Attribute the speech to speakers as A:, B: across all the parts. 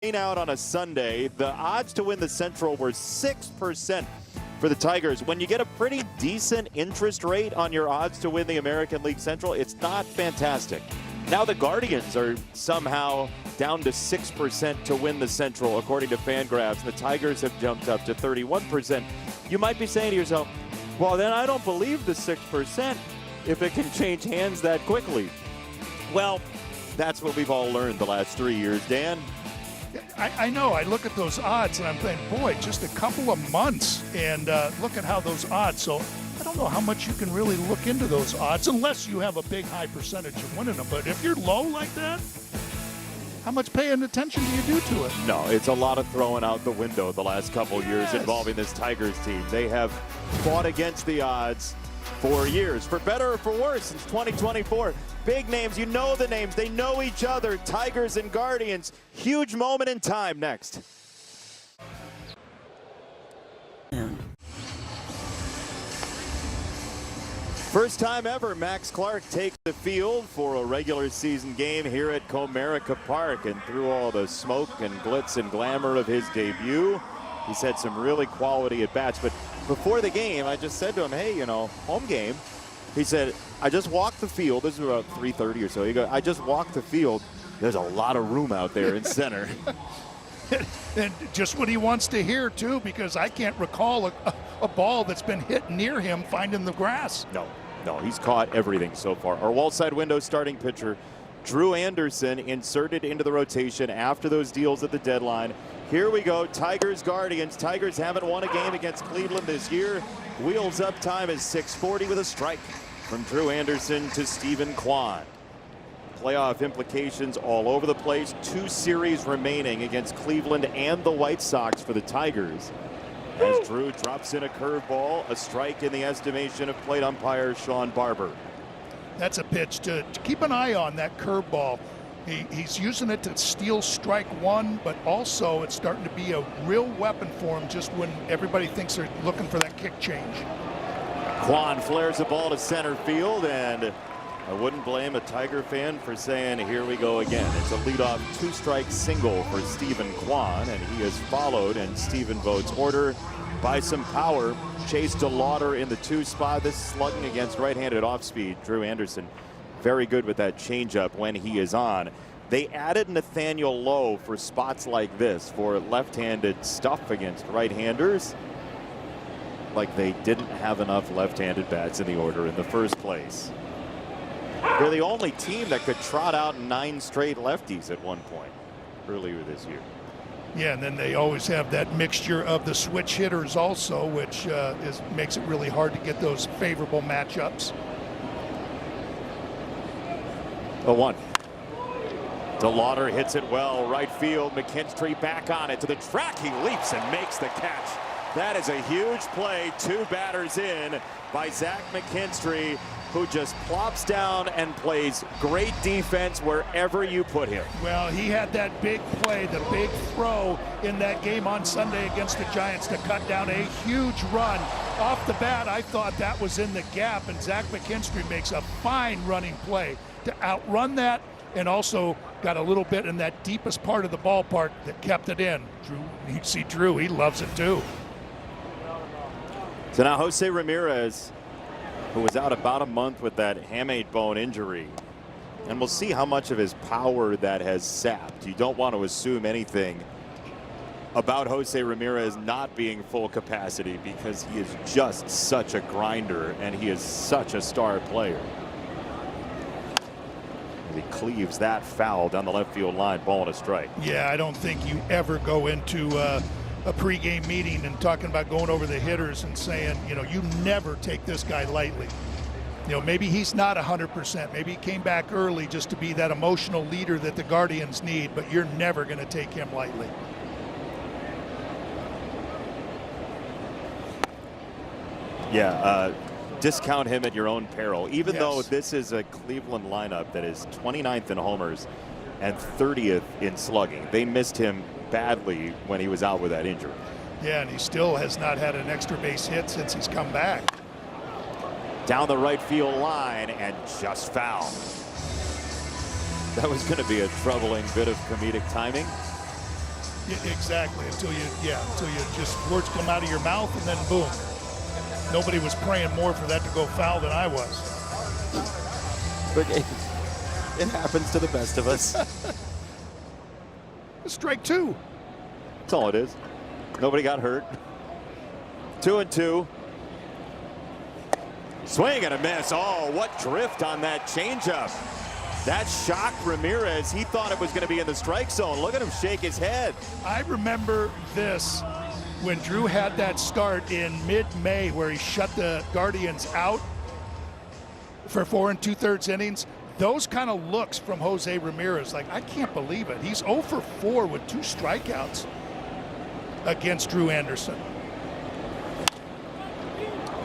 A: Out on a Sunday, the odds to win the Central were 6% for the Tigers. When you get a pretty decent interest rate on your odds to win the American League Central, it's not fantastic. Now the Guardians are somehow down to 6% to win the Central, according to Fangraphs. The Tigers have jumped up to 31%. You might be saying to yourself, well, then I don't believe the 6% if it can change hands that quickly. Well, that's what we've all learned the last 3 years, Dan.
B: I know. I look at those odds and I'm thinking, boy, just a couple of months and look at how those odds. So I don't know how much you can really look into those odds unless you have a big high percentage of winning them. But if you're low like that, how much paying attention do you do to it?
A: No, it's a lot of throwing out the window the last couple years involving this Tigers team. They have fought against the odds for years, for better or for worse, since 2024. Big names, you know the names, they know each other. Tigers and Guardians, huge moment in time next. First time ever, Max Clark takes the field for a regular season game here at Comerica Park, and through all the smoke and glitz and glamour of his debut, he's had some really quality at-bats. But before the game, I just said to him, hey, you know, home game. He said, I just walked the field. This is about 3:30 or so. He goes, I just walked the field. There's a lot of room out there in center.
B: And just what he wants to hear, too, because I can't recall a ball that's been hit near him finding the grass.
A: No, he's caught everything so far. Our wall side window starting pitcher, Drew Anderson, inserted into the rotation after those deals at the deadline. Here we go, Tigers, Guardians. Tigers haven't won a game against Cleveland this year. Wheels up time is 6:40 with a strike from Drew Anderson to Stephen Kwan. Playoff implications all over the place. 2 series remaining against Cleveland and the White Sox for the Tigers. As Drew drops in a curveball, a strike in the estimation of plate umpire Sean Barber.
B: That's a pitch to keep an eye on, that curveball. He's using it to steal strike one, but also it's starting to be a real weapon for him just when everybody thinks they're looking for that kick change.
A: Kwan flares the ball to center field, and I wouldn't blame a Tiger fan for saying, here we go again. It's a leadoff 2-strike single for Stephen Kwan, and he is followed in Stephen Vogt's order by some power. Chase DeLauder in the 2 spot. This slugging against right-handed off-speed. Drew Anderson very good with that changeup when he is on. They added Nathaniel Lowe for spots like this, for left-handed stuff against right-handers. Like they didn't have enough left-handed bats in the order in the first place. They're the only team that could trot out 9 straight lefties at one point earlier this year.
B: Yeah, and then they always have that mixture of the switch hitters also, which makes it really hard to get those favorable matchups.
A: 0-1. DeLauder hits it well, right field. McKinstry back on it to the track. He leaps and makes the catch. That is a huge play. 2 batters in by Zach McKinstry, who just plops down and plays great defense wherever you put him.
B: Well, he had that big play, the big throw in that game on Sunday against the Giants to cut down a huge run. Off the bat, I thought that was in the gap, and Zach McKinstry makes a fine running play to outrun that, and also got a little bit in that deepest part of the ballpark that kept it in. Drew, you see Drew, he loves it too.
A: So now Jose Ramirez, who was out about a month with that hamate bone injury, and we'll see how much of his power that has sapped. You don't want to assume anything about Jose Ramirez not being full capacity, because he is just such a grinder and he is such a star player. He cleaves that foul down the left field line, ball and a strike.
B: Yeah, I don't think you ever go into a pregame meeting and talking about going over the hitters and saying, you know, you never take this guy lightly. You know, maybe he's not 100%. Maybe he came back early just to be that emotional leader that the Guardians need, but you're never going to take him lightly.
A: Yeah, discount him at your own peril, even though this is a Cleveland lineup that is 29th in homers and 30th in slugging. They missed him badly when he was out with that injury.
B: Yeah, and he still has not had an extra base hit since he's come back.
A: Down the right field line and just foul. That was going to be a troubling bit of comedic timing.
B: Exactly. Until you just words come out of your mouth and then boom. Nobody was praying more for that to go foul than I was.
A: But it happens to the best of us.
B: Strike two.
A: That's all it is. Nobody got hurt. 2-2. Swing and a miss. Oh, what drift on that changeup. That shocked Ramirez. He thought it was going to be in the strike zone. Look at him shake his head.
B: I remember this when Drew had that start in mid-May where he shut the Guardians out for 4 2/3 innings. Those kind of looks from Jose Ramirez, like, I can't believe it. He's 0 for 4 with 2 strikeouts against Drew Anderson.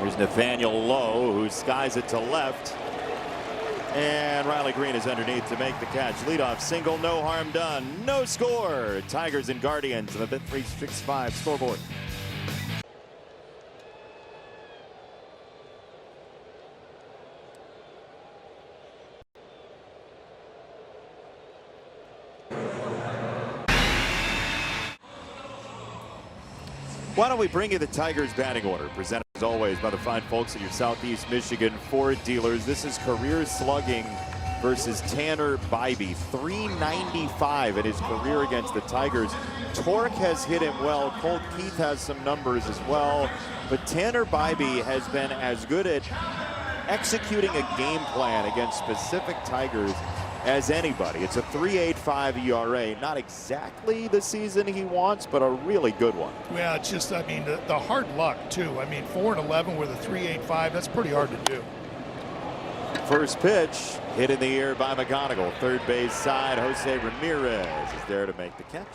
A: Here's Nathaniel Lowe, who skies it to left. And Riley Green is underneath to make the catch. Leadoff single, no harm done. No score. Tigers and Guardians on the Bet365 scoreboard. Why don't we bring you the Tigers batting order, presented as always by the fine folks at your Southeast Michigan Ford dealers. This is career slugging versus Tanner Bybee. .395 in his career against the Tigers. Torque has hit him well. Colt Keith has some numbers as well. But Tanner Bybee has been as good at executing a game plan against specific Tigers as anybody. It's a .385 ERA. Not exactly the season he wants, but a really good one.
B: Yeah, it's just, I mean, the hard luck, too. I mean, 4-11 with a .385, that's pretty hard to do.
A: First pitch, hit in the air by McGonigal. Third base side, Jose Ramirez is there to make the catch.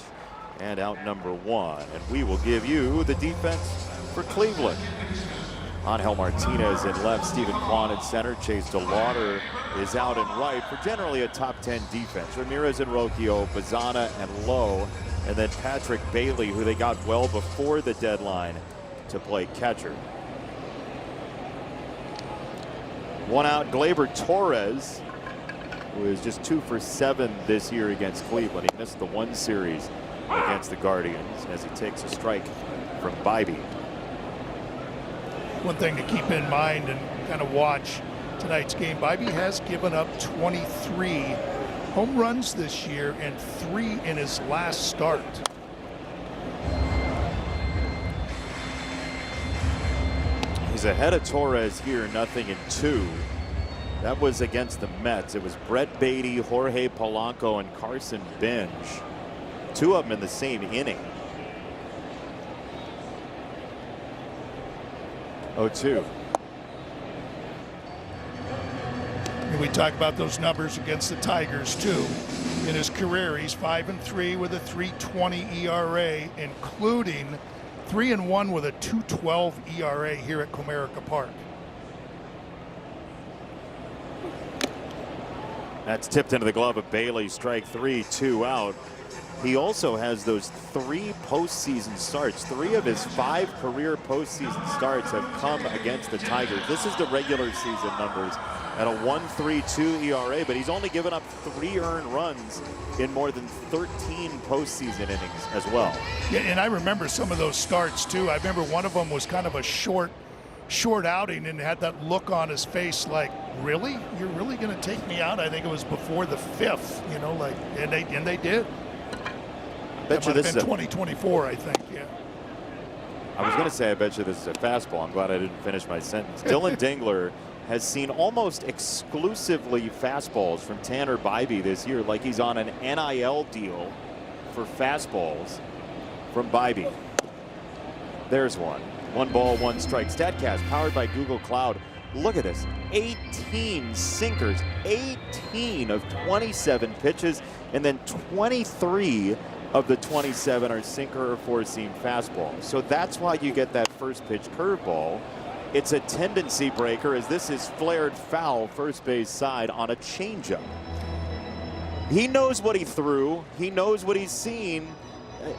A: And out number 1. And we will give you the defense for Cleveland. Angel Martinez in left, Stephen Kwan in center, Chase DeLauder is out in right for generally a top 10 defense. Ramirez and Rocchio, Bazana and Lowe, and then Patrick Bailey, who they got well before the deadline to play catcher. One out, Gleyber Torres, who is just 2 for 7 this year against Cleveland. He missed the 1 series against the Guardians as he takes a strike from Bybee.
B: One thing to keep in mind and kind of watch tonight's game, Bybee has given up 23 home runs this year and 3 in his last start.
A: He's ahead of Torres here, 0-2. That was against the Mets. It was Brett Beatty, Jorge Polanco, and Carson Bench. 2 of them in the same inning. 0-2.
B: We talk about those numbers against the Tigers too. In his career, he's 5-3 with a .320 ERA, including 3-1 with a .212 ERA here at Comerica Park.
A: That's tipped into the glove of Bailey. Strike 3, 2 out. He also has those 3 postseason starts. 3 of his 5 career postseason starts have come against the Tigers. This is the regular season numbers at a 1.32 ERA, but he's only given up 3 earned runs in more than 13 postseason innings as well.
B: Yeah, and I remember some of those starts too. I remember one of them was kind of a short outing and had that look on his face like, really? You're really going to take me out? I think it was before the 5th, you know, like, and they did.
A: Bet you this is
B: 2024, I think. Yeah.
A: I was going to say, I bet you this is a fastball. I'm glad I didn't finish my sentence. Dylan Dingler has seen almost exclusively fastballs from Tanner Bybee this year, like he's on an NIL deal for fastballs from Bybee. There's one. 1 ball, 1 strike. StatCast powered by Google Cloud. Look at this. 18 sinkers, 18 of 27 pitches, and then 23 of the 27 are sinker or 4-seam fastballs. So that's why you get that first pitch curveball. It's a tendency breaker as this is flared foul first base side on a changeup. He knows what he threw. He knows what he's seen.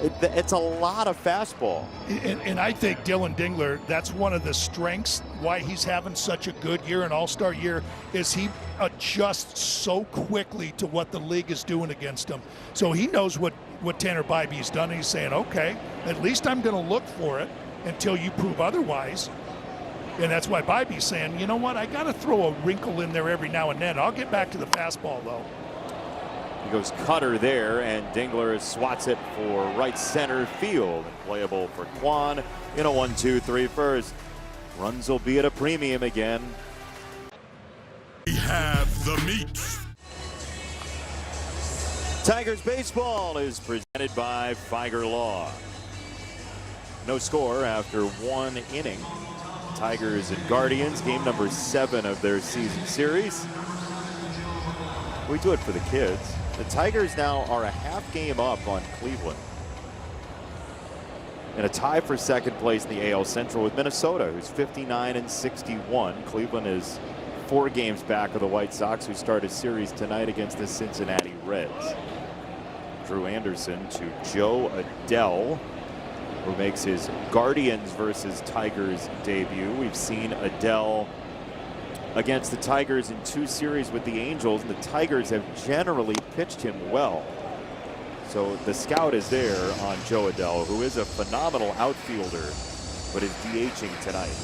A: It's a lot of fastball.
B: And I think Dylan Dingler, that's one of the strengths why he's having such a good year, an all-star year, is he adjusts so quickly to what the league is doing against him. So he knows what what Tanner Bybee's done. He's saying, okay, at least I'm going to look for it until you prove otherwise. And that's why Bybee's saying, you know what, I got to throw a wrinkle in there every now and then. I'll get back to the fastball, though.
A: He goes cutter there, and Dingler swats it for right center field. Playable for Kwan in a 1-2-3 first. Runs will be at a premium again.
C: We have the meat.
A: Tigers baseball is presented by Figer Law. No score after 1 inning. Tigers and Guardians, game number 7 of their season series. We do it for the kids. The Tigers now are a half game up on Cleveland. In a tie for second place in the AL Central with Minnesota, who's 59-61. Cleveland is 4 games back of the White Sox, who start a series tonight against the Cincinnati Reds. Drew Anderson to Joe Adell, who makes his Guardians versus Tigers debut. We've seen Adell against the Tigers in 2 series with the Angels, and the Tigers have generally pitched him well. So the scout is there on Joe Adell, who is a phenomenal outfielder, but is DHing tonight.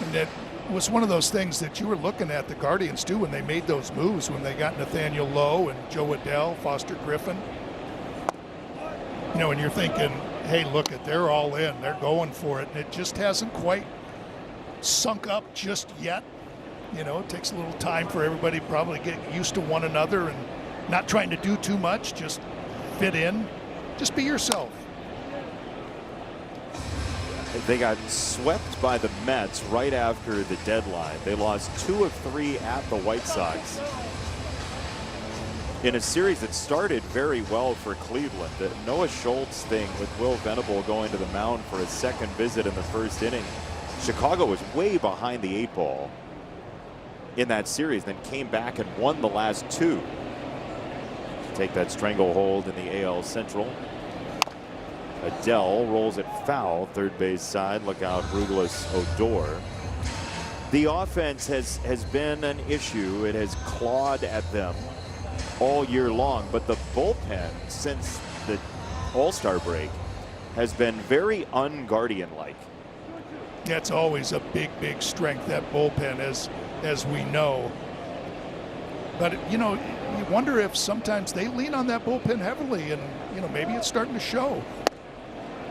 B: And that was one of those things that you were looking at the Guardians do when they made those moves, when they got Nathaniel Lowe and Joe Adell, Foster Griffin. You know, and you're thinking, hey, look, they're all in, they're going for it, and it just hasn't quite sunk up just yet. You know, it takes a little time for everybody to probably get used to one another and not trying to do too much, just fit in, just be yourself.
A: They got swept by the Mets right after the deadline. They lost 2 of 3 at the White Sox in a series that started very well for Cleveland. The Noah Schultz thing with Will Venable going to the mound for a second visit in the first inning. Chicago was way behind the 8 ball in that series, then came back and won the last 2 to take that stranglehold in the AL Central. Adell rolls it foul, third base side. Look out, Rugelis Odor. The offense has been an issue. It has clawed at them all year long, but the bullpen since the All-Star break has been very un-Guardian-like.
B: That's always a big strength, that bullpen, as we know. But, you know, you wonder if sometimes they lean on that bullpen heavily, and, you know, maybe it's starting to show.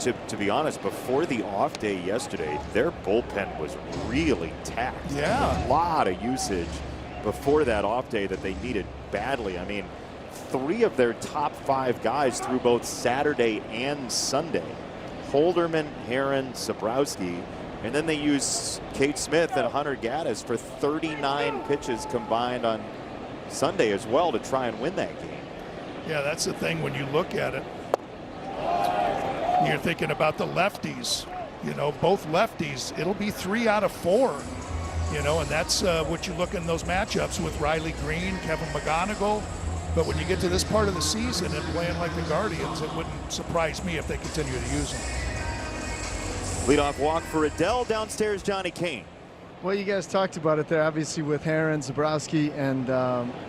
A: To be honest, before the off day yesterday, their bullpen was really taxed.
B: Yeah.
A: A lot of usage before that off day that they needed badly. I mean, 3 of their top 5 guys threw both Saturday and Sunday. Holderman, Herron, Sabrowski, and then they used Kate Smith and Hunter Gaddis for 39 pitches combined on Sunday as well to try and win that game.
B: Yeah, that's the thing when you look at it. You're thinking about the lefties, you know, both lefties. It'll be 3 out of 4, you know, and that's what you look in those matchups with Riley Green, Kevin McGonigal. But when you get to this part of the season and playing like the Guardians, it wouldn't surprise me if they continue to use them.
A: Leadoff walk for Adell. Downstairs, Johnny Kane.
D: Well, you guys talked about it there, obviously, with Herron, Zabrowski, and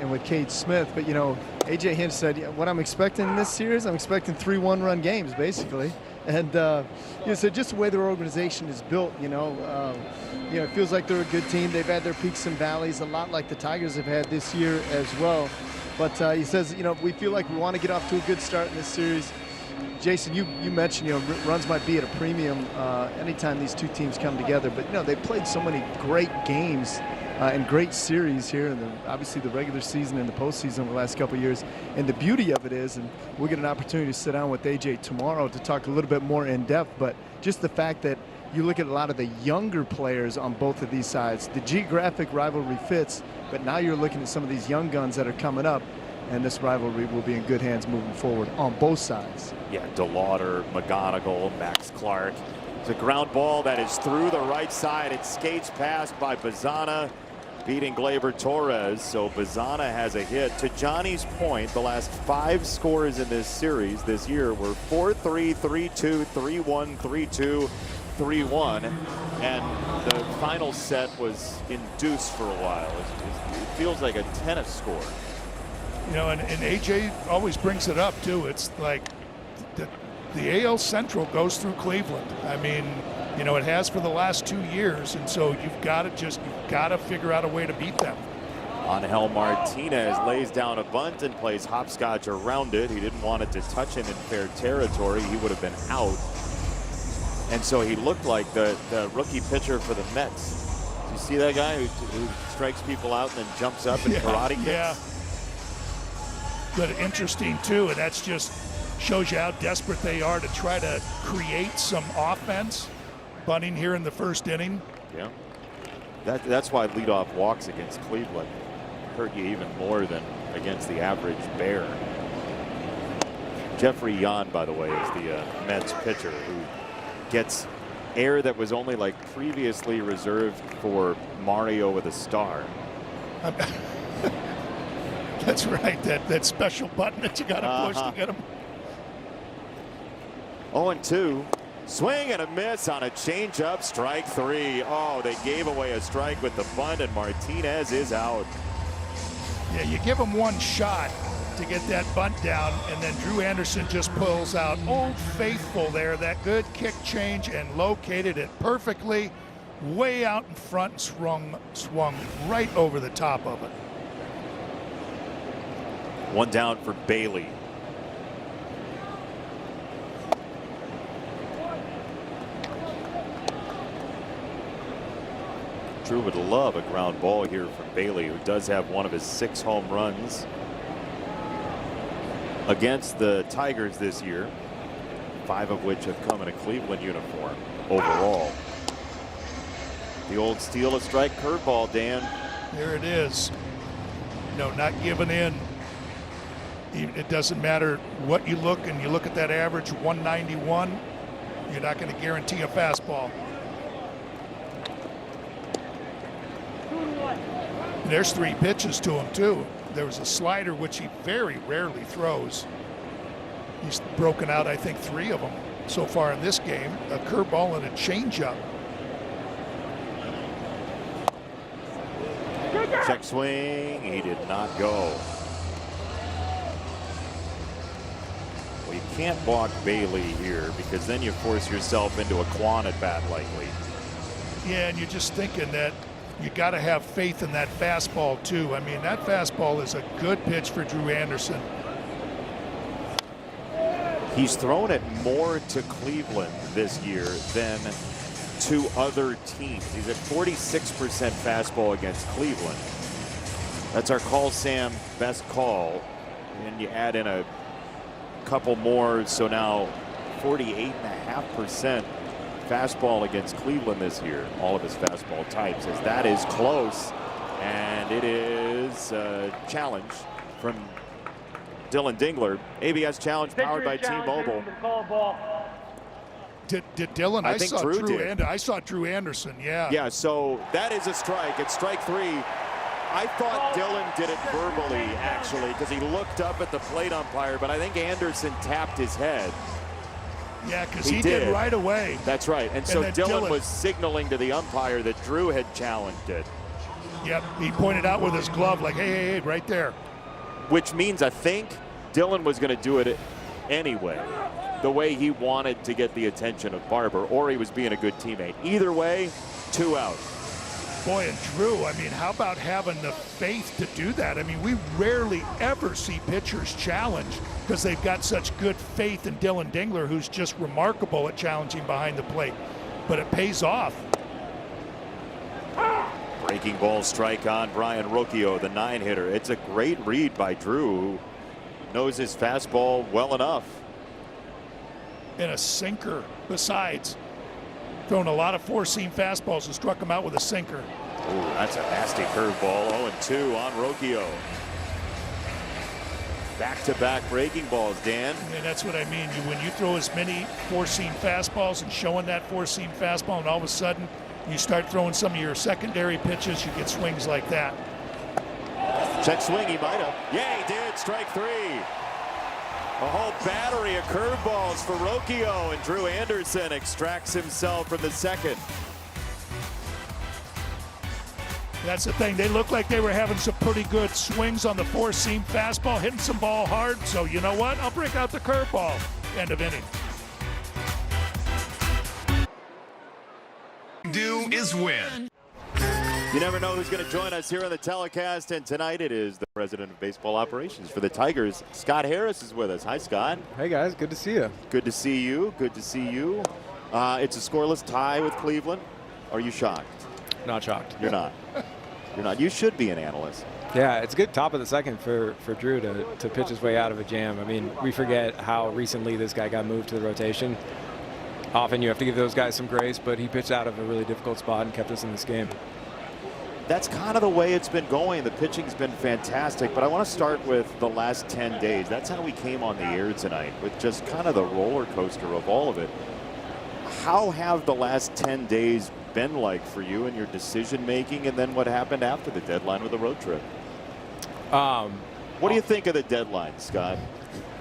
D: with Cade Smith. But, you know, A.J. Hinch said, what I'm expecting in this series, I'm expecting 3 one-run games, basically. And, you know, so just the way their organization is built, you know, it feels like they're a good team. They've had their peaks and valleys, a lot like the Tigers have had this year as well. But he says, you know, we feel like we want to get off to a good start in this series. Jason, you mentioned, you know, runs might be at a premium anytime these 2 teams come together. But, you know, they've played so many great games and great series here in obviously the regular season and the postseason over the last couple of years. And the beauty of it is, and we'll get an opportunity to sit down with AJ tomorrow to talk a little bit more in depth, but just the fact that you look at a lot of the younger players on both of these sides, the geographic rivalry fits, but now you're looking at some of these young guns that are coming up, and this rivalry will be in good hands moving forward on both sides.
A: Yeah, DeLauder, McGonigal, Max Clark. It's a ground ball that is through the right side. It skates past by Bazana, beating Gleyber Torres. So Bazana has a hit. To Johnny's point, the last 5 scores in this series this year were 4-3, 3-2, 3-1, 3-2, 3-1. And the final set was induced for a while. It feels like a tennis score.
B: You know, and AJ always brings it up too. It's like the AL Central goes through Cleveland. I mean, you know, it has for the last 2 years, and so you've got to figure out a way to beat them.
A: Angel Martinez lays down a bunt and plays hopscotch around it. He didn't want it to touch him in fair territory. He would have been out. And so he looked like the rookie pitcher for the Mets. Do you see that guy who strikes people out and then jumps up and karate kicks?
B: Yeah. But interesting too, and that's just shows you how desperate they are to try to create some offense. Bunting here in the first inning.
A: Yeah. That's why leadoff walks against Cleveland hurt you even more than against the average Bear. Jeffrey Yan, by the way, is the Mets pitcher who gets air that was only like previously reserved for Mario with a star.
B: That's right. That special button that you got to push to get him.
A: 0-2. Swing and a miss on a changeup, strike 3. Oh, they gave away a strike with the bunt, and Martinez is out.
B: Yeah, you give him one shot to get that bunt down, and then Drew Anderson just pulls out Old Faithful there. That good kick change and located it perfectly, way out in front and swung right over the top of it.
A: One down for Bailey. Drew would love a ground ball here from Bailey, who does have one of his 6 home runs against the Tigers this year, 5 of which have come in a Cleveland uniform overall. The old steal a strike curveball, Dan.
B: There it is. No, not giving in. It doesn't matter what you look, and you look at that average 191, you're not going to guarantee a fastball. And there's 3 pitches to him too. There was a slider, which he very rarely throws. He's broken out, I think, 3 of them so far in this game. A curveball and a changeup.
A: Check swing. He did not go. Well, you can't walk Bailey here because then you force yourself into a Quan at bat likely.
B: Yeah, and you're just thinking that you got to have faith in that fastball too. I mean, that fastball is a good pitch for Drew Anderson.
A: He's thrown it more to Cleveland this year than to other teams. He's at 46% fastball against Cleveland. That's our Call Sam best call. And you add in a couple more, so now 48.5% fastball against Cleveland this year. All of his fastball types, as that is close, and it is a challenge from Dylan Dingler. ABS challenge powered by T-Mobile.
B: Did Dylan?
A: I think Drew did.
B: I saw Drew Anderson. Yeah.
A: Yeah. So that is a strike. It's strike 3. I thought Dylan did it verbally, actually, because he looked up at the plate umpire, but I think Anderson tapped his head.
B: Yeah, because he did right away.
A: That's right. And so Dylan was signaling to the umpire that Drew had challenged it.
B: Yep, he pointed out with his glove like, hey, right there.
A: Which means I think Dylan was going to do it anyway, the way he wanted to get the attention of Barber, or he was being a good teammate. Either way, 2 out.
B: Boy, and Drew, I mean, how about having the faith to do that? I mean, we rarely ever see pitchers challenge because they've got such good faith in Dylan Dingler, who's just remarkable at challenging behind the plate. But it pays off.
A: Breaking ball strike on Brian Rocchio, the 9-hitter. It's a great read by Drew, who knows his fastball well enough.
B: And a sinker besides. Thrown a lot of 4-seam fastballs and struck him out with a sinker.
A: Ooh, that's a nasty curveball. 0-2 on Rocchio. Back-to-back breaking balls, Dan.
B: And that's what I mean. When you throw as many 4-seam fastballs and showing that 4-seam fastball, and all of a sudden you start throwing some of your secondary pitches, you get swings like that.
A: Check swing, he might have. Yeah, he did. Strike 3. A whole battery of curveballs for Rocchio, and Drew Anderson extracts himself from the second.
B: That's the thing. They look like they were having some pretty good swings on the four-seam fastball, hitting some ball hard. So you know what? I'll break out the curveball. End of inning.
C: Do is win.
A: You never know who's going to join us here on the telecast, and tonight it is the president of baseball operations for the Tigers. Scott Harris is with us. Hi, Scott.
E: Hey, guys. Good to see you.
A: Good to see you. Good to see you. It's a scoreless tie with Cleveland. Are you shocked?
E: Not shocked.
A: You're not. You're not. You should be an analyst.
E: Yeah, it's a good top of the second for Drew to pitch his way out of a jam. I mean, we forget how recently this guy got moved to the rotation. Often you have to give those guys some grace, but he pitched out of a really difficult spot and kept us in this game.
A: That's kind of the way it's been going. The pitching's been fantastic, but I want to start with the last 10 days. That's how we came on the air tonight, with just kind of the roller coaster of all of it. How have the last 10 days been like for you and your decision making, and then what happened after the deadline with the road trip? What do you think of the deadline, Scott?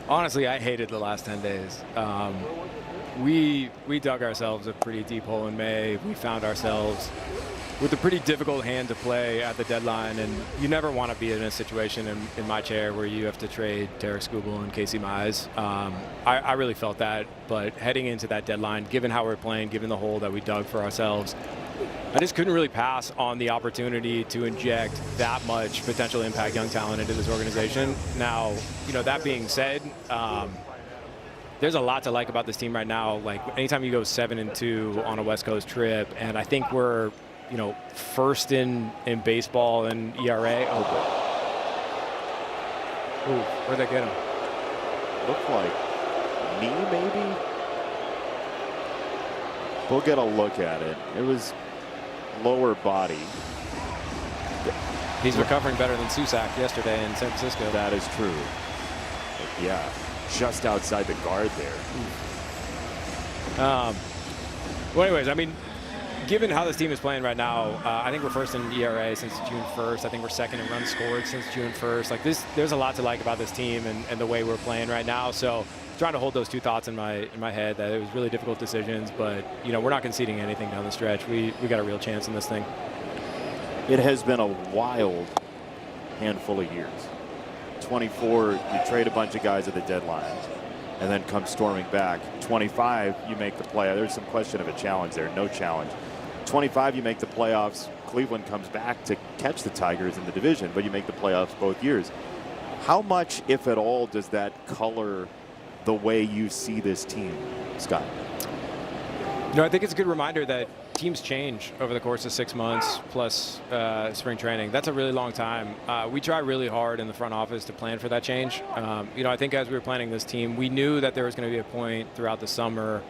E: Honestly, I hated the last 10 days. We dug ourselves a pretty deep hole in May. We found ourselves with a pretty difficult hand to play at the deadline, and you never want to be in a situation in my chair where you have to trade Tarek Skubal and Casey Mize. I really felt that, but heading into that deadline, given how we're playing, given the hole that we dug for ourselves, I just couldn't really pass on the opportunity to inject that much potential impact young talent into this organization. Now, that being said, there's a lot to like about this team right now. Like, anytime you go 7-2 on a West Coast trip, and I think we're first in baseball in ERA. Oh, boy. Ooh, where'd they get him?
A: Looked like knee, maybe? We'll get a look at it. It was lower body.
E: He's recovering better than Susak yesterday in San Francisco.
A: That is true. But yeah, just outside the guard there.
E: Well, anyways, I mean, given how this team is playing right now, I think we're first in ERA since June 1st. I think we're second in runs scored since June 1st. Like, there's a lot to like about this team and the way we're playing right now. So trying to hold those two thoughts in my head, that it was really difficult decisions, but we're not conceding anything down the stretch. We got a real chance in this thing.
A: It has been a wild handful of years. 24, you trade a bunch of guys at the deadline and then come storming back. 25, you make the play. There's some question of a challenge there. No challenge. 25, you make the playoffs. Cleveland comes back to catch the Tigers in the division, but you make the playoffs both years. How much, if at all, does that color the way you see this team, Scott?
E: I think it's a good reminder that teams change over the course of 6 months plus spring training. That's a really long time. We try really hard in the front office to plan for that change. I think as we were planning this team, we knew that there was going to be a point throughout the summer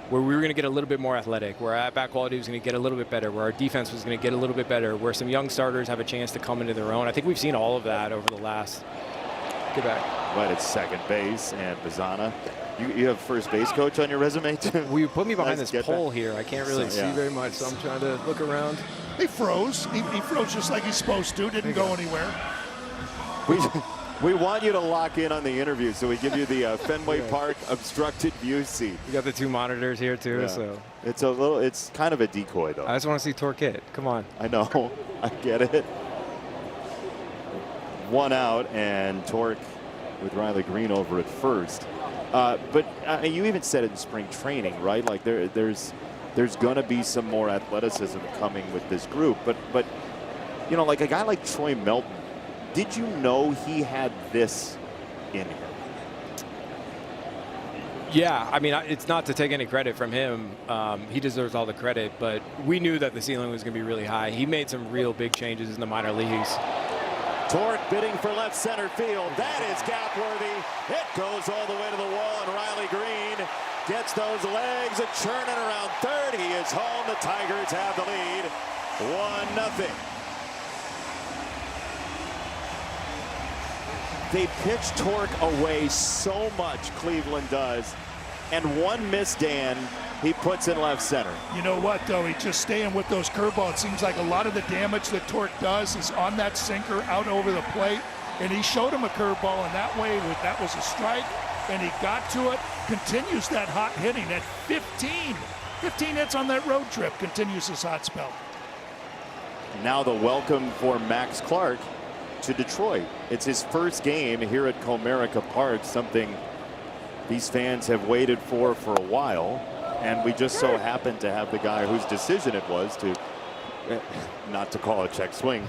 E: where we were going to get a little bit more athletic, where our at-bat quality was going to get a little bit better, where our defense was going to get a little bit better, where some young starters have a chance to come into their own. I think we've seen all of that over the last. Get back.
A: Right at second base, and Bazana. You have first base coach on your resume too?
E: Well, you put me behind this pole here. I can't really see very much, so I'm trying to look around.
B: He froze. He froze just like he's supposed to. Didn't go anywhere.
A: We want you to lock in on the interview, so we give you the Fenway Park obstructed view seat.
E: We got the two monitors here too, so
A: it's kind of a decoy though.
E: I just want to see Torque hit. Come on.
A: I know. I get it. One out, and Torque with Riley Green over at first. But you even said it in spring training, right? Like there's going to be some more athleticism coming with this group. But like a guy like Troy Melton, did you know he had this in him?
E: Yeah, I mean, it's not to take any credit from him. He deserves all the credit, but we knew that the ceiling was going to be really high. He made some real big changes in the minor leagues.
A: Torque bidding for left center field. That is gap worthy. It goes all the way to the wall, and Riley Green gets those legs a churning around third. He is home. The Tigers have the lead, 1-0. They pitch Torque away so much, Cleveland does, and one missed Dan he puts in left center.
B: You know what, though? He's just staying with those curveballs. It seems like a lot of the damage that Torque does is on that sinker out over the plate. And he showed him a curveball, and that way, that was a strike, and he got to it. Continues that hot hitting at 15 hits on that road trip. Continues his hot spell.
A: now the welcome for Max Clark to Detroit. It's his first game here at Comerica Park, something these fans have waited for a while. And we just so happened to have the guy whose decision it was to not to call a check swing.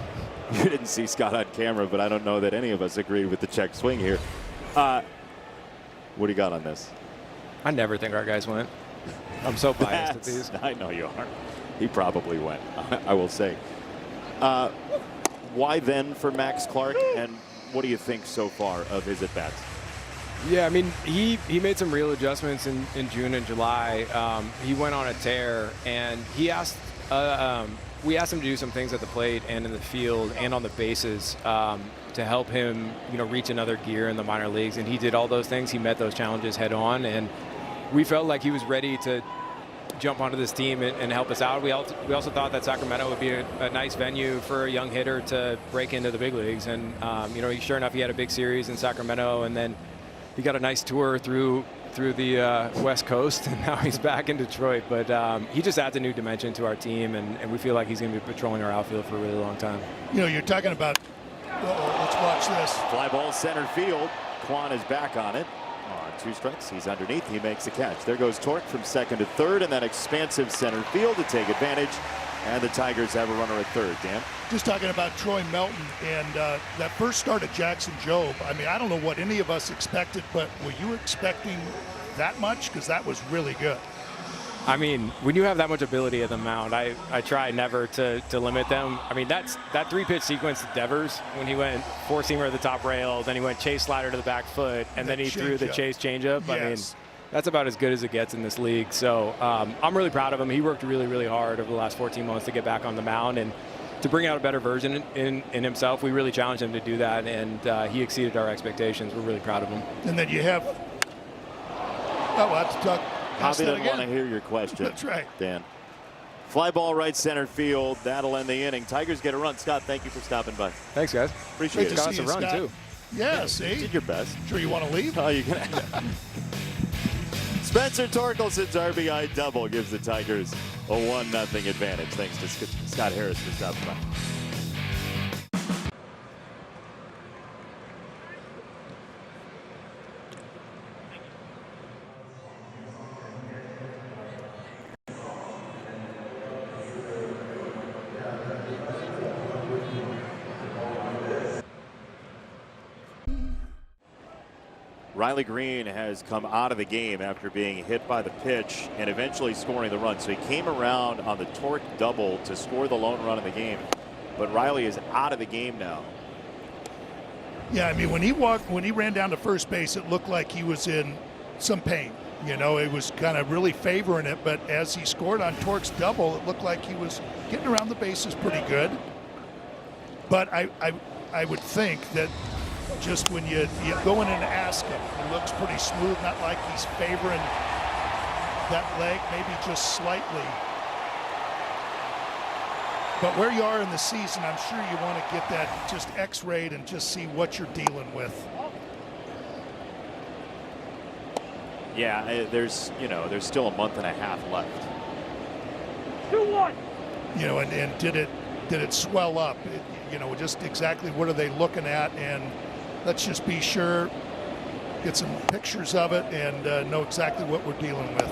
A: You didn't see Scott on camera, but I don't know that any of us agreed with the check swing here. What do you got on this?
E: I never think our guys went. I'm so biased at these.
A: I know you are. He probably went, I will say. Why then for Max Clark, and what do you think so far of his at-bats?
E: Yeah, I mean, he made some real adjustments in June and July. He went on a tear, and he asked we asked him to do some things at the plate and in the field and on the bases to help him, reach another gear in the minor leagues. And he did all those things. He met those challenges head on, and we felt like he was ready to jump onto this team and help us out. We also thought that Sacramento would be a nice venue for a young hitter to break into the big leagues. And sure enough, he had a big series in Sacramento, and then he got a nice tour through the West Coast, and now he's back in Detroit. But he just adds a new dimension to our team, and we feel like he's going to be patrolling our outfield for a really long time.
B: You're talking about. Let's watch this.
A: Fly ball center field. Kwan is back on it. On 2 strikes, he's underneath. He makes the catch. There goes Torque from second to third, and then expansive center field to take advantage. And the Tigers have a runner at third. Dan?
B: Just talking about Troy Melton and that first start at Jackson Jobe. I mean, I don't know what any of us expected, but were you expecting that much? Because that was really good.
E: I mean, when you have that much ability at the mound, I try never to limit them. I mean, that 3-pitch sequence to Devers when he went 4-seamer at the top rail, then he went chase slider to the back foot, and then he threw the chase changeup.
B: Yes.
E: I mean, that's about as good as it gets in this league. So I'm really proud of him. He worked really, really hard over the last 14 months to get back on the mound and to bring out a better version in himself. We really challenged him to do that, and he exceeded our expectations. We're really proud of him.
B: And then you have we'll have to talk.
A: Bobby doesn't want to hear your question.
B: That's right,
A: Dan. Fly ball right center field. That'll end the inning. Tigers get a run. Scott, thank you for stopping by.
E: Thanks, guys.
A: Appreciate it.
B: Great to
E: Got us
B: see
E: a
B: you,
E: run,
B: Scott.
E: too.
B: Yeah, see?
A: You did your best.
B: Sure you want to leave?
A: Oh, you can. Spencer Torkelson's RBI double gives the Tigers a 1-0 advantage. Thanks to Scott Harris for stopping by. Riley Green has come out of the game after being hit by the pitch and eventually scoring the run. So he came around on the Torque double to score the lone run in the game. But Riley is out of the game now.
B: Yeah, I mean, when he ran down to first base, it looked like he was in some pain. It was kind of really favoring it. But as he scored on Torque's double, it looked like he was getting around the bases pretty good. But I would think that just when you go in and ask him, it looks pretty smooth, not like he's favoring that leg, maybe just slightly. But where you are in the season, I'm sure you want to get that just x-rayed and just see what you're dealing with.
A: Yeah, there's still a month and a half left.
B: 2-1. And did it swell up? Just exactly what are they looking at? And let's just be sure, get some pictures of it, and know exactly what we're dealing with.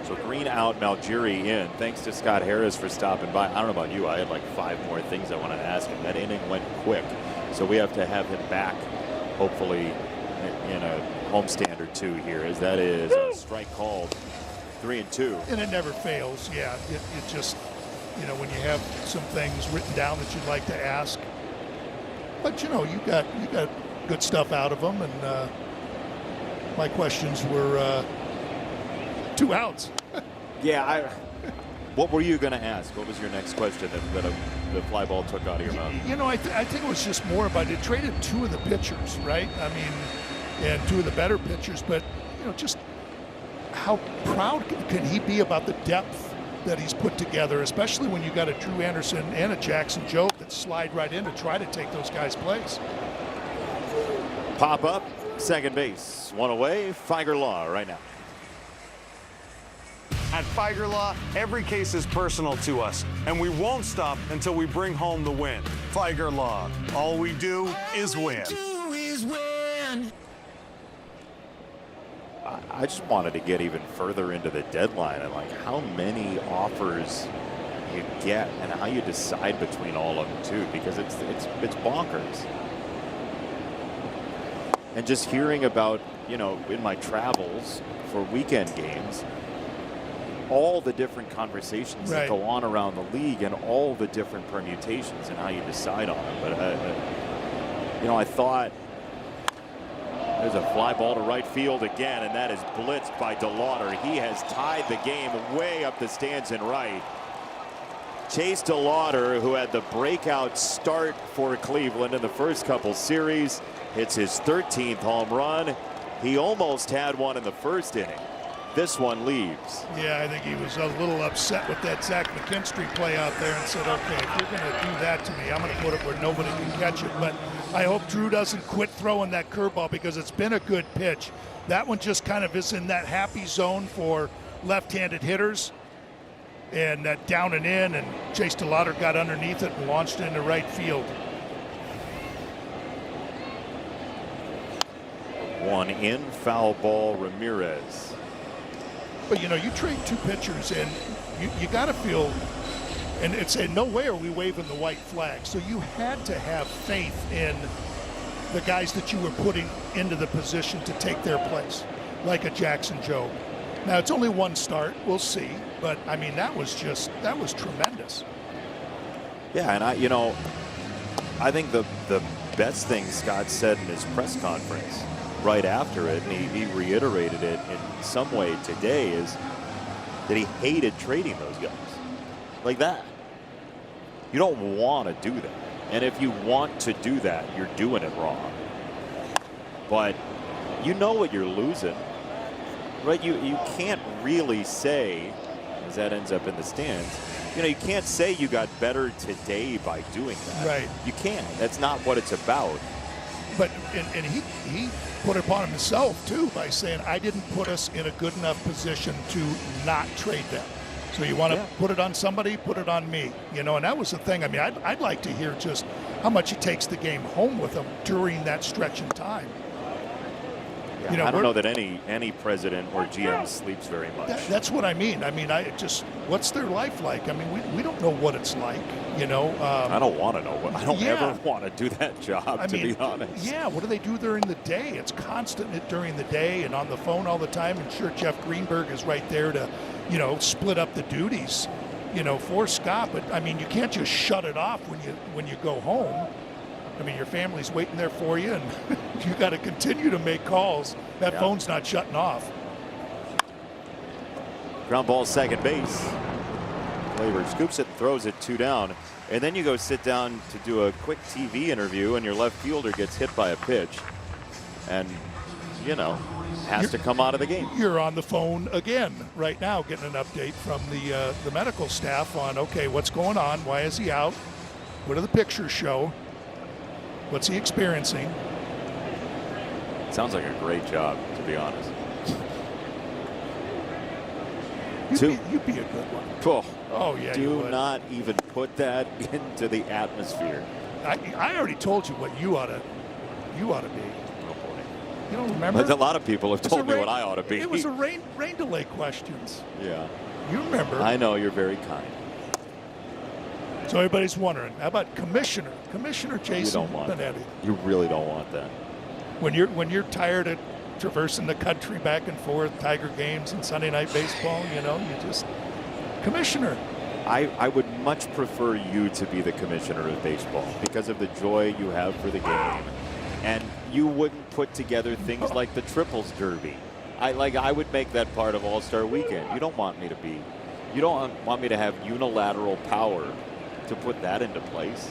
A: So Green out, Malgiri in. Thanks to Scott Harris for stopping by. I don't know about you. I had like 5 more things I wanted to ask him. That inning went quick. So we have to have him back, hopefully, in a homestand or 2 here, as that is a strike called 3-2.
B: And it never fails. Yeah, it just, when you have some things written down that you'd like to ask. But, you got good stuff out of them. And my questions were 2 outs.
A: Yeah, what were you going to ask? What was your next question that the fly ball took out of your mouth?
B: I think it was just more about it. Traded 2 of the pitchers, right? I mean, and 2 of the better pitchers. But, just how proud can he be about the depth that he's put together, especially when you got a Drew Anderson and a Jackson Jobe that slide right in to try to take those guys' place.
A: Pop up, second base, 1 away, Figer Law right now.
F: At Figer Law, every case is personal to us, and we won't stop until we bring home the win. Figer Law, all we do is win.
A: I just wanted to get even further into the deadline and like how many offers you get and how you decide between all of them too, because it's bonkers. And just hearing about, you know, in my travels for weekend games, all the different conversations that go on around the league and all the different permutations and how you decide on it. But you know, I thought there's a fly ball to right field again, and that is blitzed by DeLauder. He has tied the game way up the stands in right. Chase DeLauder, who had the breakout start for Cleveland in the first couple series, hits his 13th home run. He almost had one in the first inning. This one leaves.
B: Yeah, I think he was a little upset with that Zach McKinstry play out there and said, okay, if you're going to do that to me, I'm going to put it where nobody can catch it. But I hope Drew doesn't quit throwing that curveball because it's been a good pitch. That one just kind of is in that happy zone for left-handed hitters. And that down and in, and Chase DeLauder got underneath it and launched into right field.
A: One in, foul ball, Ramirez.
B: But, you know, you trade two pitchers, and you got to feel, and it's in no way are we waving the white flag. So you had to have faith in the guys that you were putting into the position to take their place, like a Jackson Jobe. Now, it's only one start. We'll see. But, I mean, that was tremendous.
A: Yeah, and I think the best thing Scott said in his press conference right after it, and he reiterated it in some way today, is that he hated trading those guys like that. You don't want to do that. And if you want to do that, you're doing it wrong. But you know what you're losing, right? You can't really say, as that ends up in the stands, you know, you can't say you got better today by doing that.
B: Right.
A: You can't. That's not what it's about.
B: But and he put it upon himself too by saying, I didn't put us in a good enough position to not trade them. So you want to put it on somebody, put it on me, you know. And that was the thing. I mean, I'd like to hear just how much he takes the game home with him during that stretch in time.
A: Yeah,
B: you know,
A: I don't know that any president or GM sleeps very much.
B: That's what I mean. I mean, what's their life like? I mean, we don't know what it's like, you know.
A: I don't want to know. I don't ever want to do that job, to be honest.
B: Yeah, what do they do during the day? It's constant during the day and on the phone all the time. And sure, Jeff Greenberg is right there to, you know, split up the duties, you know, for Scott. But, I mean, you can't just shut it off when you go home. I mean, your family's waiting there for you, and you got to continue to make calls. That phone's not shutting off.
A: Ground ball, second base. Gleyber scoops it, throws it 2 down, and then you go sit down to do a quick TV interview, and your left fielder gets hit by a pitch, and you know, has to come out of the game.
B: You're on the phone again right now, getting an update from the medical staff on, okay, what's going on? Why is he out? What do the pictures show? What's he experiencing?
A: Sounds like a great job, to be honest.
B: You'd be a good one. Oh yeah,
A: do not even put that into the atmosphere.
B: I already told you what you ought to be.
A: Oh boy.
B: You don't remember?
A: But a lot of people have told me what I ought to be.
B: It was a rain delay questions.
A: Yeah.
B: You remember?
A: I know, you're very kind.
B: So everybody's wondering, how about Commissioner Jason Benetti?
A: You really don't want that.
B: When you're tired of traversing the country back and forth, Tiger games and Sunday night baseball, you know, you just Commissioner.
A: I would much prefer you to be the commissioner of baseball because of the joy you have for the game, and you wouldn't put together things like the Triples Derby. I would make that part of All-Star Weekend. You don't want me to be. You don't want me to have unilateral power to put that into place.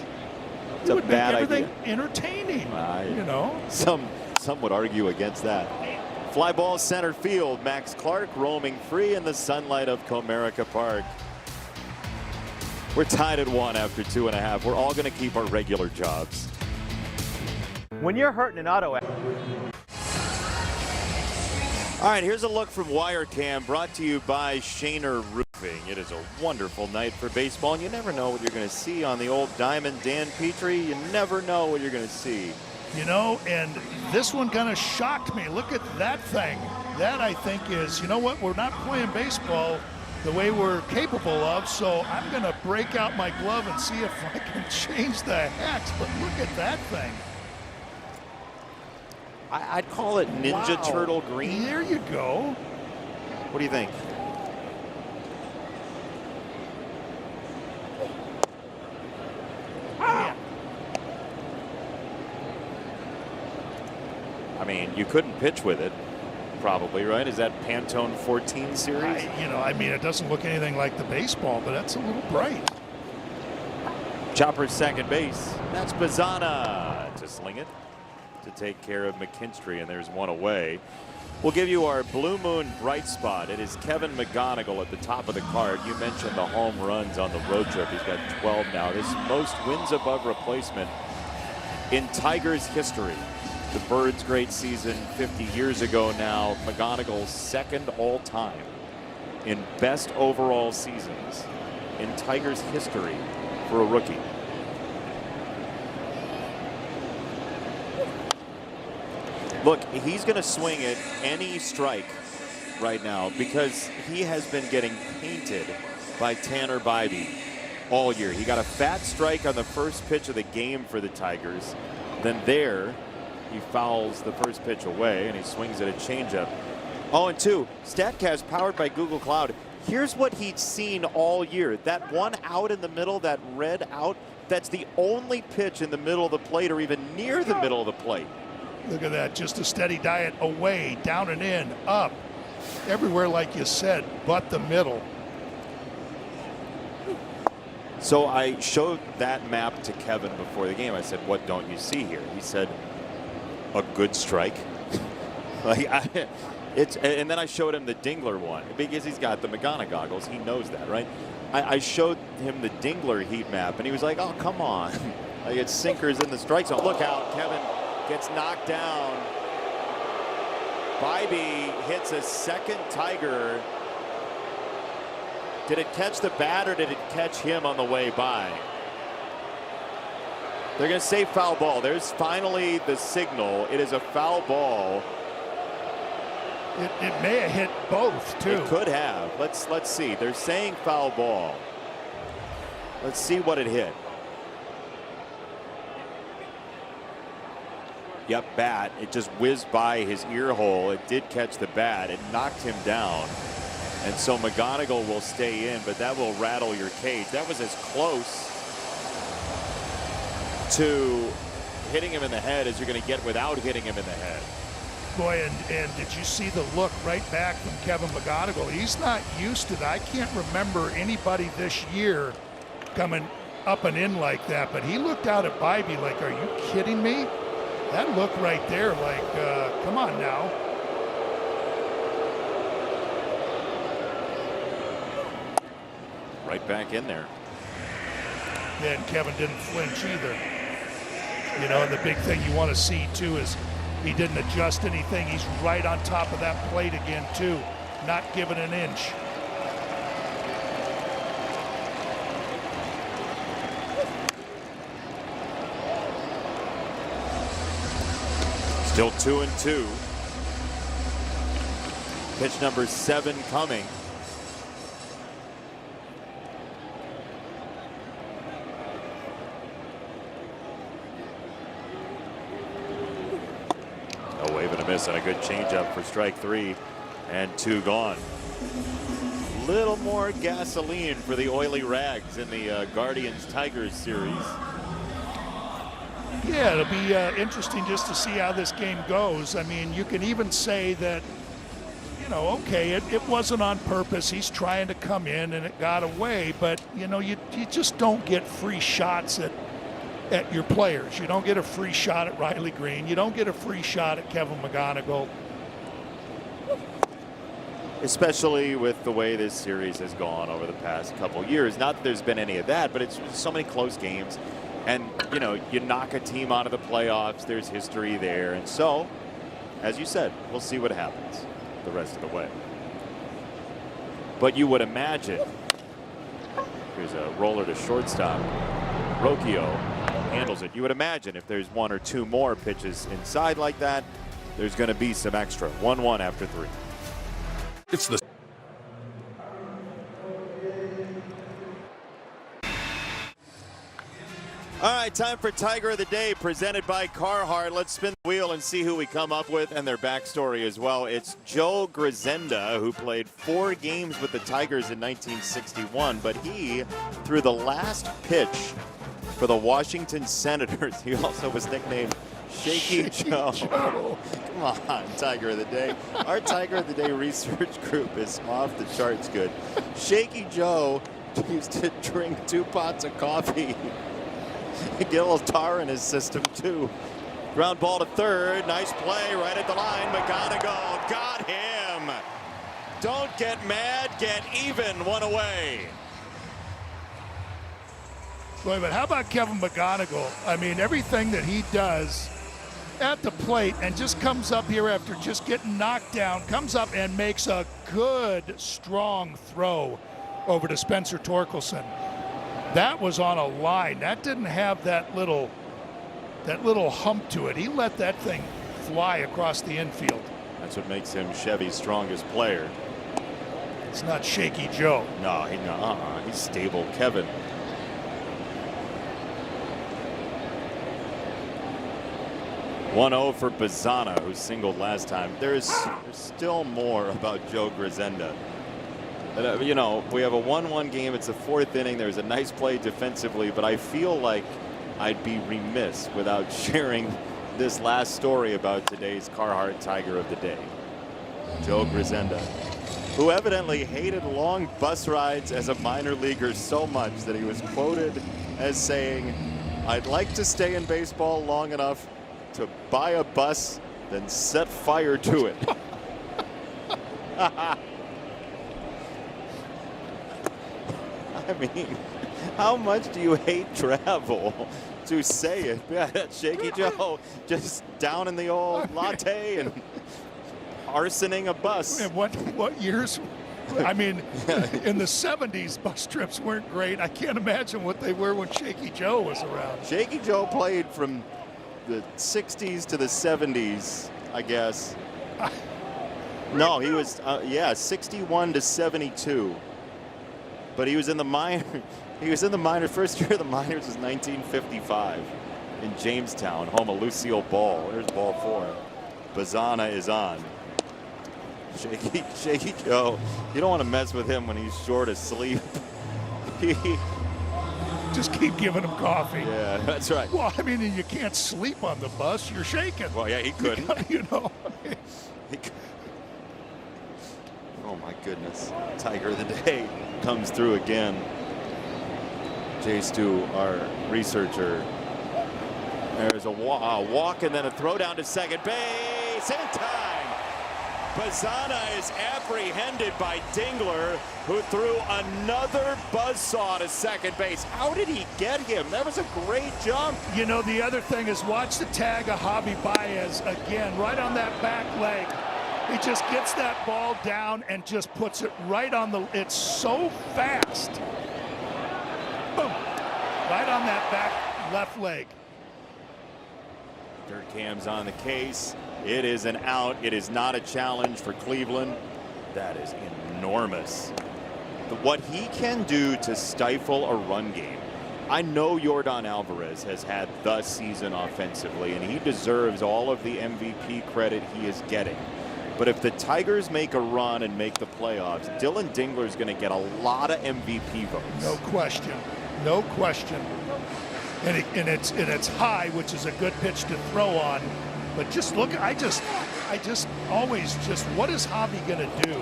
A: It's a bad idea.
B: Entertaining, you know.
A: Some would argue against that. Fly ball center field. Max Clark roaming free in the sunlight of Comerica Park. We're tied at 1 after 2.5. We're all going to keep our regular jobs.
G: When you're hurting an auto accident.
A: All right, here's a look from Wirecam, brought to you by Shaner Roofing. It is a wonderful night for baseball, and you never know what you're going to see on the old diamond. Dan Petrie, you never know what you're going to see.
B: You know, and this one kind of shocked me. Look at that thing. That, I think, is, you know what, we're not playing baseball the way we're capable of, so I'm going to break out my glove and see if I can change the hex. But look at that thing.
A: I'd call it Ninja Turtle green.
B: There you go.
A: What do you think?
B: Man.
A: I mean, you couldn't pitch with it, probably, right? Is that Pantone 14 series?
B: I mean, it doesn't look anything like the baseball, but that's a little bright.
A: Chopper's second base. That's Bazzana to sling it, to take care of McKinstry, and there's one away. We'll give you our Blue Moon bright spot. It is Kevin McGonigal at the top of the card. You mentioned the home runs on the road trip. He's got 12 now. This most wins above replacement in Tigers history. The Birds' great season 50 years ago now. McGonigal's second all time in best overall seasons in Tigers history for a rookie. Look, he's going to swing at any strike right now because he has been getting painted by Tanner Bybee all year. He got a fat strike on the first pitch of the game for the Tigers. Then he fouls the first pitch away and he swings at a changeup. 0-2. StatCast powered by Google Cloud. Here's what he'd seen all year. That one out in the middle, that red out, that's the only pitch in the middle of the plate or even near the middle of the plate.
B: Look at that, just a steady diet away, down and in, up, everywhere like you said, but the middle.
A: So I showed that map to Kevin before the game. I said, what don't you see here? He said, a good strike. And then I showed him the Dingler one because he's got the McGonigal goggles. He knows that, right? I showed him the Dingler heat map and he was like, oh, come on. Like it's sinkers in the strike zone. Look out, Kevin gets knocked down. Bybee hits a second Tiger. Did it catch the bat or did it catch him on the way by? They're going to say foul ball. There's finally the signal. It is a foul ball.
B: It may have hit both, too.
A: It could have. Let's see. They're saying foul ball. Let's see what it hit. Yep, bat. It just whizzed by his ear hole. It did catch the bat. It knocked him down. And so McGonigal will stay in, but that will rattle your cage. That was as close to hitting him in the head as you're going to get without hitting him in the head.
B: Boy, and did you see the look right back from Kevin McGonigal? He's not used to that. I can't remember anybody this year coming up and in like that, but he looked out at Bybee like, are you kidding me? That look right there, like, come on now.
A: Right back in there.
B: Then Kevin didn't flinch either. You know, and the big thing you want to see, too, is he didn't adjust anything. He's right on top of that plate again, too, not giving an inch.
A: Still 2-2. Pitch number 7 coming. A wave and a miss and a good changeup for strike 3 and 2 gone. Little more gasoline for the oily rags in the Guardians-Tigers series.
B: Yeah, it'll be interesting just to see how this game goes. I mean, you can even say that, you know, okay, it wasn't on purpose. He's trying to come in and it got away. But, you know, you just don't get free shots at your players. You don't get a free shot at Riley Green. You don't get a free shot at Kevin McGonigal.
A: Especially with the way this series has gone over the past couple years. Not that there's been any of that, but it's so many close games. And, you know, you knock a team out of the playoffs, there's history there. And so, as you said, we'll see what happens. the rest of the way. But you would imagine, here's a roller to shortstop. Rocchio handles it. You would imagine if there's one or two more pitches inside like that, there's going to be some extra. 1-1 after 3.
C: It's the
A: All right, time for Tiger of the Day, presented by Carhartt. Let's spin the wheel and see who we come up with and their backstory as well. It's Joe Grisenda, who played 4 games with the Tigers in 1961, but he threw the last pitch for the Washington Senators. He also was nicknamed Shaky Joe. Come on, Tiger of the Day. Our Tiger of the Day research group is off the charts good. Shaky Joe used to drink 2 pots of coffee. Get a little tar in his system, too. Ground ball to third. Nice play right at the line. McGonigal got him. Don't get mad, get even. 1 away.
B: Boy, but how about Kevin McGonigal? I mean, everything that he does at the plate and just comes up here after just getting knocked down, comes up and makes a good, strong throw over to Spencer Torkelson. That was on a line. That didn't have that little hump to it. He let that thing fly across the infield.
A: That's what makes him Chevy's strongest player.
B: It's not Shaky Joe.
A: No, he's stable Kevin. (1-0) for Bazzana, who singled last time. There's still more about Joe Grisenda. You know, we have a 1-1 game. It's the 4th inning. There's a nice play defensively, but I feel like I'd be remiss without sharing this last story about today's Carhartt Tiger of the Day. Joe Grisenda, who evidently hated long bus rides as a minor leaguer so much that he was quoted as saying, "I'd like to stay in baseball long enough to buy a bus, then set fire to it." I mean, how much do you hate travel to say it? Yeah, Shaky Joe just down in the old latte and arsoning a bus.
B: And what years? I mean, in the 70s, bus trips weren't great. I can't imagine what they were when Shaky Joe was around.
A: Shaky Joe played from the 60s to the 70s, I guess. No, he was, 61 to 72. But he was in the minor. He was in the minor. First year of the minors was 1955 in Jamestown, home of Lucille Ball. There's ball 4. Bazzana is on. Shaky Joe. You don't want to mess with him when he's short of sleep.
B: Just keep giving him coffee.
A: Yeah, that's right.
B: Well, I mean, you can't sleep on the bus. You're shaking.
A: Well, yeah, he couldn't.
B: You know.
A: Oh my goodness. Tiger of the Day comes through again. Jay Stu, our researcher. There's a walk and then a throw down to second base in time. Bazzana is apprehended by Dingler, who threw another buzzsaw to second base. How did he get him? That was a great jump.
B: You know, the other thing is watch the tag of Javi Baez again, right on that back leg. He just gets that ball down and just puts it right on the, it's so fast. Boom. Right on that back left leg.
A: Dirt Cam's on the case. It is an out. It is not a challenge for Cleveland. That is enormous. What he can do to stifle a run game. I know Yordan Alvarez has had the season offensively, and he deserves all of the MVP credit he is getting. But if the Tigers make a run and make the playoffs, Dylan Dingler is going to get a lot of MVP votes.
B: No question. No question. And it's high, which is a good pitch to throw on. But just look, I just always what is Javi going to do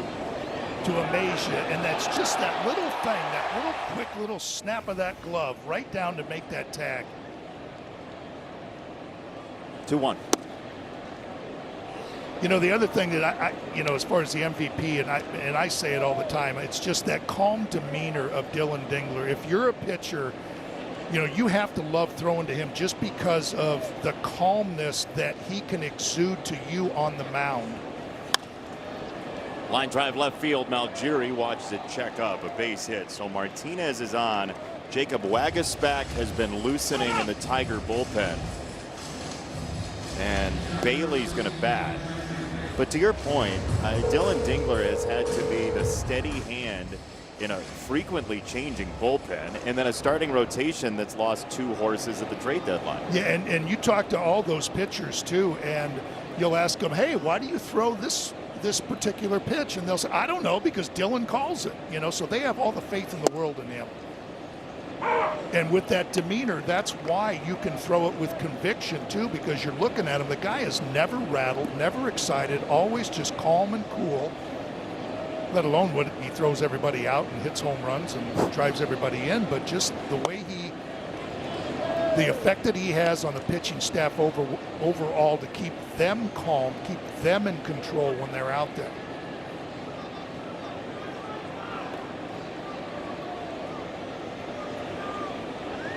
B: to amaze you? And that's just that little thing, that little quick little snap of that glove right down to make that tag.
A: 2-1.
B: You know, the other thing that I as far as the MVP, and I say it all the time, it's just that calm demeanor of Dylan Dingler. If you're a pitcher, you know, you have to love throwing to him just because of the calmness that he can exude to you on the mound.
A: Line drive left field. Malgiri watches it check up. A base hit. So Martinez is on. Jacob Waguespack has been loosening in the Tiger bullpen. And Bailey's going to bat. But to your point, Dylan Dingler has had to be the steady hand in a frequently changing bullpen, and then a starting rotation that's lost 2 horses at the trade deadline.
B: Yeah, and you talk to all those pitchers too, and you'll ask them, hey, why do you throw this particular pitch? And they'll say, I don't know, because Dylan calls it. You know, so they have all the faith in the world in him. And with that demeanor, that's why you can throw it with conviction too, because you're looking at him. The guy is never rattled, never excited, always just calm and cool. Let alone what he throws everybody out and hits home runs and drives everybody in, but just the way the effect that he has on the pitching staff overall to keep them calm, keep them in control when they're out there.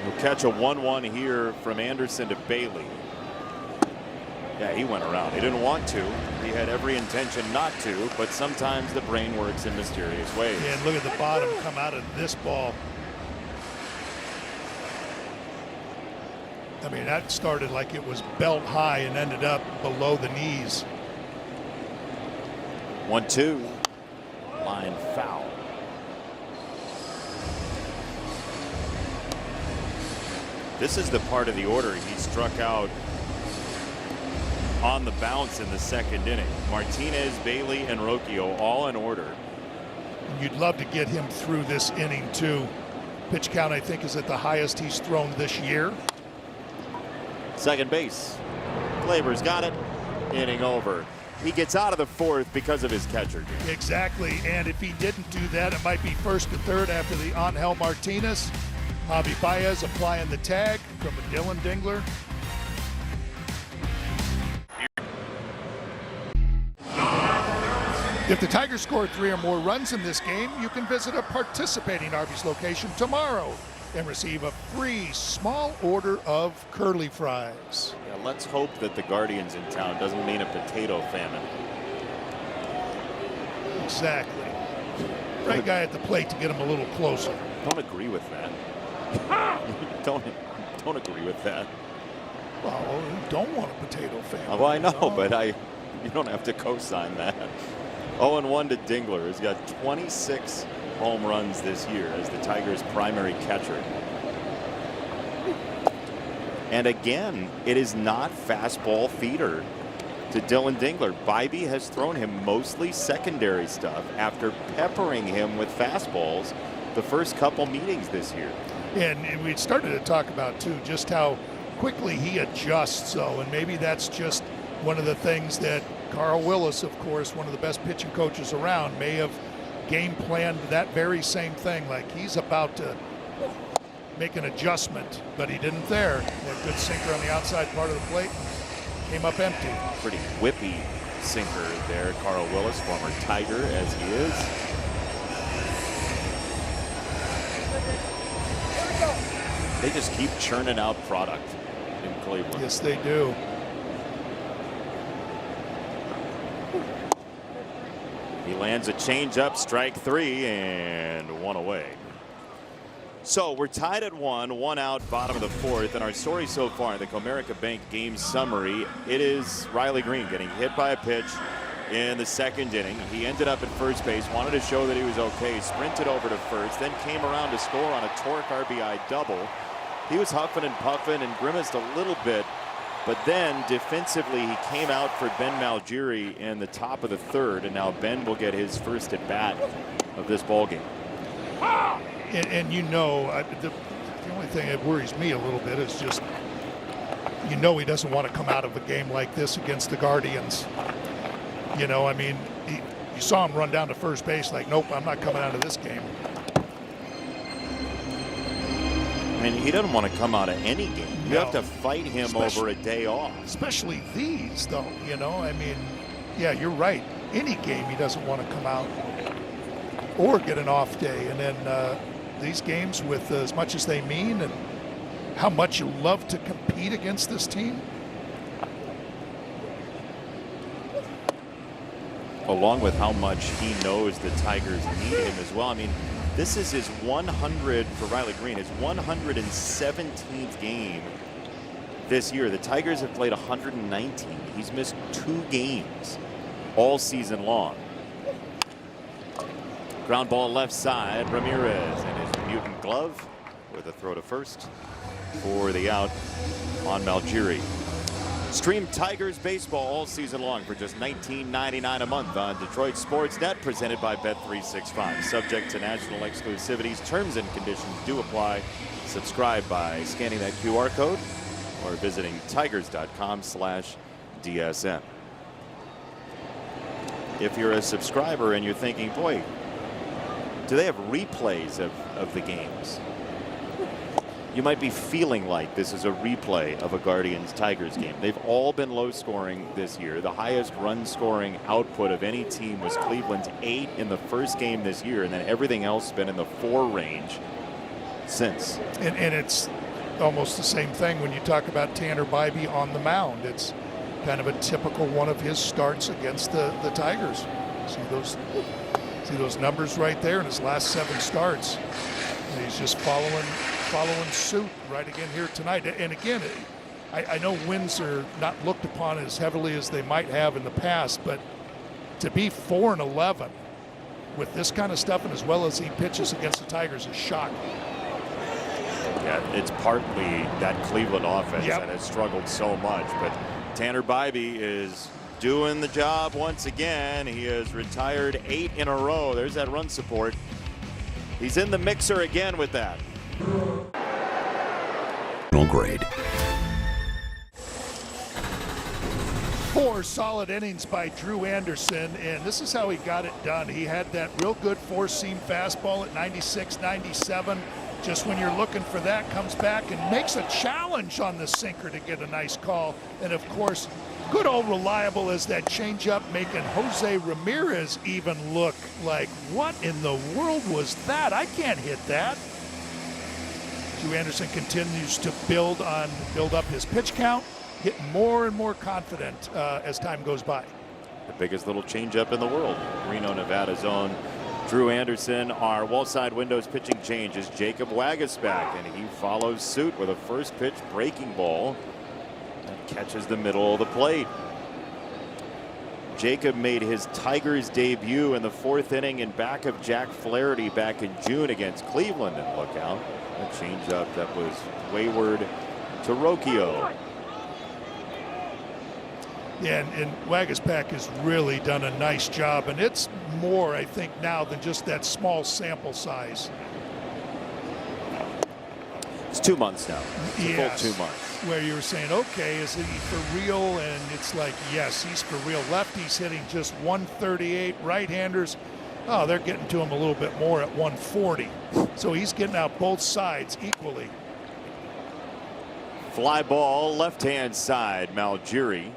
A: We'll catch a 1-1 here from Anderson to Bailey. Yeah, he went around. He didn't want to. He had every intention not to, but sometimes the brain works in mysterious ways.
B: Yeah, and look at the bottom come out of this ball. I mean, that started like it was belt high and ended up below the knees.
A: 1-2. Line foul. This is the part of the order he struck out on the bounce in the second inning. Martinez, Bailey, and Rocchio all in order.
B: You'd love to get him through this inning too. Pitch count, I think, is at the highest he's thrown this year.
A: Second base. Glaber's got it. Inning over. He gets out of the 4th because of his catcher.
B: Exactly, and if he didn't do that, it might be 1st to 3rd after the Angel Martinez. Javi Baez applying the tag from a Dylan Dingler. If the Tigers score 3 or more runs in this game, you can visit a participating Arby's location tomorrow and receive a free small order of curly fries.
A: Yeah, let's hope that the Guardians in town doesn't mean a potato famine.
B: Exactly. Right guy at the plate to get him a little closer.
A: Don't agree with that. don't agree with that.
B: Well, you don't want a potato famine.
A: Well, I know, but you don't have to co-sign that. 0-1 to Dingler, who's got 26 home runs this year as the Tigers' primary catcher. And again, it is not fastball feeder to Dylan Dingler. Bybee has thrown him mostly secondary stuff after peppering him with fastballs the first couple meetings this year.
B: And we started to talk about too just how quickly he adjusts, though, and maybe that's just one of the things that Carl Willis, of course, one of the best pitching coaches around, may have game planned that very same thing. Like he's about to make an adjustment, but he didn't there. That good sinker on the outside part of the plate came up empty.
A: Pretty whippy sinker there, Carl Willis, former Tiger as he is. They just keep churning out product in Cleveland.
B: Yes, they do.
A: He lands a changeup, strike 3, and 1 away. So we're tied at 1 out, bottom of the 4th, and our story so far, the Comerica Bank game summary, it is Riley Green getting hit by a pitch in the second inning. He ended up at first base, wanted to show that he was okay, sprinted over to first, then came around to score on a torque RBI double. He was huffing and puffing and grimaced a little bit, but then defensively he came out for Ben Malgiri in the top of the 3rd, and now Ben will get his first at bat of this ball game.
B: And you know, the only thing that worries me a little bit is just, you know, he doesn't want to come out of a game like this against the Guardians. You know, I mean, you saw him run down to first base like, nope, I'm not coming out of this game.
A: I mean, he doesn't want to come out of any game. You
B: No.
A: have to fight him over a day off.
B: Especially these, though, you know, I mean, yeah, you're right. Any game he doesn't want to come out or get an off day. And then these games with as much as they mean and how much you love to compete against this team.
A: along with how much he knows the Tigers need him as well. I mean, this is his 100 for Riley Green, his 117th game this year. The Tigers have played 119. He's missed 2 games all season long. Ground ball left side, Ramirez and his mutant glove with a throw to first for the out on Malgiri. Stream Tigers baseball all season long for just $19.99 a month on Detroit Sports Net, presented by Bet365. Subject to national exclusivities, terms and conditions do apply. Subscribe by scanning that QR code or visiting tigers.com/DSN. If you're a subscriber and you're thinking, boy, do they have replays of the games? You might be feeling like this is a replay of a Guardians-Tigers game. They've all been low scoring this year. The highest run scoring output of any team was Cleveland's 8 in the first game this year, and then everything else has been in the 4 range since.
B: And it's almost the same thing when you talk about Tanner Bybee on the mound. It's kind of a typical one of his starts against the Tigers. See those numbers right there in his last 7 starts. And he's just following suit right again here tonight. And again, I know wins are not looked upon as heavily as they might have in the past, but to be 4-11 with this kind of stuff and as well as he pitches against the Tigers is shocking.
A: Yeah, it's partly that Cleveland offense that has struggled so much, but Tanner Bybee is doing the job once again. He has retired 8 in a row. There's that run support. He's in the mixer again with that.
C: Grade.
B: 4 solid innings by Drew Anderson, and this is how he got it done. He had that real good 4-seam fastball at 96, 97. Just when you're looking for that, comes back and makes a challenge on the sinker to get a nice call. And of course, good old reliable as that changeup, making Jose Ramirez even look like, what in the world was that? I can't hit that. Drew Anderson continues to build up his pitch count, getting more and more confident as time goes by.
A: The biggest little changeup in the world. Reno, Nevada's own Drew Anderson. Our wall side windows pitching change is Jacob Waguespack, and he follows suit with a first pitch breaking ball that catches the middle of the plate. Jacob made his Tigers debut in the 4th inning in back of Jack Flaherty back in June against Cleveland, and look out, a changeup that was wayward to Rocchio.
B: Yeah, and Waguespack has really done a nice job, and it's more, I think, now than just that small sample size.
A: It's 2 months now. It's a full 2 months.
B: Where you were saying, okay, is he for real? And it's like, yes, he's for real. Lefties hitting just 138. Right-handers, oh, they're getting to him a little bit more at 140. So he's getting out both sides equally.
A: Fly ball, left-hand side, Malgiri.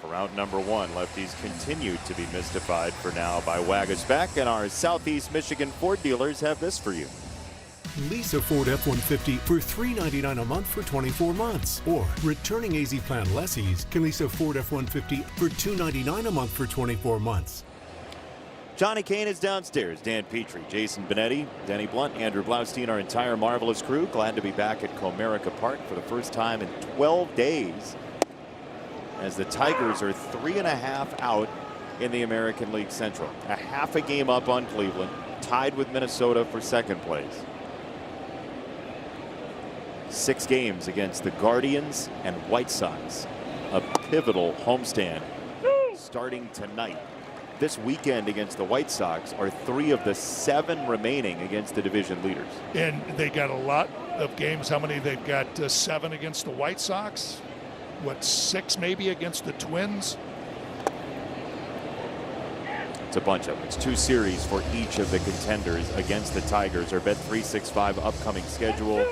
A: For out number 1, lefties continue to be mystified for now by Waguespack, and our Southeast Michigan Ford dealers have this for you.
G: Lease a Ford F-150 for $399 a month for 24 months. Or returning AZ Plan lessees can lease a Ford F-150 for $299 a month for 24 months.
A: Johnny Kane is downstairs. Dan Petrie, Jason Benetti, Denny Blunt, Andrew Blaustein, our entire marvelous crew. Glad to be back at Comerica Park for the first time in 12 days. As the Tigers are 3.5 out in the American League Central. A half a game up on Cleveland, tied with Minnesota for 2nd place. 6 games against the Guardians and White Sox. A pivotal homestand starting tonight. This weekend against the White Sox are 3 of the 7 remaining against the division leaders.
B: And they got a lot of games. How many? They've got 7 against the White Sox. What, 6 maybe against the Twins?
A: It's a bunch of them. It's 2 series for each of the contenders against the Tigers. Our Bet365 upcoming schedule.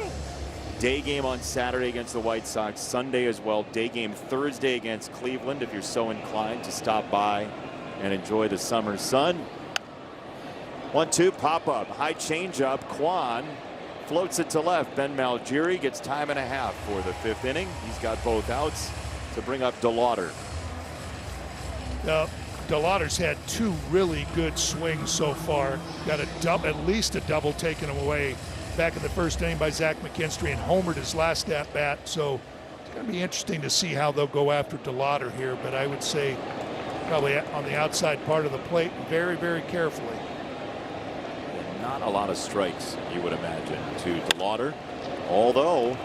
A: Day game on Saturday against the White Sox. Sunday as well. Day game Thursday against Cleveland if you're so inclined to stop by and enjoy the summer sun. 1-2 pop up. High changeup. Kwan floats it to left. Ben Malgiri gets time and a half for the 5th inning. He's got both outs to bring up DeLauder.
B: DeLauder's had 2 really good swings so far. Got at least a double taken away back in the first inning by Zach McKinstry and homered his last at bat. So it's going to be interesting to see how they'll go after DeLauder here. But I would say probably on the outside part of the plate, very, very carefully.
A: Not a lot of strikes, you would imagine, to DeLauder. Although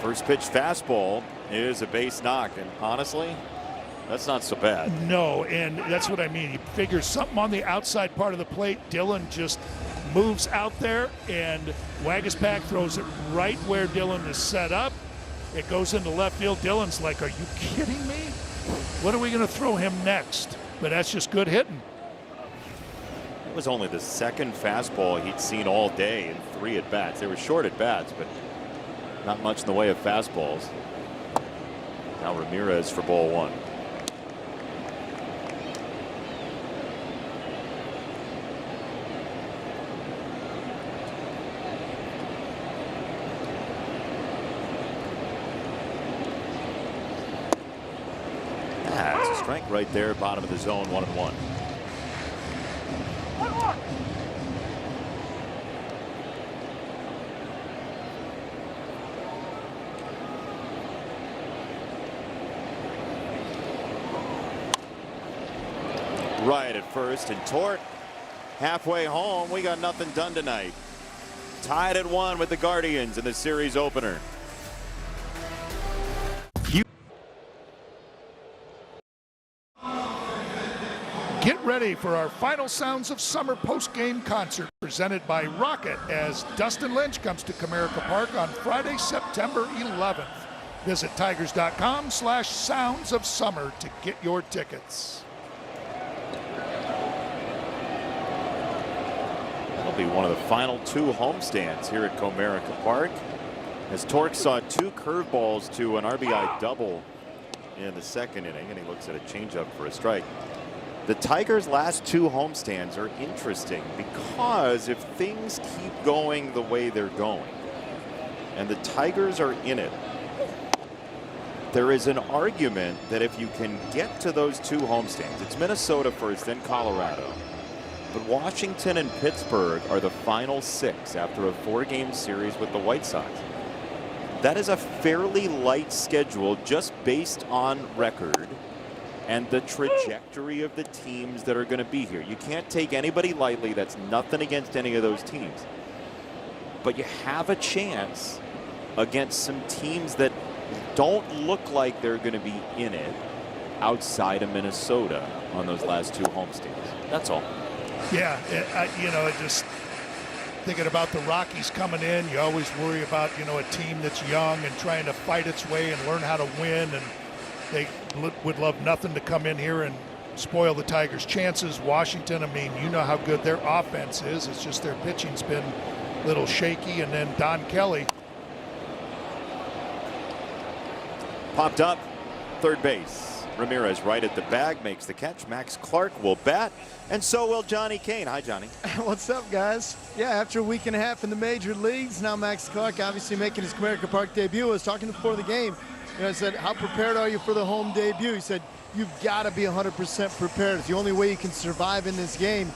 A: first pitch fastball is a base knock, and honestly, that's not so bad.
B: No, and that's what I mean. He figures something on the outside part of the plate. Dylan just moves out there, and Waguespack throws it right where Dylan is set up. It goes into left field. Dylan's like, are you kidding me? What are we going to throw him next? But that's just good hitting.
A: It was only the second fastball he'd seen all day in 3 at-bats. They were short at-bats, but not much in the way of fastballs. Now Ramirez for ball 1. That's a strike right there, bottom of the zone, 1-1. Right at first, and Tort halfway home. We got nothing done tonight. Tied at 1 with the Guardians in the series opener.
B: Get ready for our final Sounds of Summer post-game concert presented by Rocket as Dustin Lynch comes to Comerica Park on Friday, September 11th. Visit tigers.com/sounds of summer to get your tickets.
A: That'll be one of the final 2 homestands here at Comerica Park, as Torque saw 2 curveballs to an RBI double in the second inning, and he looks at a changeup for a strike. The Tigers' last 2 homestands are interesting because if things keep going the way they're going and the Tigers are in it, there is an argument that if you can get to those 2 homestands, it's Minnesota first, then Colorado, but Washington and Pittsburgh are the final 6 after a 4-game series with the White Sox. That is a fairly light schedule just based on record and the trajectory of the teams that are going to be here. You can't take anybody lightly. That's nothing against any of those teams. But you have a chance against some teams that don't look like they're going to be in it outside of Minnesota on those last 2 homestands. That's all.
B: Yeah, just thinking about the Rockies coming in, you always worry about, a team that's young and trying to fight its way and learn how to win, and they would love nothing to come in here and spoil the Tigers' chances. Washington, I mean, you know how good their offense is. It's just their pitching's been a little shaky. And then Don Kelly.
A: Popped up, third base. Ramirez right at the bag, makes the catch. Max Clark will bat, and so will Johnny Kane. Hi, Johnny.
D: What's up, guys? Yeah, after a week and a half in the major leagues, now Max Clark obviously making his Comerica Park debut. I was talking before the game. I said, how prepared are you for the home debut? He said, you've got to be 100% prepared. It's the only way you can survive in this game.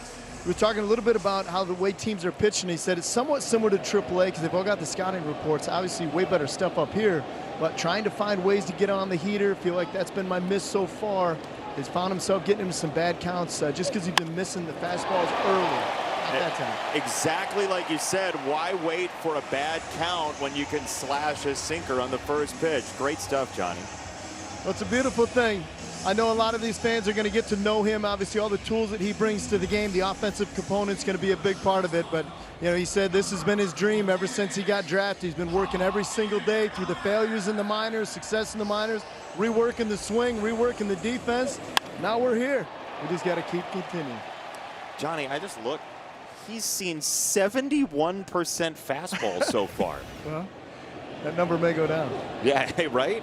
D: We were talking a little bit about how the way teams are pitching. He said it's somewhat similar to AAA because they've all got the scouting reports. Obviously, way better stuff up here. But trying to find ways to get on the heater, feel like that's been my miss so far. He's found himself getting into some bad counts just because he's been missing the fastballs early. That time.
A: Exactly like you said, why wait for a bad count when you can slash a sinker on the first pitch? Great stuff, Johnny.
D: Well, it's a beautiful thing. I know a lot of these fans are going to get to know him. Obviously, all the tools that he brings to the game, the offensive component's going to be a big part of it. But, he said this has been his dream ever since he got drafted. He's been working every single day through the failures in the minors, success in the minors, reworking the swing, reworking the defense. Now we're here. We just got to keep continuing.
A: Johnny, I just looked. He's seen 71% fastball so far.
D: Well, that number may go down.
A: Yeah, right?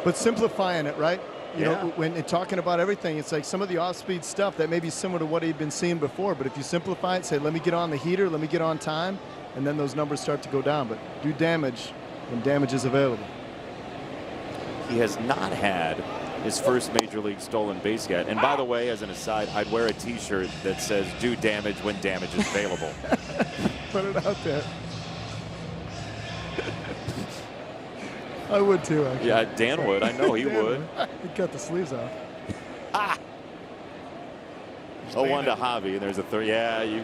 D: But simplifying it, right? You know, when talking about everything, it's like some of the off-speed stuff that may be similar to what he'd been seeing before. But if you simplify it, say, let me get on the heater, let me get on time, and then those numbers start to go down. But do damage when damage is available.
A: He has not had his first major league stolen base yet. And by the way, as an aside, I'd wear a t-shirt that says "Do damage when damage is available."
D: Put it out there. I would too, actually.
A: Yeah, Dan would. I know he would.
D: He'd cut the sleeves off.
A: Ah! 0-1 to Javi, and there's a third. Yeah, he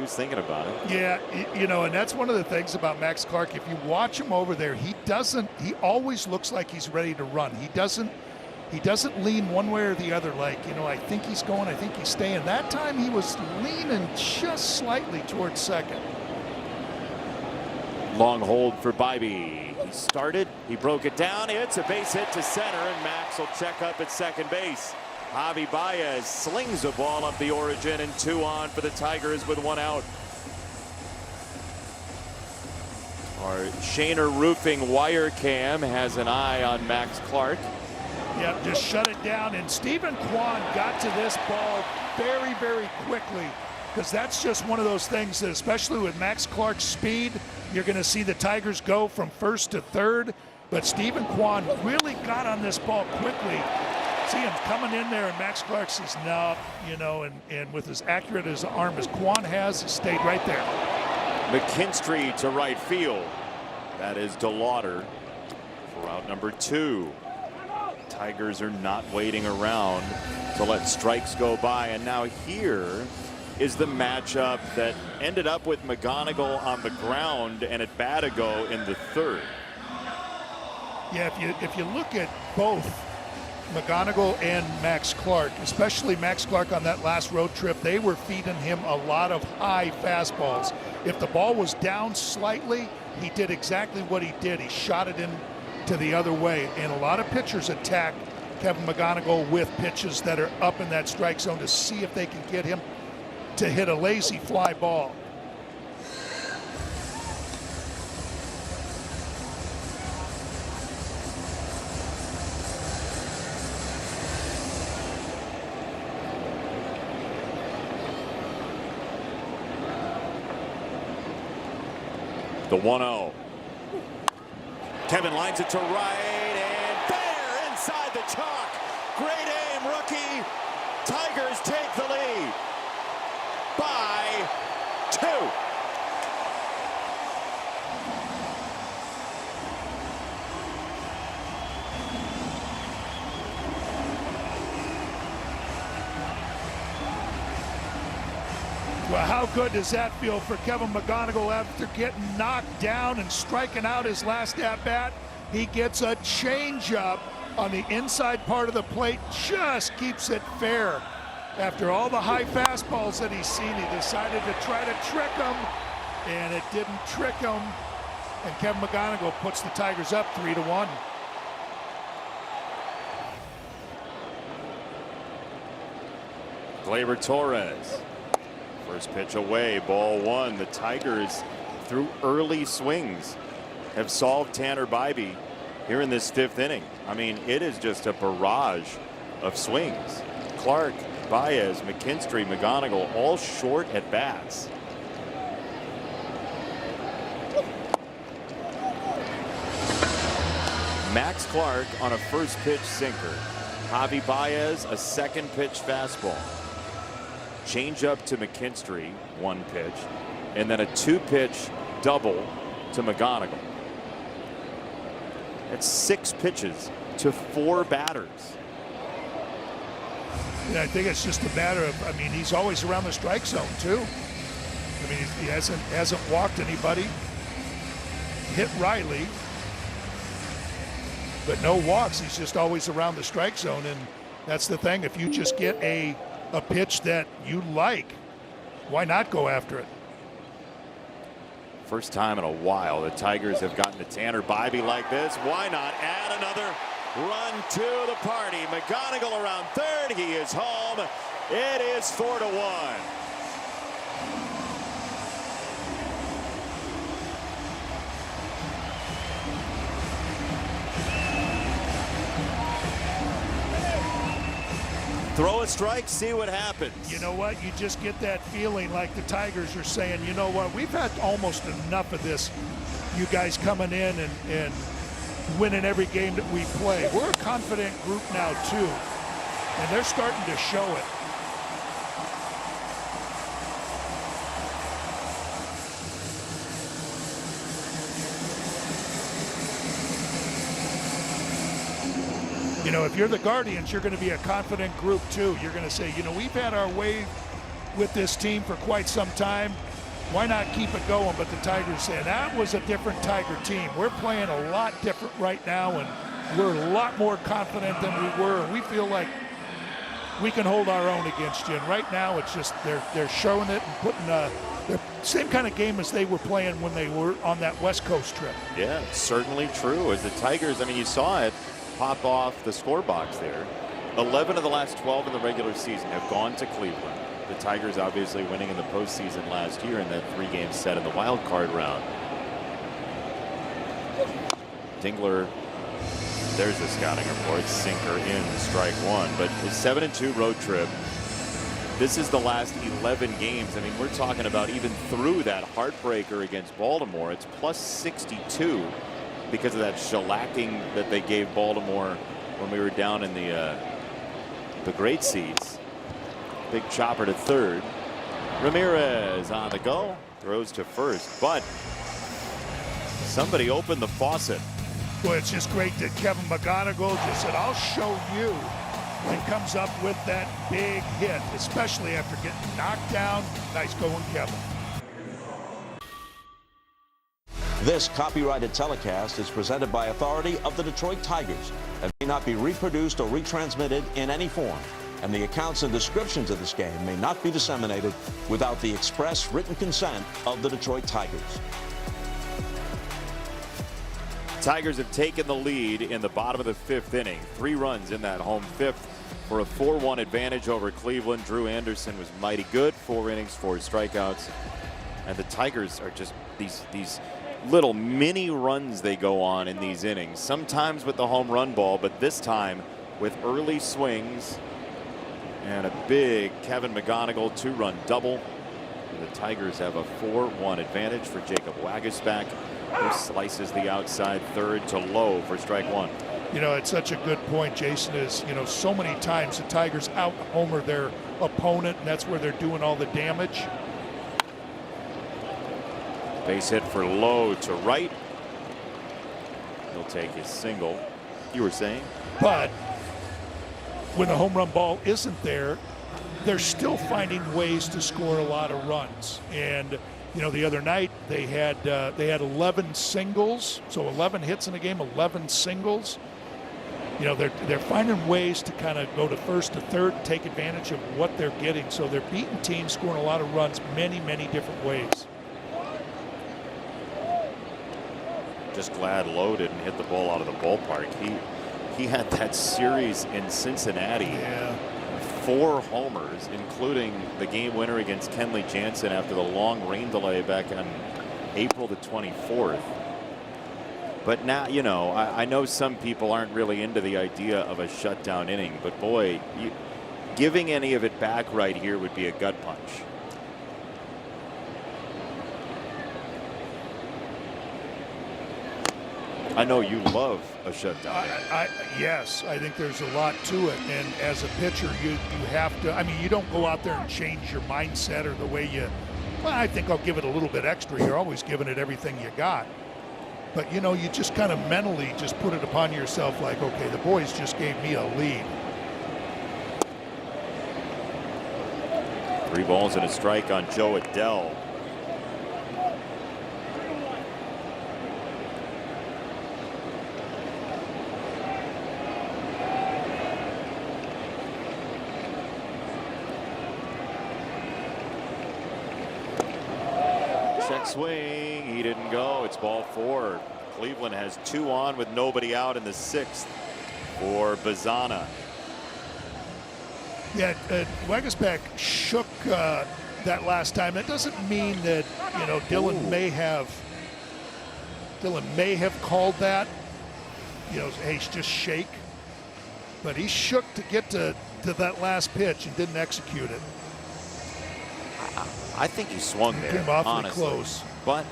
A: was thinking about it.
B: Yeah, you know, and that's one of the things about Max Clark. If you watch him over there, he always looks like he's ready to run. He doesn't lean one way or the other, like, you know, I think he's going, I think he's staying. That time he was leaning just slightly towards second.
A: Long hold for Bybee. He started, he broke it down, it's a base hit to center, and Max will check up at second base. Javi Baez slings a ball up the origin, and 2 on for the Tigers with 1 out. Our Shaner Roofing wire cam has an eye on Max Clark.
B: Yep, just shut it down, and Stephen Kwan got to this ball very, very quickly, because that's just one of those things that, especially with Max Clark's speed, you're going to see the Tigers go from first to third. But Stephen Kwan really got on this ball quickly. See him coming in there, and Max Clark says, no, you know, and with as accurate as the arm as Kwan has, he stayed right there.
A: McKinstry to right field. That is DeLauder for out number 2. Tigers are not waiting around to let strikes go by, and now here is the matchup that ended up with McGonigal on the ground and at Batago in the 3rd.
B: Yeah, if you look at both McGonigal and Max Clark, especially Max Clark on that last road trip, they were feeding him a lot of high fastballs. If the ball was down slightly, he did exactly what he did. He shot it in to the other way, and a lot of pitchers attack Kevin McGonigal with pitches that are up in that strike zone to see if they can get him to hit a lazy fly ball.
A: The 1-0. Kevin lines it to right, and fair inside the chalk. Great aim, rookie. Tigers take the lead by 2.
B: Well, how good does that feel for Kevin McGonigal after getting knocked down and striking out his last at-bat? He gets a changeup on the inside part of the plate, just keeps it fair. After all the high fastballs that he's seen, he decided to try to trick him, and it didn't trick him. And Kevin McGonigal puts the Tigers up 3-1.
A: Gleyber Torres. First pitch away, ball 1. The Tigers, through early swings, have solved Tanner Bybee here in this 5th inning. I mean, it is just a barrage of swings. Clark, Baez, McKinstry, McGonigal, all short at bats. Max Clark on a first pitch sinker. Javi Baez a second pitch fastball. Change up to McKinstry, 1 pitch, and then a 2-pitch double to McGonigal. That's 6 pitches to 4 batters.
B: Yeah, I think it's just a matter of, I mean, he's always around the strike zone too. I mean, he hasn't walked anybody, hit Riley, but no walks. He's just always around the strike zone, and that's the thing. If you just get a pitch that you like, why not go after it?
A: First time in a while the Tigers have gotten to Tanner Bybee like this. Why not add another run to the party? McGonigal around third. He is home. It is 4-1. Throw a strike, see what happens.
B: You know what? You just get that feeling like the Tigers are saying, you know what? We've had almost enough of this. You guys coming in and winning every game that we play. We're a confident group now too, and they're starting to show it. You know, if you're the Guardians, you're going to be a confident group too. You're going to say, you know, we've had our way with this team for quite some time. Why not keep it going? But the Tigers say that was a different Tiger team. We're playing a lot different right now, and we're a lot more confident than we were. We feel like we can hold our own against you. And right now, it's just they're showing it and putting the same kind of game as they were playing when they were on that West Coast trip.
A: Yeah, certainly true. As the Tigers, I mean, you saw it pop off the score box there. 11 of the last 12 in the regular season have gone to Cleveland. The Tigers obviously winning in the postseason last year in that 3-game set in the wild card round. Dingler, there's the scouting report, sinker in strike one, but the 7-2 road trip. This is the last 11 games. I mean, we're talking about even through that heartbreaker against Baltimore, it's plus 62 because of that shellacking that they gave Baltimore when we were down in the great seats. Big chopper to third. Ramirez on the go, throws to first, but somebody opened the faucet.
B: Boy, it's just great that Kevin McGonigal just said, I'll show you, and comes up with that big hit, especially after getting knocked down. Nice going, Kevin.
H: This copyrighted telecast is presented by authority of the Detroit Tigers and may not be reproduced or retransmitted in any form, and the accounts and descriptions of this game may not be disseminated without the express written consent of the Detroit Tigers.
A: Tigers have taken the lead in the bottom of the 5th inning. 3 runs in that home 5th for a 4-1 advantage over Cleveland. Drew Anderson was mighty good, 4 innings, 4 strikeouts. And the Tigers are just these little mini runs they go on in these innings, sometimes with the home run ball, but this time with early swings and a big Kevin McGonigal 2-run double. The Tigers have a 4-1 advantage for Jacob Waguespack, who slices the outside third to low for strike one.
B: You know, it's such a good point, Jason, is, you know, so many times the Tigers out-homer their opponent, and that's where they're doing all the damage.
A: Base hit for Lowe to right. He'll take his single. You were saying?
B: But when the home run ball isn't there, they're still finding ways to score a lot of runs. And you know, the other night they had 11 singles, so 11 hits in a game, 11 singles. You know, they're finding ways to kind of go to first to third and take advantage of what they're getting. So they're beating teams, scoring a lot of runs, many different ways.
A: Just glad Lowe didn't hit the ball out of the ballpark. He had that series in Cincinnati.
B: Yeah.
A: 4 homers, including the game winner against Kenley Jansen after the long rain delay back on April the 24th. But now, you know, I know some people aren't really into the idea of a shutdown inning, but boy, giving any of it back right here would be a gut punch. I know you love a shutdown.
B: Yes, I think there's a lot to it. And as a pitcher, you have to, I mean, you don't go out there and change your mindset or the way you, well, I think I'll give it a little bit extra. You're always giving it everything you got. But, you know, you just kind of mentally just put it upon yourself like, okay, the boys just gave me a lead.
A: 3 balls and a strike on Joe Adell. Check swing, he didn't go. It's ball 4. Cleveland has 2 on with nobody out in the 6th for Bazana.
B: Yeah, Waguespack shook that last time. That doesn't mean that, you know, Dylan may have called that, you know, hey, just shake. But he shook to get to that last pitch and didn't execute it.
A: I think he swung there,
B: came awfully
A: honestly.
B: close.
A: But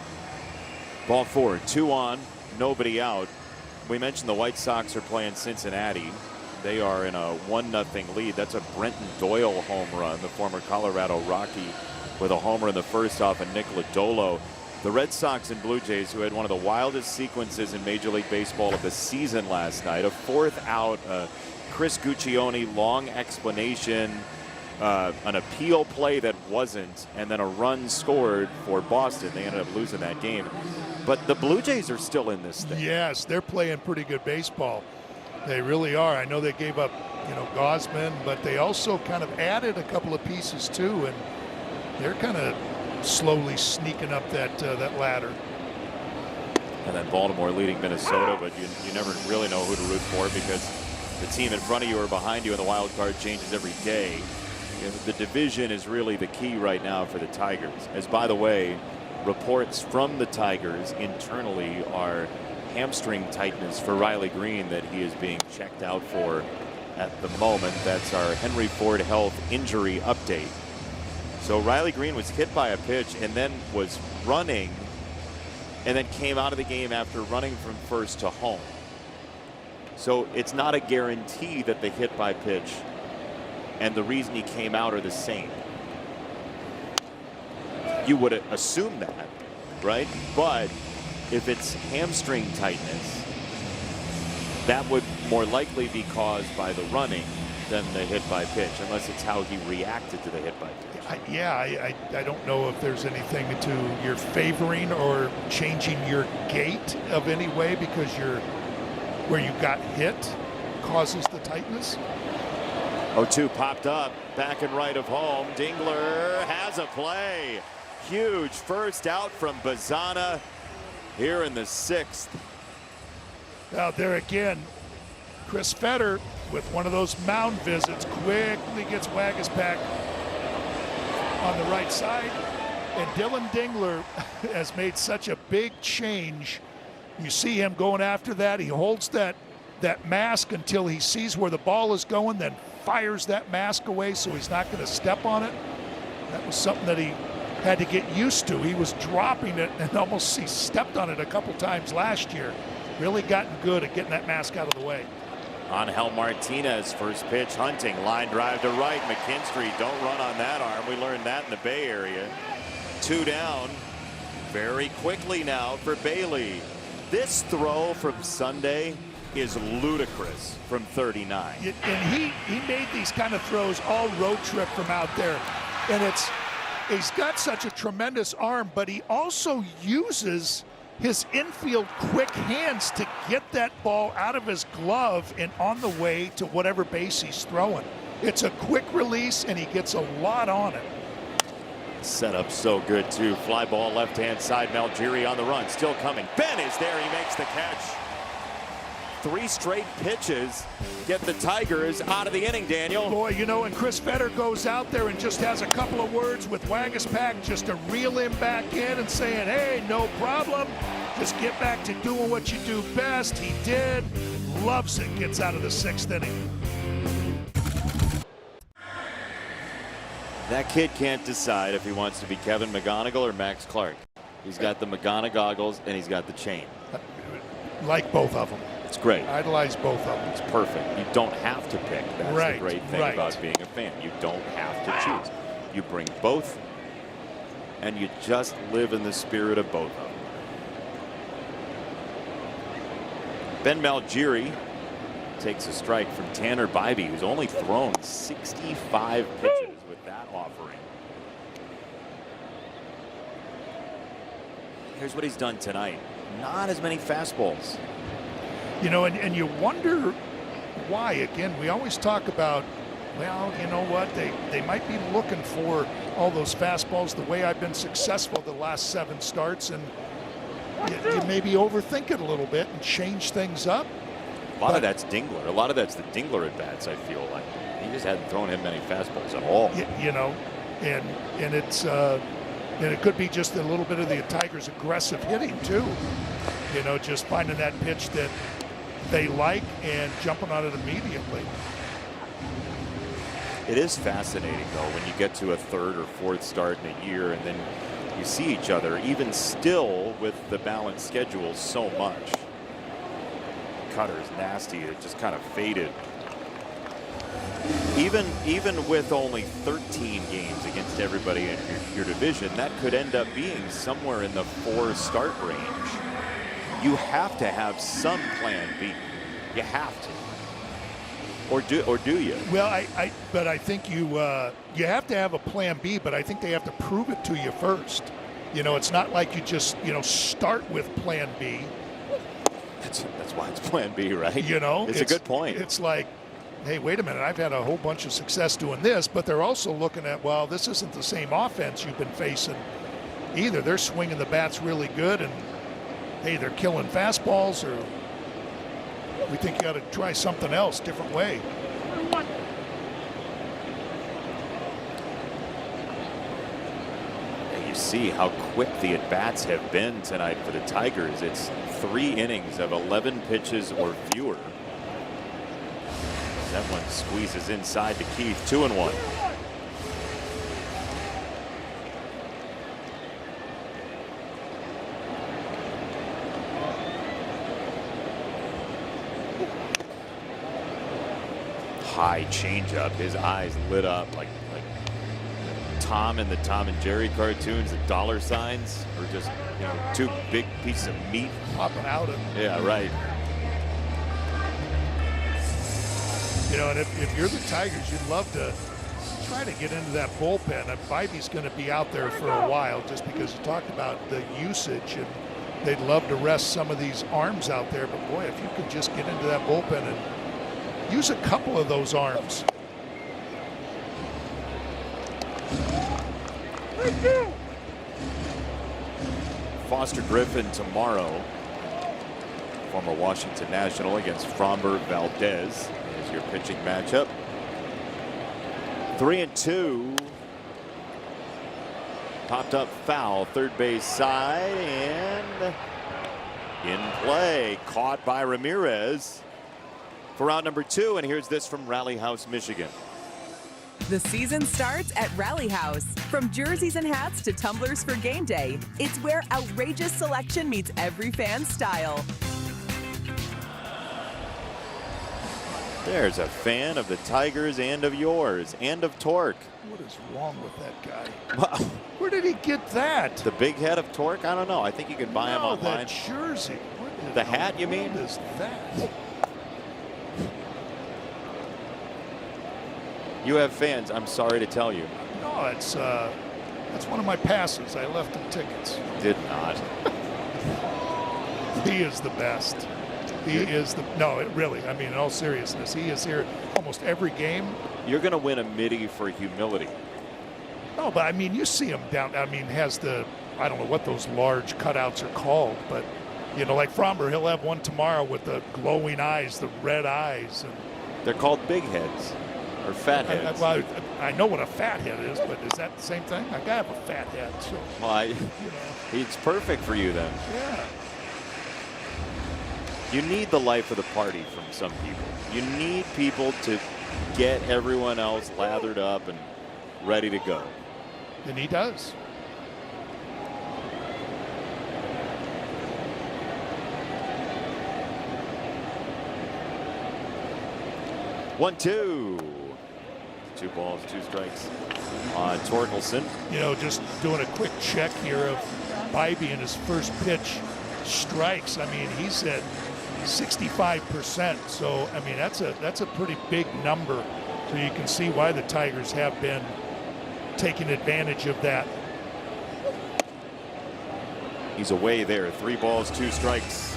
A: ball 4, 2 on, nobody out. we mentioned the White Sox are playing Cincinnati. They are in a 1-0 lead. That's a Brenton Doyle home run, the former Colorado Rocky, with a homer in the first off of Nick Lodolo. The Red Sox and Blue Jays, who had one of the wildest sequences in Major League Baseball of the season last night, a 4th out, Chris Guccione long explanation, an appeal play that wasn't, and then a run scored for Boston. They ended up losing that game. But the Blue Jays are still in this thing.
B: Yes, they're playing pretty good baseball. They really are. I know they gave up, Gosman, but they also kind of added a couple of pieces too, and they're kind of slowly sneaking up that ladder.
A: And then Baltimore leading Minnesota, but you never really know who to root for because the team in front of you or behind you in the wild card changes every day. The division is really the key right now for the Tigers. As, by the way, reports from the Tigers internally are hamstring tightness for Riley Green that he is being checked out for at the moment. That's our Henry Ford Health injury update. So Riley Green was hit by a pitch and then was running and then came out of the game after running from first to home. So it's not a guarantee that the hit by pitch and the reason he came out are the same. You would assume that, right? But if it's hamstring tightness, that would more likely be caused by the running than the hit by pitch, unless it's how he reacted to the hit by pitch.
B: I don't know if there's anything to your favoring or changing your gait of any way because where you got hit causes the tightness.
A: 0-2 popped up, back and right of home. Dingler has a play. Huge first out from Bazana here in the 6th.
B: Out there again, Chris Fetter with one of those mound visits quickly gets Waguespack on the right side. And Dylan Dingler has made such a big change. You see him going after that. He holds that mask until he sees where the ball is going, then fires that mask away so he's not going to step on it. That was something that he had to get used to. He was dropping it and almost he stepped on it a couple times last year. Really gotten good at getting that mask out of the way.
A: Angel Martinez, first pitch, hunting, line drive to right. McKinstry, don't run on that arm. We learned that in the Bay Area. 2 down very quickly now for Bailey. This throw from Sunday is ludicrous from 39.
B: And he made these kind of throws all road trip from out there. And he's got such a tremendous arm, but he also uses his infield quick hands to get that ball out of his glove and on the way to whatever base he's throwing. It's a quick release and he gets a lot on it.
A: Set up so good too. Fly ball left hand side. Malgiri on the run, still coming. Ben is there, he makes the catch. 3 straight pitches get the Tigers out of the inning, Daniel.
B: Boy, and Chris Fetter goes out there and just has a couple of words with Waguespack just to reel him back in and saying, hey, no problem. Just get back to doing what you do best. He did. Loves it. Gets out of the 6th inning.
A: That kid can't decide if he wants to be Kevin McGonigal or Max Clark. He's got the McGonigoggles and he's got the chain.
B: Like both of them.
A: It's great.
B: Idolize both of them.
A: It's perfect. You don't have to pick. That's the great thing about being a fan. You don't have to choose. You bring both, and you just live in the spirit of both of them. Ben Malgiri takes a strike from Tanner Bybee, who's only thrown 65 pitches with that offering. Here's what he's done tonight. Not as many fastballs.
B: And you wonder why. Again, we always talk about, well, you know what, they might be looking for all those fastballs the way I've been successful the last 7 starts, and you maybe overthink it a little bit and change things up.
A: A lot of that's Dingler. A lot of that's the Dingler at bats, I feel like. He just hadn't thrown him many fastballs at all.
B: And it's and it could be just a little bit of the Tigers' aggressive hitting too. Just finding that pitch that they like and jumping on it immediately.
A: It is fascinating, though, when you get to a 3rd or 4th start in a year and then you see each other, even still with the balanced schedule, so much. cutter is nasty. It just kind of faded. Even with only 13 games against everybody in your division, that could end up being somewhere in the 4 start range. You have to have some plan B. You have to. Or do you?
B: Well, but I think you have to have a plan B, but I think they have to prove it to you first. You know, it's not like you just, start with plan B.
A: That's why it's plan B, right?
B: You know,
A: it's a good point.
B: It's like, hey, wait a minute, I've had a whole bunch of success doing this, but they're also looking at, well, this isn't the same offense you've been facing either. They're swinging the bats really good, and hey, they're killing fastballs, or we think you got to try something else, different way.
A: You see how quick the at-bats have been tonight for the Tigers. It's 3 innings of 11 pitches or fewer. That one squeezes inside to Keith. 2-1. High changeup. His eyes lit up like Tom in the Tom and Jerry cartoons. The dollar signs, or just 2 big pieces of meat
B: popping out of.
A: Yeah, right.
B: And if you're the Tigers, you'd love to try to get into that bullpen. Bibey's going to be out there for a while, just because you talked about the usage, and they'd love to rest some of these arms out there. But boy, if you could just get into that bullpen and use a couple of those arms.
A: Foster Griffin tomorrow, former Washington National, against Framber Valdez is your pitching matchup. 3-2. Popped up foul, third base side, and in play. Caught by Ramirez for out number 2. And here's this from Rally House, Michigan.
I: The season starts at Rally House. From jerseys and hats to tumblers for game day, it's where outrageous selection meets every fan's style.
A: There's a fan of the Tigers and of yours, and of Torque.
B: What is wrong with that guy?
A: Wow.
B: Where did he get that?
A: The big head of Torque? I don't know. I think you can buy him online.
B: That jersey.
A: The hat, you mean?
B: What is that?
A: You have fans, I'm sorry to tell you.
B: No, it's that's one of my passes. I left him tickets.
A: Did not.
B: He is the best. He is the, no, really, I mean, in all seriousness, he is here almost every game.
A: You're going to win a Mitty for humility.
B: No, but I mean, you see him down, I mean, has the, I don't know what those large cutouts are called, but, like Framber, he'll have one tomorrow with the glowing eyes, the red eyes. And
A: they're called big heads. Or fat heads.
B: I know what a fat head is, but is that the same thing? I have a fat head. So,
A: well, it's perfect for you then.
B: Yeah.
A: You need the life of the party from some people. You need people to get everyone else lathered up and ready to go.
B: And he does.
A: One-two. 2 balls, 2 strikes on Torkelson.
B: Just doing a quick check here of Bibey in his first pitch strikes. I mean, he's at 65%. So, I mean, that's a pretty big number. So you can see why the Tigers have been taking advantage of that.
A: He's away there. 3 balls, 2 strikes.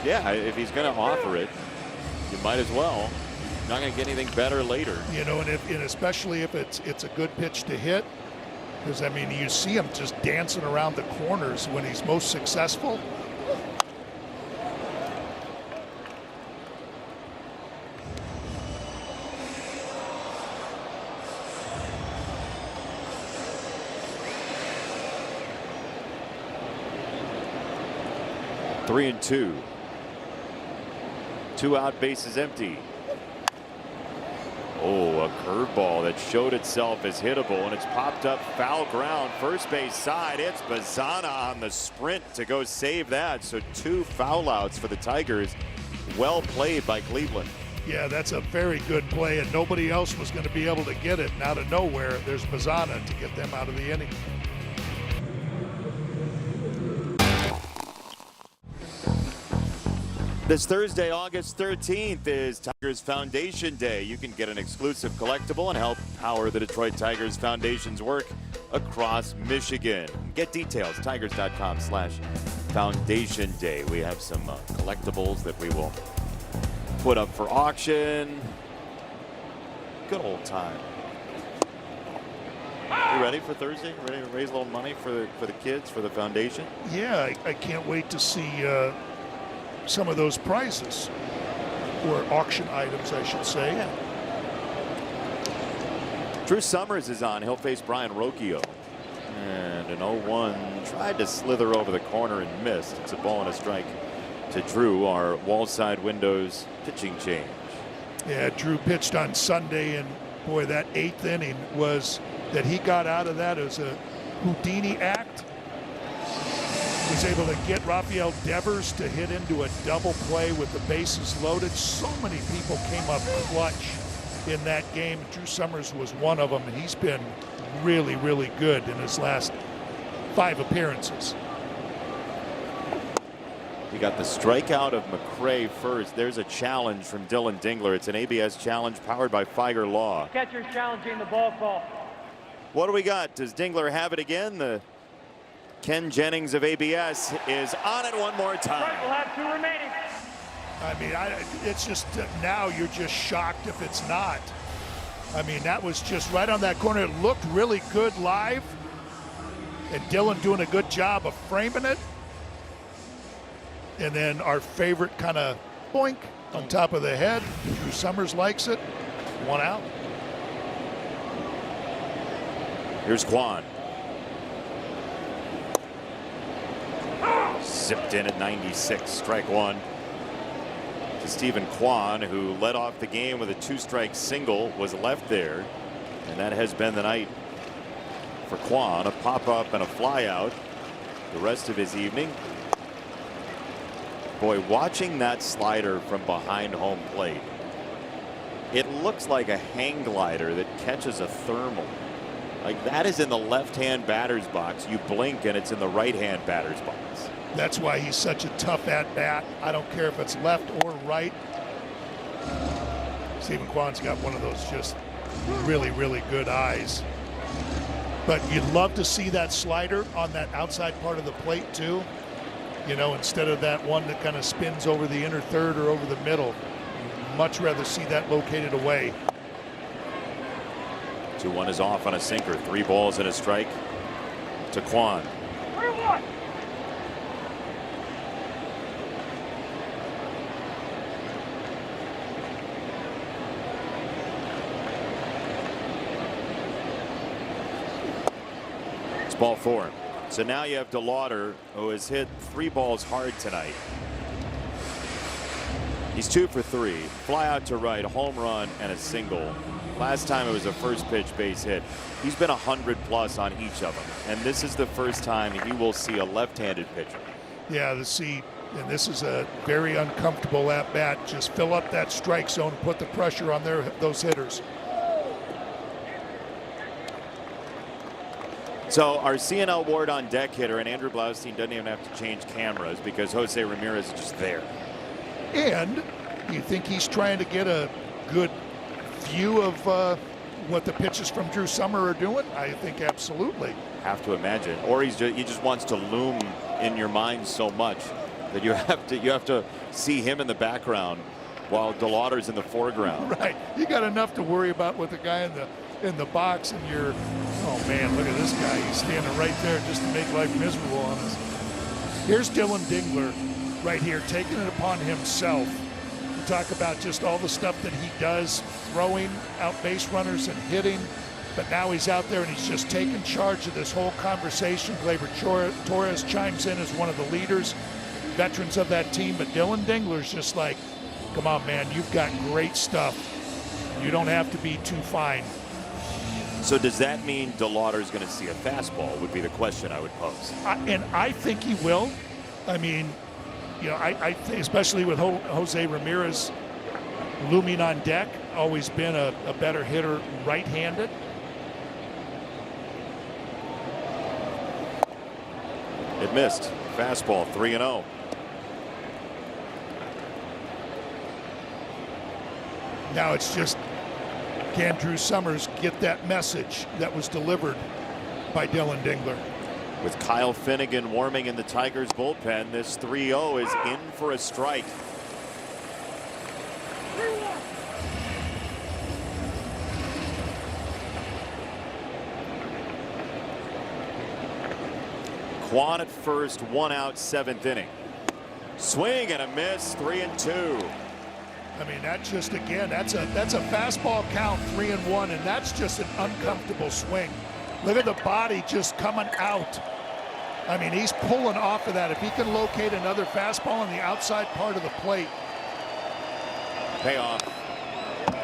A: Yeah, if he's going to offer it, you might as well. Not going to get anything better later.
B: And especially if it's a good pitch to hit, because I mean, you see him just dancing around the corners when he's most successful.
A: Three and two. 2 out, bases empty. Oh, a curveball that showed itself as hittable, and it's popped up foul ground, first base side. It's Bazana on the sprint to go save that. So 2 foul outs for the Tigers Well played by Cleveland.
B: Yeah, that's a very good play, and nobody else was going to be able to get it. And out of nowhere, there's Mazzana to get them out of the inning.
A: This Thursday, August 13th, is Tigers Foundation Day. You can get an exclusive collectible and help power the Detroit Tigers Foundation's work across Michigan. Get details, tigers.com/Foundation Day. We have some collectibles that we will put up for auction. Good old time. You ready for Thursday? Ready to raise a little money for the kids, for the foundation?
B: Yeah, I can't wait to see some of those prizes, or auction items, I should say.
A: Yeah. Drew Summers is on. He'll face Brian Rocchio. And an 0-1 tried to slither over the corner and missed. It's a ball and a strike to Drew, our wall side windows pitching change.
B: Yeah, Drew pitched on Sunday, and boy, that 8th inning was that he got out of that as a Houdini act. Was able to get Rafael Devers to hit into a double play with the bases loaded. So many people came up clutch in that game. Drew Summers was one of them, and he's been really, really good in his last 5 appearances.
A: We got the strikeout of McRae first. There's a challenge from Dylan Dingler. It's an ABS challenge powered by Figer Law.
J: Catcher's challenging the ball call.
A: What do we got? Does Dingler have it again? The Ken Jennings of ABS is on it one more time.
J: Right, we'll have 2 remaining.
B: I mean, it's just now you're just shocked if it's not. I mean, that was just right on that corner. It looked really good live, and Dylan doing a good job of framing it. And then our favorite kind of boink on top of the head. Drew Summers likes it. 1 out.
A: Here's Kwan. Zipped in at 96, strike 1 to Stephen Kwan, who led off the game with a 2-strike single, was left there, and that has been the night for Kwan. A pop-up and a fly-out the rest of his evening. Boy, watching that slider from behind home plate, it looks like a hang glider that catches a thermal. Like, that is in the left-hand batter's box. You blink and it's in the right-hand batter's box.
B: That's why he's such a tough at-bat. I don't care if it's left or right. Stephen Kwan's got one of those just really, really good eyes. But you'd love to see that slider on that outside part of the plate too. You know, instead of that one that kind of spins over the inner third or over the middle. Much rather see that located away.
A: 2-1 is off on a sinker. 3 balls and a strike to Kwan.
J: 3-1.
A: It's ball 4. So now you have DeLauder, who has hit 3 balls hard tonight. He's 2 for 3. Fly out to right, a home run, and a single. Last time it was a first pitch base hit. He's been 100+ on each of them, and this is the first time he will see a left-handed pitcher.
B: Yeah, and this is a very uncomfortable at bat. Just fill up that strike zone, put the pressure on those hitters.
A: So our CNL Ward on deck hitter, and Andrew Blaustein doesn't even have to change cameras because Jose Ramirez is just there.
B: And you think he's trying to get a good view of what the pitches from Drew Summer are doing? I think absolutely.
A: Have to imagine, or he just wants to loom in your mind so much that you have to see him in the background while DeLauder's in the foreground.
B: Right, you got enough to worry about with the guy in the box, and you're, oh man, look at this guy. He's standing right there just to make life miserable on us. Here's Dylan Dingler right here, taking it upon himself to talk about just all the stuff that he does, throwing out base runners and hitting. But now he's out there and he's just taking charge of this whole conversation. Gleyber Torres chimes in as one of the leaders, veterans of that team. But Dylan Dingler's just like, come on, man, you've got great stuff. You don't have to be too fine.
A: So does that mean DeLauder's going to see a fastball would be the question I would pose.
B: And I think he will. I mean, you know, I think especially with Jose Ramirez looming on deck, always been a better hitter right-handed.
A: It missed. Fastball, 3-0.
B: Now it's just, can Drew Summers get that message that was delivered by Dylan Dingler?
A: With Kyle Finnegan warming in the Tigers bullpen, this 3-0 is in for a strike. Kwan at first, 1 out, 7th inning. Swing and a miss, 3-2.
B: I mean, that just, again, that's a fastball count, 3-1, and that's just an uncomfortable swing. Look at the body just coming out. I mean, he's pulling off of that. If he can locate another fastball on the outside part of the plate.
A: Payoff.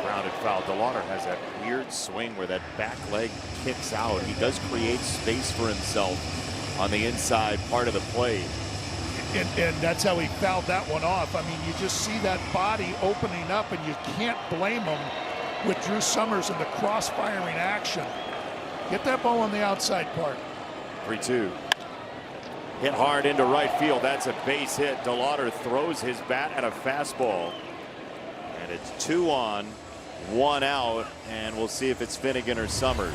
A: Grounded foul. DeLauder has that weird swing where that back leg kicks out. He does create space for himself on the inside part of the plate.
B: And that's how he fouled that one off. I mean, you just see that body opening up, and you can't blame him with Drew Summers in the cross-firing action. Get that ball on the outside part.
A: 3-2. Hit hard into right field. That's a base hit. DeLauder throws his bat at a fastball. And it's 2 on, 1 out. And we'll see if it's Finnegan or Summers.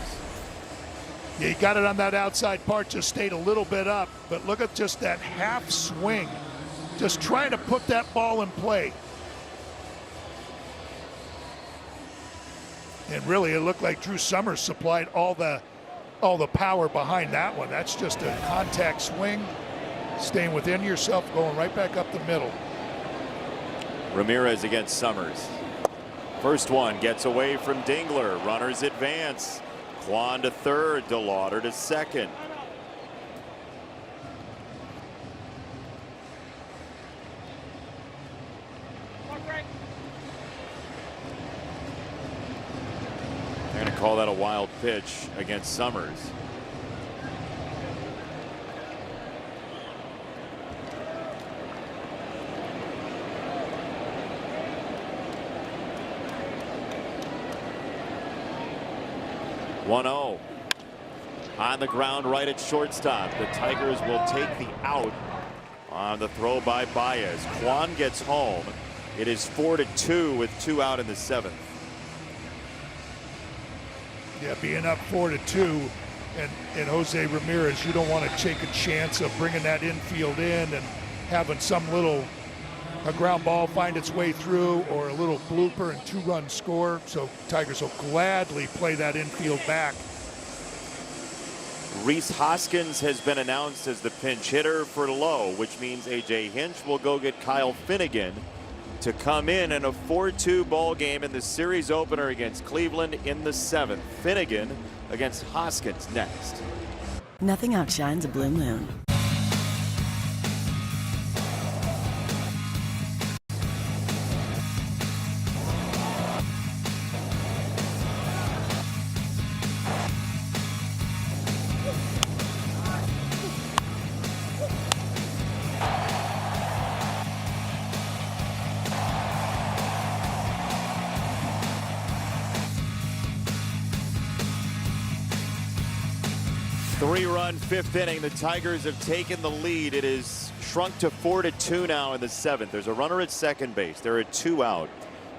B: Yeah, he got it on that outside part, just stayed a little bit up. But look at just that half swing. Just trying to put that ball in play. And really, it looked like Drew Summers supplied all the power behind that one. That's just a contact swing, staying within yourself, going right back up the middle.
A: Ramirez against Summers. First one gets away from Dingler. Runners advance. Kwan to third, DeLauder to second. They're going to call that a wild pitch against Summers. (1-0) on the ground right at shortstop. The Tigers will take the out on the throw by Baez. Kwan gets home. It is 4-2 with 2 out in the 7th.
B: Yeah, being up 4-2, and Jose Ramirez, you don't want to take a chance of bringing that infield in and having a ground ball find its way through, or a little blooper and 2-run score. So Tigers will gladly play that infield back.
A: Rhys Hoskins has been announced as the pinch hitter for Lowe, which means A.J. Hinch will go get Kyle Finnegan to come in a 4-2 ball game in the series opener against Cleveland in the 7th. Finnegan against Hoskins next.
K: Nothing outshines a blue moon.
A: Three-run 5th inning. The Tigers have taken the lead. It is shrunk to 4-2 now in the 7th. There's a runner at second base. There are 2 out.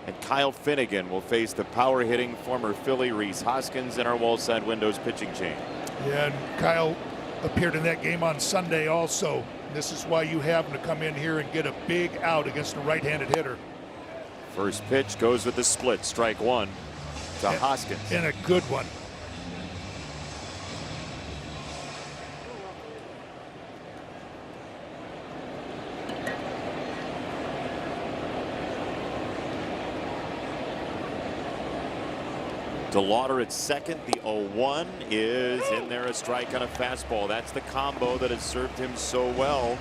A: And Kyle Finnegan will face the power-hitting former Philly Rhys Hoskins in our Wallside Windows pitching chain.
B: Yeah, and Kyle appeared in that game on Sunday also. This is why you have him to come in here and get a big out against a right-handed hitter.
A: First pitch goes with the split. Strike 1 to Hoskins.
B: And a good one.
A: DeLauder at second. The 0-1 is in there, a strike on a fastball. That's the combo that has served him so well.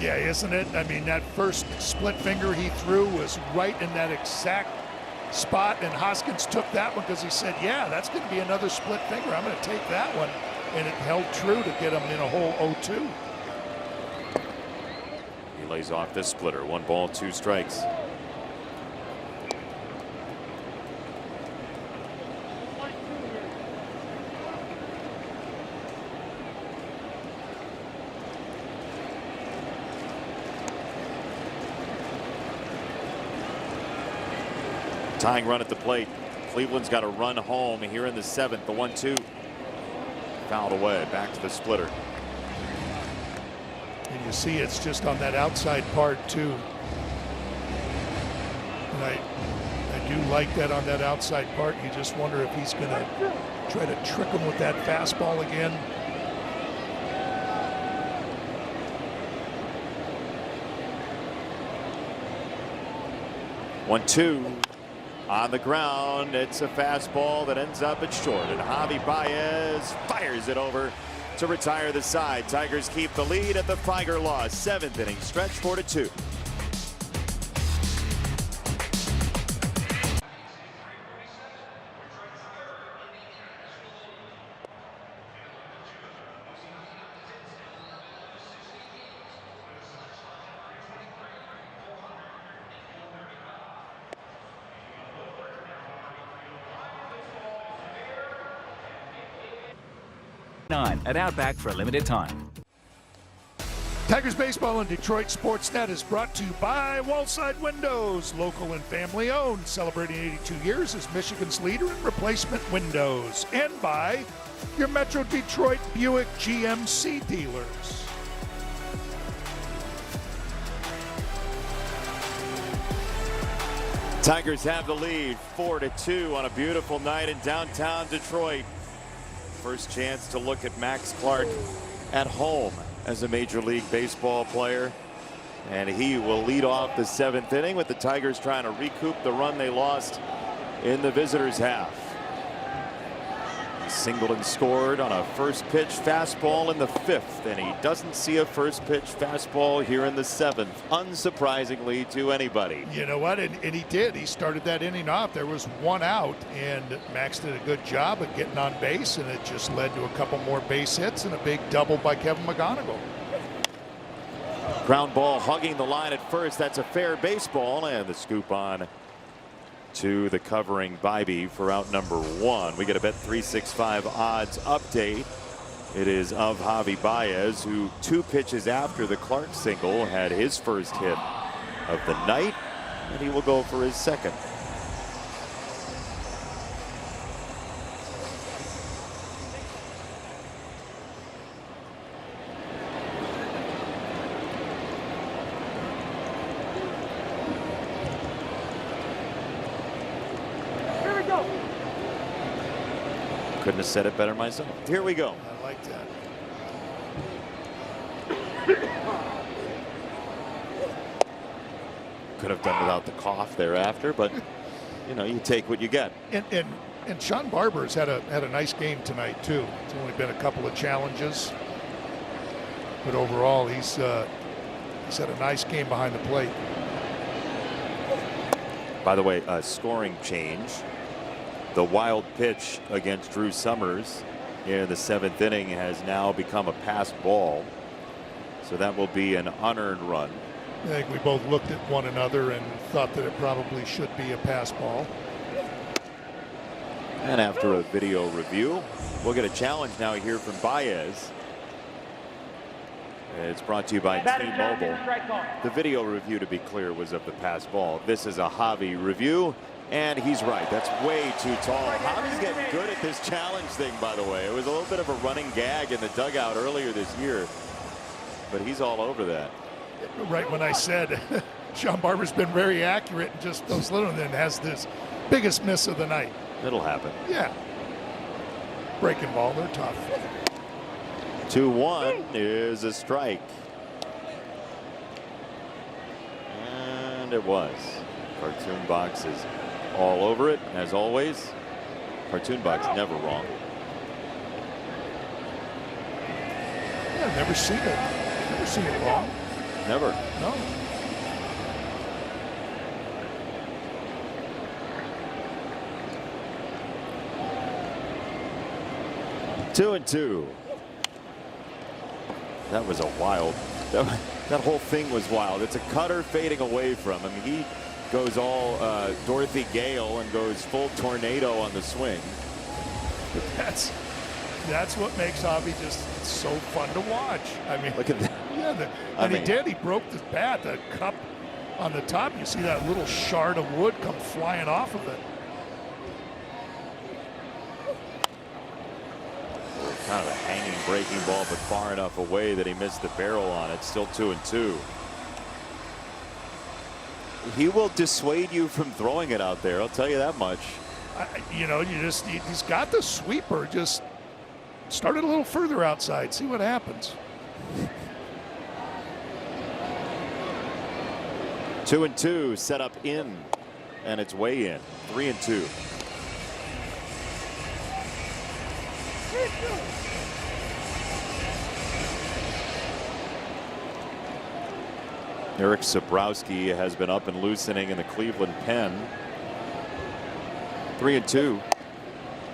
B: Yeah, isn't it? I mean, that first split finger he threw was right in that exact spot, and Hoskins took that one because he said, yeah, that's going to be another split finger. I'm going to take that one. And it held true to get him in a whole 0-2.
A: lays off this splitter. 1 ball, 2 strikes. Tying run at the plate. Cleveland's got a run home here in the 7th. The 1-2 fouled away. Back to the splitter.
B: And you see it's just on that outside part too. And I do like that on that outside part. You just wonder if he's going to try to trick him with that fastball again.
A: One-two on the ground. It's a fastball that ends up at short, and Javi Baez fires it over to retire the side. Tigers keep the lead at the Figer loss. 7th inning stretch, 4-2.
L: At Outback for a limited time.
B: Tigers baseball on Detroit Sportsnet is brought to you by Wallside Windows, local and family owned, celebrating 82 years as Michigan's leader in replacement windows, and by your Metro Detroit Buick GMC dealers.
A: Tigers have the lead 4-2 on a beautiful night in downtown Detroit. First chance to look at Max Clark at home as a Major League Baseball player. And he will lead off the 7th inning with the Tigers trying to recoup the run they lost in the visitors' half. He singled and scored on a first pitch fastball in the 5th, and he doesn't see a first pitch fastball here in the 7th, unsurprisingly to anybody.
B: You know what? And he did. He started that inning off. There was 1 out, and Max did a good job of getting on base, and it just led to a couple more base hits and a big double by Kevin McGonigal.
A: Ground ball hugging the line at first. That's a fair baseball, and the scoop on to the covering Bybee for out number 1. We get a Bet365 odds update. It is of Javi Baez, who 2 pitches after the Clark single had his first hit of the night, and he will go for his second. Couldn't have said it better myself. Here we go.
B: I like that.
A: Could have done without the cough thereafter, but you know, you take what you get.
B: And Sean Barber's had a nice game tonight too. It's only been a couple of challenges, but overall he's had a nice game behind the plate.
A: By the way, a scoring change. The wild pitch against Drew Summers in the 7th inning has now become a passed ball. So that will be an unearned run.
B: I think we both looked at one another and thought that it probably should be a pass ball.
A: And after a video review, we'll get a challenge now here from Baez. It's brought to you by T-Mobile. The video review, to be clear, was of the pass ball. This is a Javi review. And he's right. That's way too tall. Javi's getting good at this challenge thing, by the way. It was a little bit of a running gag in the dugout earlier this year, but he's all over that.
B: Right when I said Sean Barber's been very accurate and just those little, and then has this biggest miss of the night.
A: It'll happen.
B: Yeah. Breaking ball, they're tough.
A: 2-1 is a strike. And it was. Cartoon Box is all over it, as always. Cartoon Box never wrong.
B: Yeah, I've never seen it. Never seen it wrong.
A: Never.
B: No. Two
A: 2-2. That was a wild. That whole thing was wild. It's a cutter fading away from him. He goes all Dorothy Gale and goes full tornado on the swing.
B: That's what makes Javi just so fun to watch. I mean,
A: look at that.
B: Yeah, he did. He broke the bat, the cup on the top. You see that little shard of wood come flying off of it.
A: Kind of a hanging breaking ball, but far enough away that he missed the barrel on it. Still 2-2. He will dissuade you from throwing it out there. I'll tell you that much.
B: He's got the sweeper. Just start it a little further outside. See what happens.
A: 2-2 set up in, and it's way in. 3-2. Eric Sabrowski has been up and loosening in the Cleveland pen. 3-2.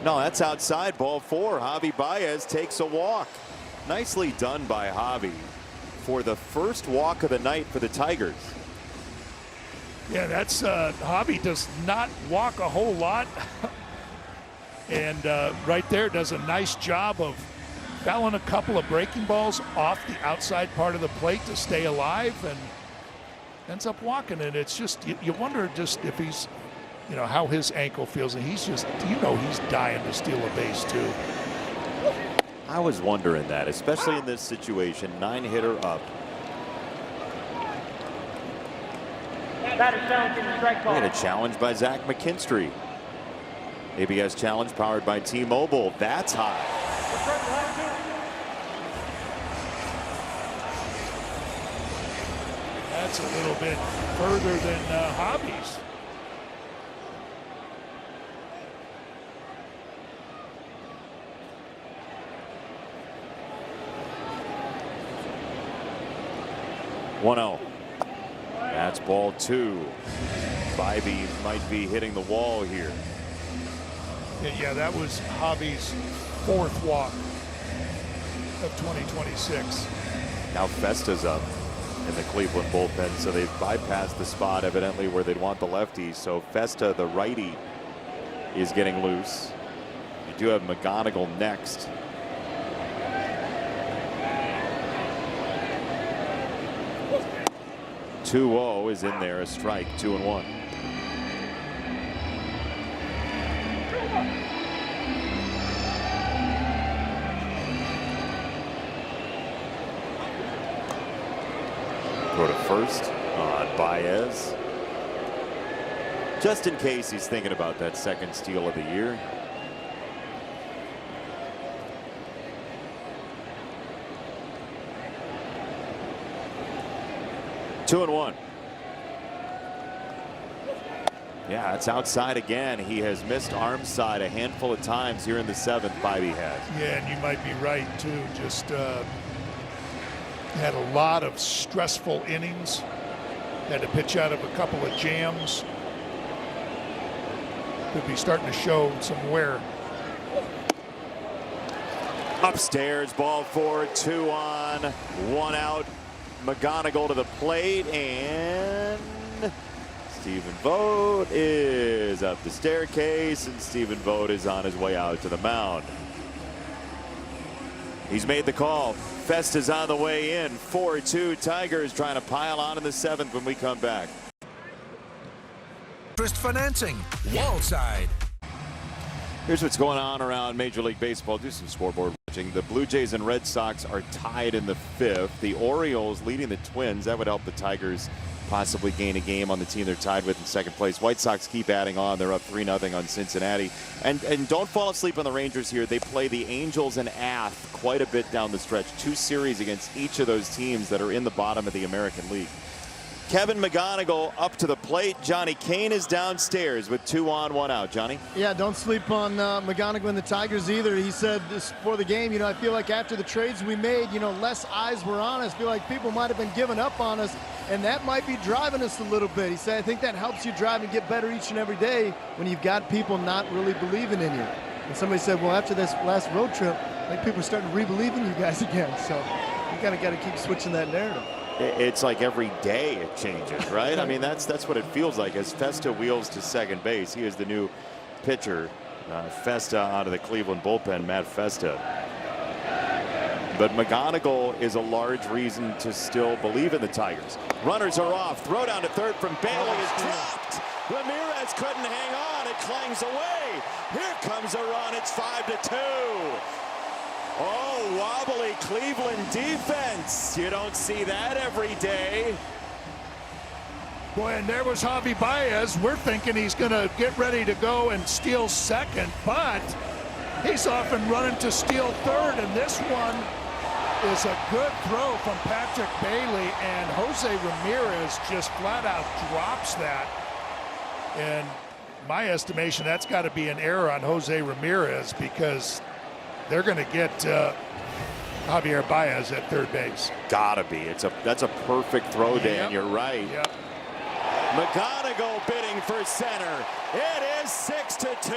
A: No, that's outside. Ball 4. Javi Baez takes a walk. Nicely done by Javi for the first walk of the night for the Tigers.
B: Yeah, that's Javi does not walk a whole lot. And right there does a nice job of fouling a couple of breaking balls off the outside part of the plate to stay alive, and ends up walking it. It's just, you wonder just if he's, how his ankle feels, and he's just, he's dying to steal a base too.
A: I was wondering that, especially in this situation. 9-hitter up.
J: Batter challenging the strike ball.
A: And a challenge by Zach McKinstry. ABS challenge powered by T-Mobile. That's high.
B: That's a little bit further than Javi's.
A: One-0. That's ball 2. Bybee might be hitting the wall here.
B: Yeah, that was Javi's 4th walk of 2026.
A: Now Festa's up in the Cleveland bullpen, so they've bypassed the spot evidently where they'd want the lefties. So Festa, the righty, is getting loose. You do have McGonigal next. (2-0) is in there, a strike. 2-1. Go to first on Baez. Just in case he's thinking about that second steal of the year. Two and one. Yeah, it's outside again. He has missed arm side a handful of times here in the 7th. Bybee has.
B: Yeah, and you might be right too. Just had a lot of stressful innings. Had to pitch out of a couple of jams. Could be starting to show some wear.
A: Upstairs, ball 4, 2 on, 1 out. McGonigal to the plate, and Stephen Vogt is up the staircase, and Stephen Vogt is on his way out to the mound. He's made the call. Festa's on the way in. 4-2 Tigers trying to pile on in the 7th when we come back.
M: Interest financing, Wallside.
A: Here's what's going on around Major League Baseball. Do some scoreboard watching. The Blue Jays and Red Sox are tied in the 5th. The Orioles leading the Twins. That would help the Tigers possibly gain a game on the team they're tied with in 2nd place. White Sox keep adding on. They're up 3-0 on Cincinnati. And don't fall asleep on the Rangers here. They play the Angels and Ath quite a bit down the stretch. 2 series against each of those teams that are in the bottom of the American League. Kevin McGonigal up to the plate. Johnny Kane is downstairs with 2 on, 1 out. Johnny?
D: Yeah, don't sleep on McGonigal and the Tigers either. He said this before the game, I feel like after the trades we made, less eyes were on us. I feel like people might have been giving up on us, and that might be driving us a little bit. He said, I think that helps you drive and get better each and every day when you've got people not really believing in you. And somebody said, well, after this last road trip, I think people are starting to re-believe in you guys again. So you kind of got to keep switching that narrative.
A: it's like every day it changes, right? I mean, that's what it feels like as Festa wheels to second base. He is the new pitcher. Festa out of the Cleveland bullpen, Matt Festa. But McGonigal is a large reason to still believe in the Tigers. Runners are off. Throw down to third from Bailey is dropped. Ramirez couldn't hang on. It clangs away. Here comes a run. It's 5-2. Oh, wobbly Cleveland defense. You don't see that every day.
B: Boy, and there was Javi Baez. We're thinking he's going to get ready to go and steal second, but he's off and running to steal third, and this one is a good throw from Patrick Bailey, and Jose Ramirez just flat out drops that. And my estimation, that's got to be an error on Jose Ramirez because they're going to get Javier Baez at third base.
A: Gotta be. That's a perfect throw, Dan. You're right.
B: Yep.
A: McGonigal bidding for center. It is 6-2.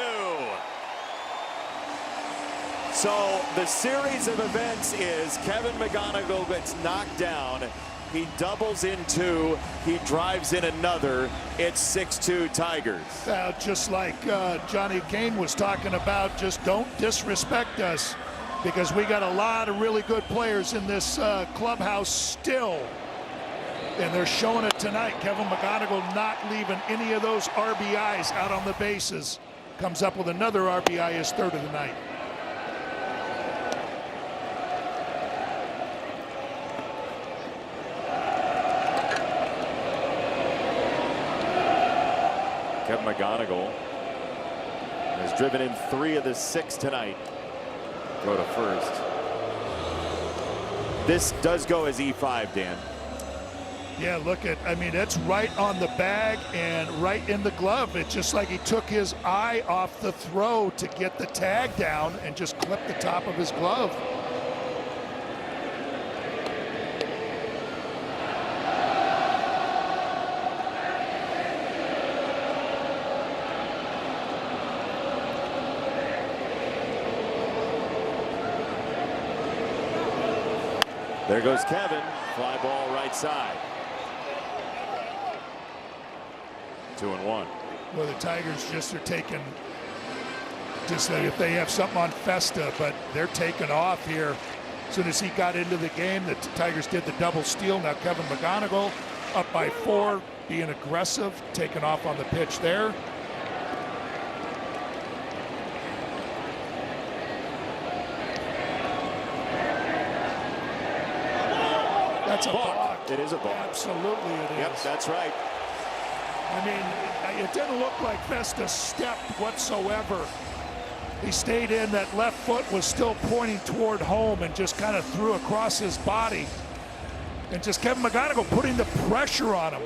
A: So the series of events is Kevin McGonigal gets knocked down. He doubles in two. He drives in another. It's 6-2 Tigers.
B: Just like Johnny Kane was talking about, just don't disrespect us because we got a lot of really good players in this clubhouse still. And they're showing it tonight. Kevin McGonigal not leaving any of those RBIs out on the bases. Comes up with another RBI, his third of the night.
A: Kevin McGonigal has driven in 3 of the 6 tonight. Go to first. This does go as E5, Dan.
B: Yeah, I mean, that's right on the bag and right in the glove. It's just like he took his eye off the throw to get the tag down and just clipped the top of his glove.
A: There goes Kevin. Fly ball right side. 2-1.
B: Well, the Tigers just are taking, just like if they have something on Festa, but they're taking off here. As soon as he got into the game, the Tigers did the double steal. Now Kevin McGonigal up by 4, being aggressive, taking off on the pitch there. That's a balk.
A: It is a balk.
B: Absolutely it is.
A: Yep, that's right.
B: I mean, it didn't look like Festa stepped whatsoever. He stayed in. That left foot was still pointing toward home and just kind of threw across his body. And just Kevin McGonigal putting the pressure on him.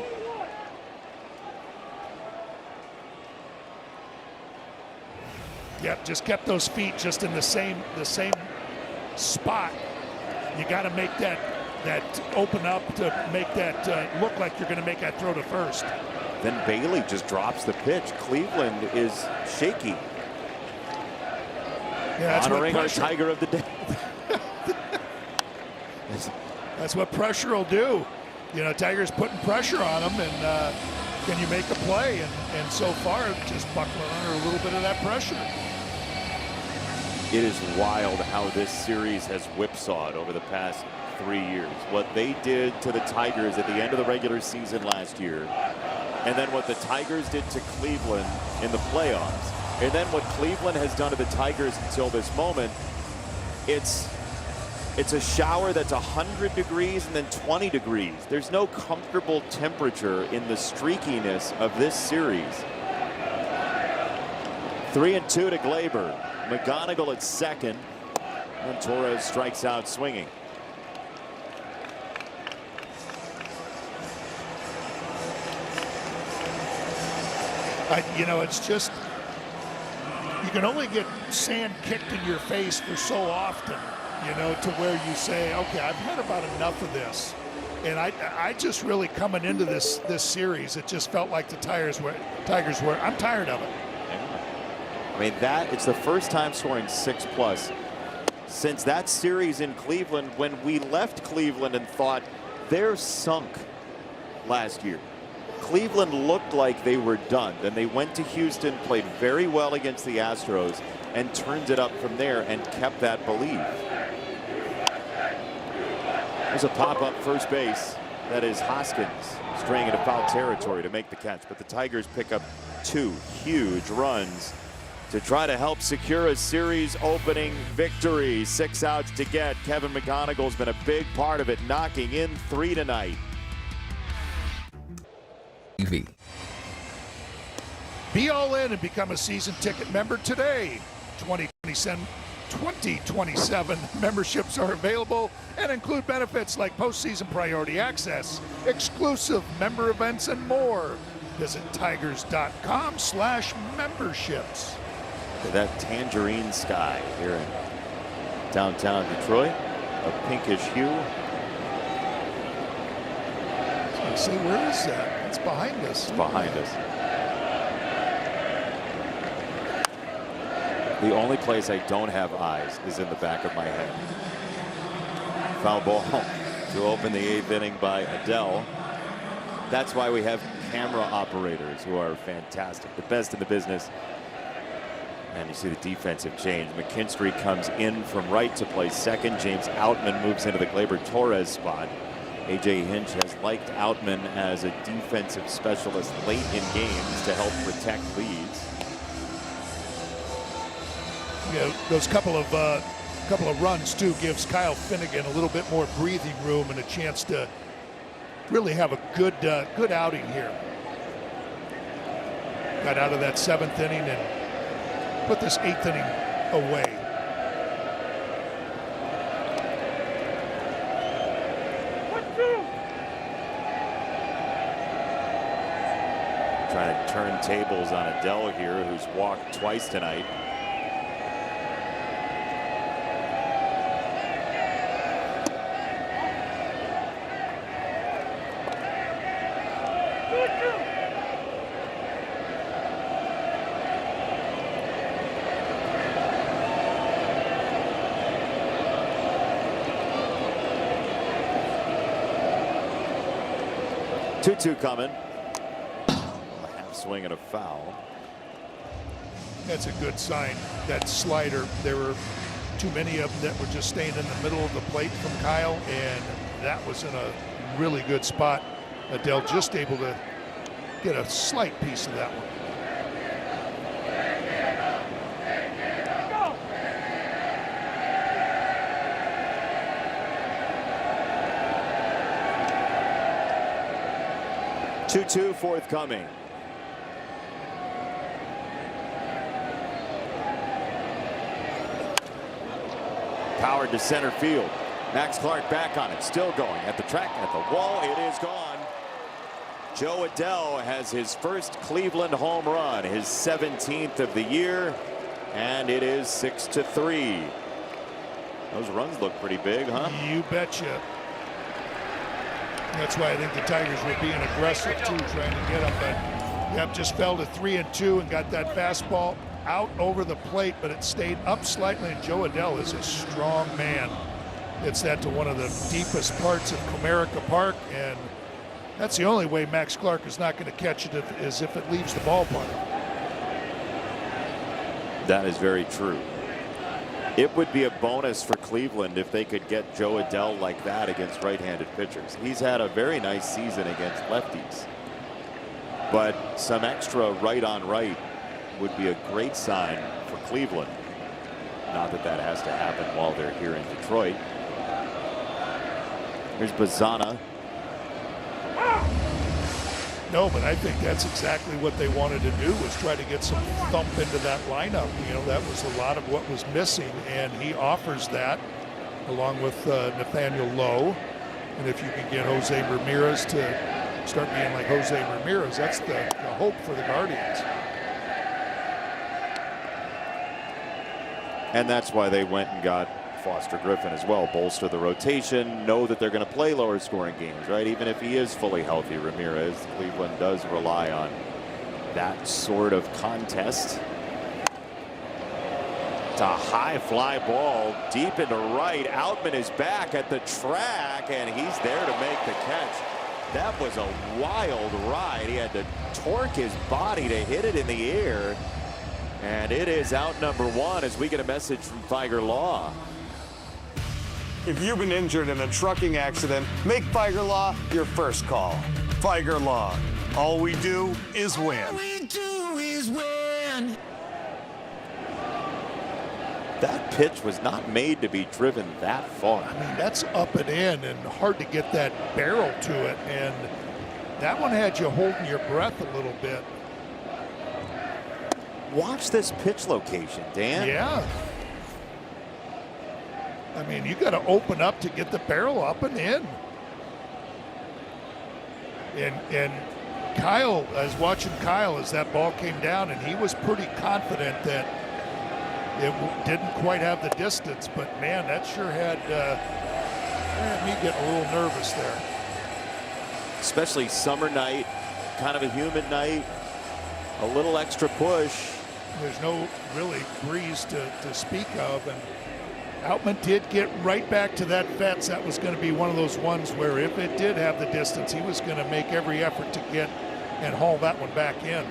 B: Yep, just kept those feet just in the same spot. You got to make that open up to make that look like you're going to make that throw to first.
A: Then Bailey just drops the pitch. Cleveland is shaky.
B: Yeah,
A: honoring our Tiger of the day.
B: That's what pressure will do. You know, Tigers putting pressure on them, and can you make a play? And so far, just buckling under a little bit of that pressure.
A: It is wild how this series has whipsawed over the past 3 years. What they did to the Tigers at the end of the regular season last year, and then what the Tigers did to Cleveland in the playoffs, and then what Cleveland has done to the Tigers until this moment. It's a shower that's 100 degrees and then 20 degrees. There's no comfortable temperature in the streakiness of this series. 3-2 to Glaber. McGonigal at second, and Torres strikes out swinging.
B: You know, it's just, you can only get sand kicked in your face for so often, you know, to where you say, okay, I've had about enough of this. And I just really coming into this series, it just felt like the Tigers were, I'm tired of it.
A: I mean, it's the first time scoring 6+ since that series in Cleveland when we left Cleveland and thought they're sunk last year. Cleveland looked like they were done. Then they went to Houston, played very well against the Astros, and turned it up from there and kept that belief. There's a pop-up first base. That is Hoskins straying into foul territory to make the catch. But the Tigers pick up 2 huge runs to try to help secure a series opening victory. 6 outs to get. Kevin McGonigal's been a big part of it, knocking in 3 tonight.
B: Be all in and become a season ticket member today. 2027 memberships are available and include benefits like postseason priority access, exclusive member events, and more. Visit tigers.com/memberships.
A: Look at that tangerine sky here in downtown Detroit, a pinkish hue.
B: I say, where is that? It's behind us.
A: It's behind us. The only place I don't have eyes is in the back of my head. Foul ball to open the 8th inning by Adele. That's why we have camera operators who are fantastic, the best in the business. And you see the defensive change. McKinstry comes in from right to play second. James Outman moves into the Gleyber Torres spot. A.J. Hinch has liked Outman as a defensive specialist late in games to help protect leads.
B: Yeah, those couple of runs too gives Kyle Finnegan a little bit more breathing room and a chance to really have a good outing here. Got out of that 7th inning and put this 8th inning away.
A: Trying to turn tables on Adele here, who's walked twice tonight. Two coming. A half swing and a foul.
B: That's a good sign. That slider, there were too many of them that were just staying in the middle of the plate from Kyle, and that was in a really good spot. Adele just able to get a slight piece of that one.
A: Two forthcoming. Powered to center field. Max Clark back on it, still going at the track, at the wall. It is gone. Joe Adele has his first Cleveland home run, his 17th of the year, and it is 6-3. Those runs look pretty big, huh?
B: You betcha. That's why I think the Tigers were being aggressive too, trying to get them. But yep, just fell to 3-2 and got that fastball out over the plate, but it stayed up slightly. And Joe Adele is a strong man. It's that to one of the deepest parts of Comerica Park, and that's the only way Max Clark is not going to catch it is if it leaves the ballpark.
A: That is very true. It would be a bonus for Cleveland if they could get Joe Adele like that against right-handed pitchers. He's had a very nice season against lefties, but some extra right-on-right would be a great sign for Cleveland. Not that that has to happen while they're here in Detroit. Here's Bazana.
B: No, but I think that's exactly what they wanted to do, was try to get some thump into that lineup. You know, that was a lot of what was missing, and he offers that along with Nathaniel Lowe. And if you can get Jose Ramirez to start being like Jose Ramirez, that's the hope for the Guardians.
A: And that's why they went and got Foster Griffin as well. Bolster the rotation, know that they're going to play lower scoring games, right? Even if he is fully healthy, Ramirez, Cleveland does rely on that sort of contest. Just a high fly ball deep into right. Outman is back at the track, and he's there to make the catch. That was a wild ride. He had to torque his body to hit it in the air. And it is out number one as we get a message from Tiger Law.
F: If you've been injured in a trucking accident, make Tiger Law your first call. Tiger Law. All we do is win.
M: All we do is win.
A: That pitch was not made to be driven that far.
B: I mean, that's up and in and hard to get that barrel to it. And that one had you holding your breath a little bit.
A: Watch this pitch location, Dan.
B: Yeah. I mean, you got to open up to get the barrel up and in. And Kyle, I was watching Kyle as that ball came down, and he was pretty confident that it didn't quite have the distance, but man, that sure had me getting a little nervous there.
A: Especially summer night, kind of a humid night, a little extra push.
B: There's no really breeze to speak of, and Outman did get right back to that fence. That was going to be one of those ones where if it did have the distance, he was going to make every effort to get and haul that one back in.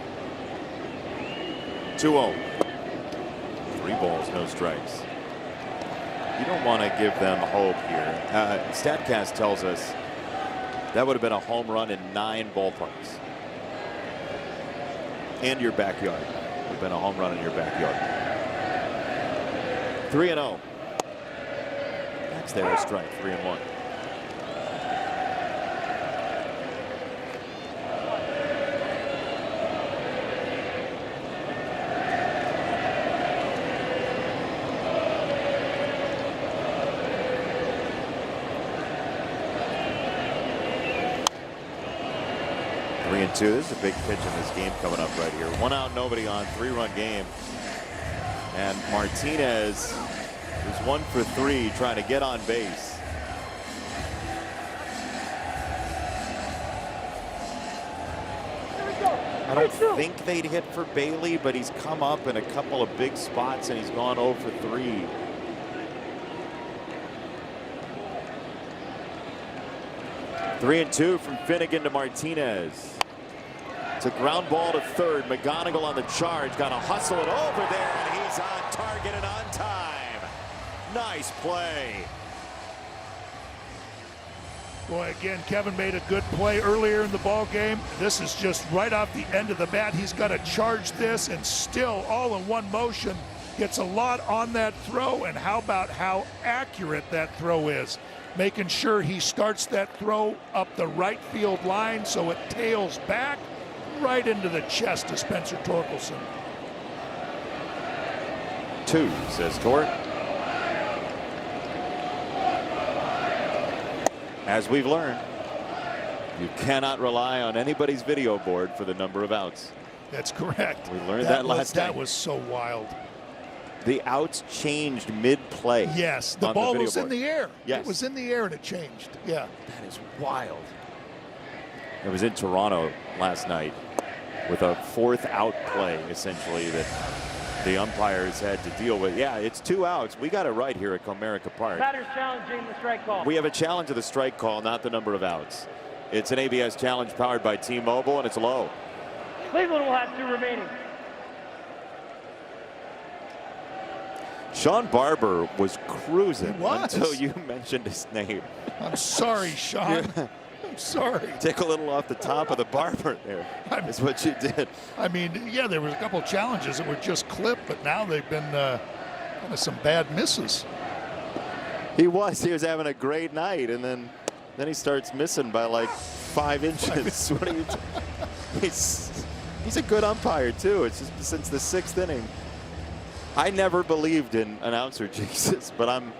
A: 2-0. 3 balls, no strikes. You don't want to give them hope here. StatCast tells us that would have been a home run in 9 ballparks. In your backyard. Would have been a home run in your backyard. 3-0. That's there, a strike. 3-1. This is a big pitch in this game coming up right here. 1 out, nobody on, 3-run game. And Martinez is 1 for 3 trying to get on base. I don't think they'd hit for Bailey, but he's come up in a couple of big spots and he's gone 0 for 3. Three and 2 from Finnegan to Martinez. It's a ground ball to third. McGonigal on the charge. Got to hustle it over there, and he's on target and on time. Nice play.
B: Boy, again, Kevin made a good play earlier in the ball game. This is just right off the end of the bat. He's got to charge this, and still all in one motion. Gets a lot on that throw, and how about how accurate that throw is. Making sure he starts that throw up the right field line so it tails back right into the chest of Spencer Torkelson.
A: 2, says Tort. As we've learned, you cannot rely on anybody's video board for the number of outs.
B: That's correct.
A: We learned that last time.
B: That was so wild.
A: The outs changed mid-play.
B: Yes, the ball was in the air.
A: Yes.
B: It was in the air and it changed. Yeah.
A: That is wild. It was in Toronto last night with a 4th out play, essentially, that the umpires had to deal with. Yeah, it's 2 outs. We got it right here at Comerica Park.
J: Batters challenging the strike call.
A: We have a challenge of the strike call, not the number of outs. It's an ABS challenge powered by T-Mobile, and it's low.
J: Cleveland will have 2 remaining.
A: Sean Barber was cruising until you mentioned his name.
B: I'm sorry, Sean. I'm sorry.
A: Take a little off the top of the Barber there. Is what you did.
B: I mean, yeah, there was a couple challenges that were just clipped, but now they've been kind of some bad misses.
A: He was having a great night, and then he starts missing by like 5 inches. What are you? He's a good umpire too. It's just since the 6th inning. I never believed in announcer Jesus, but I'm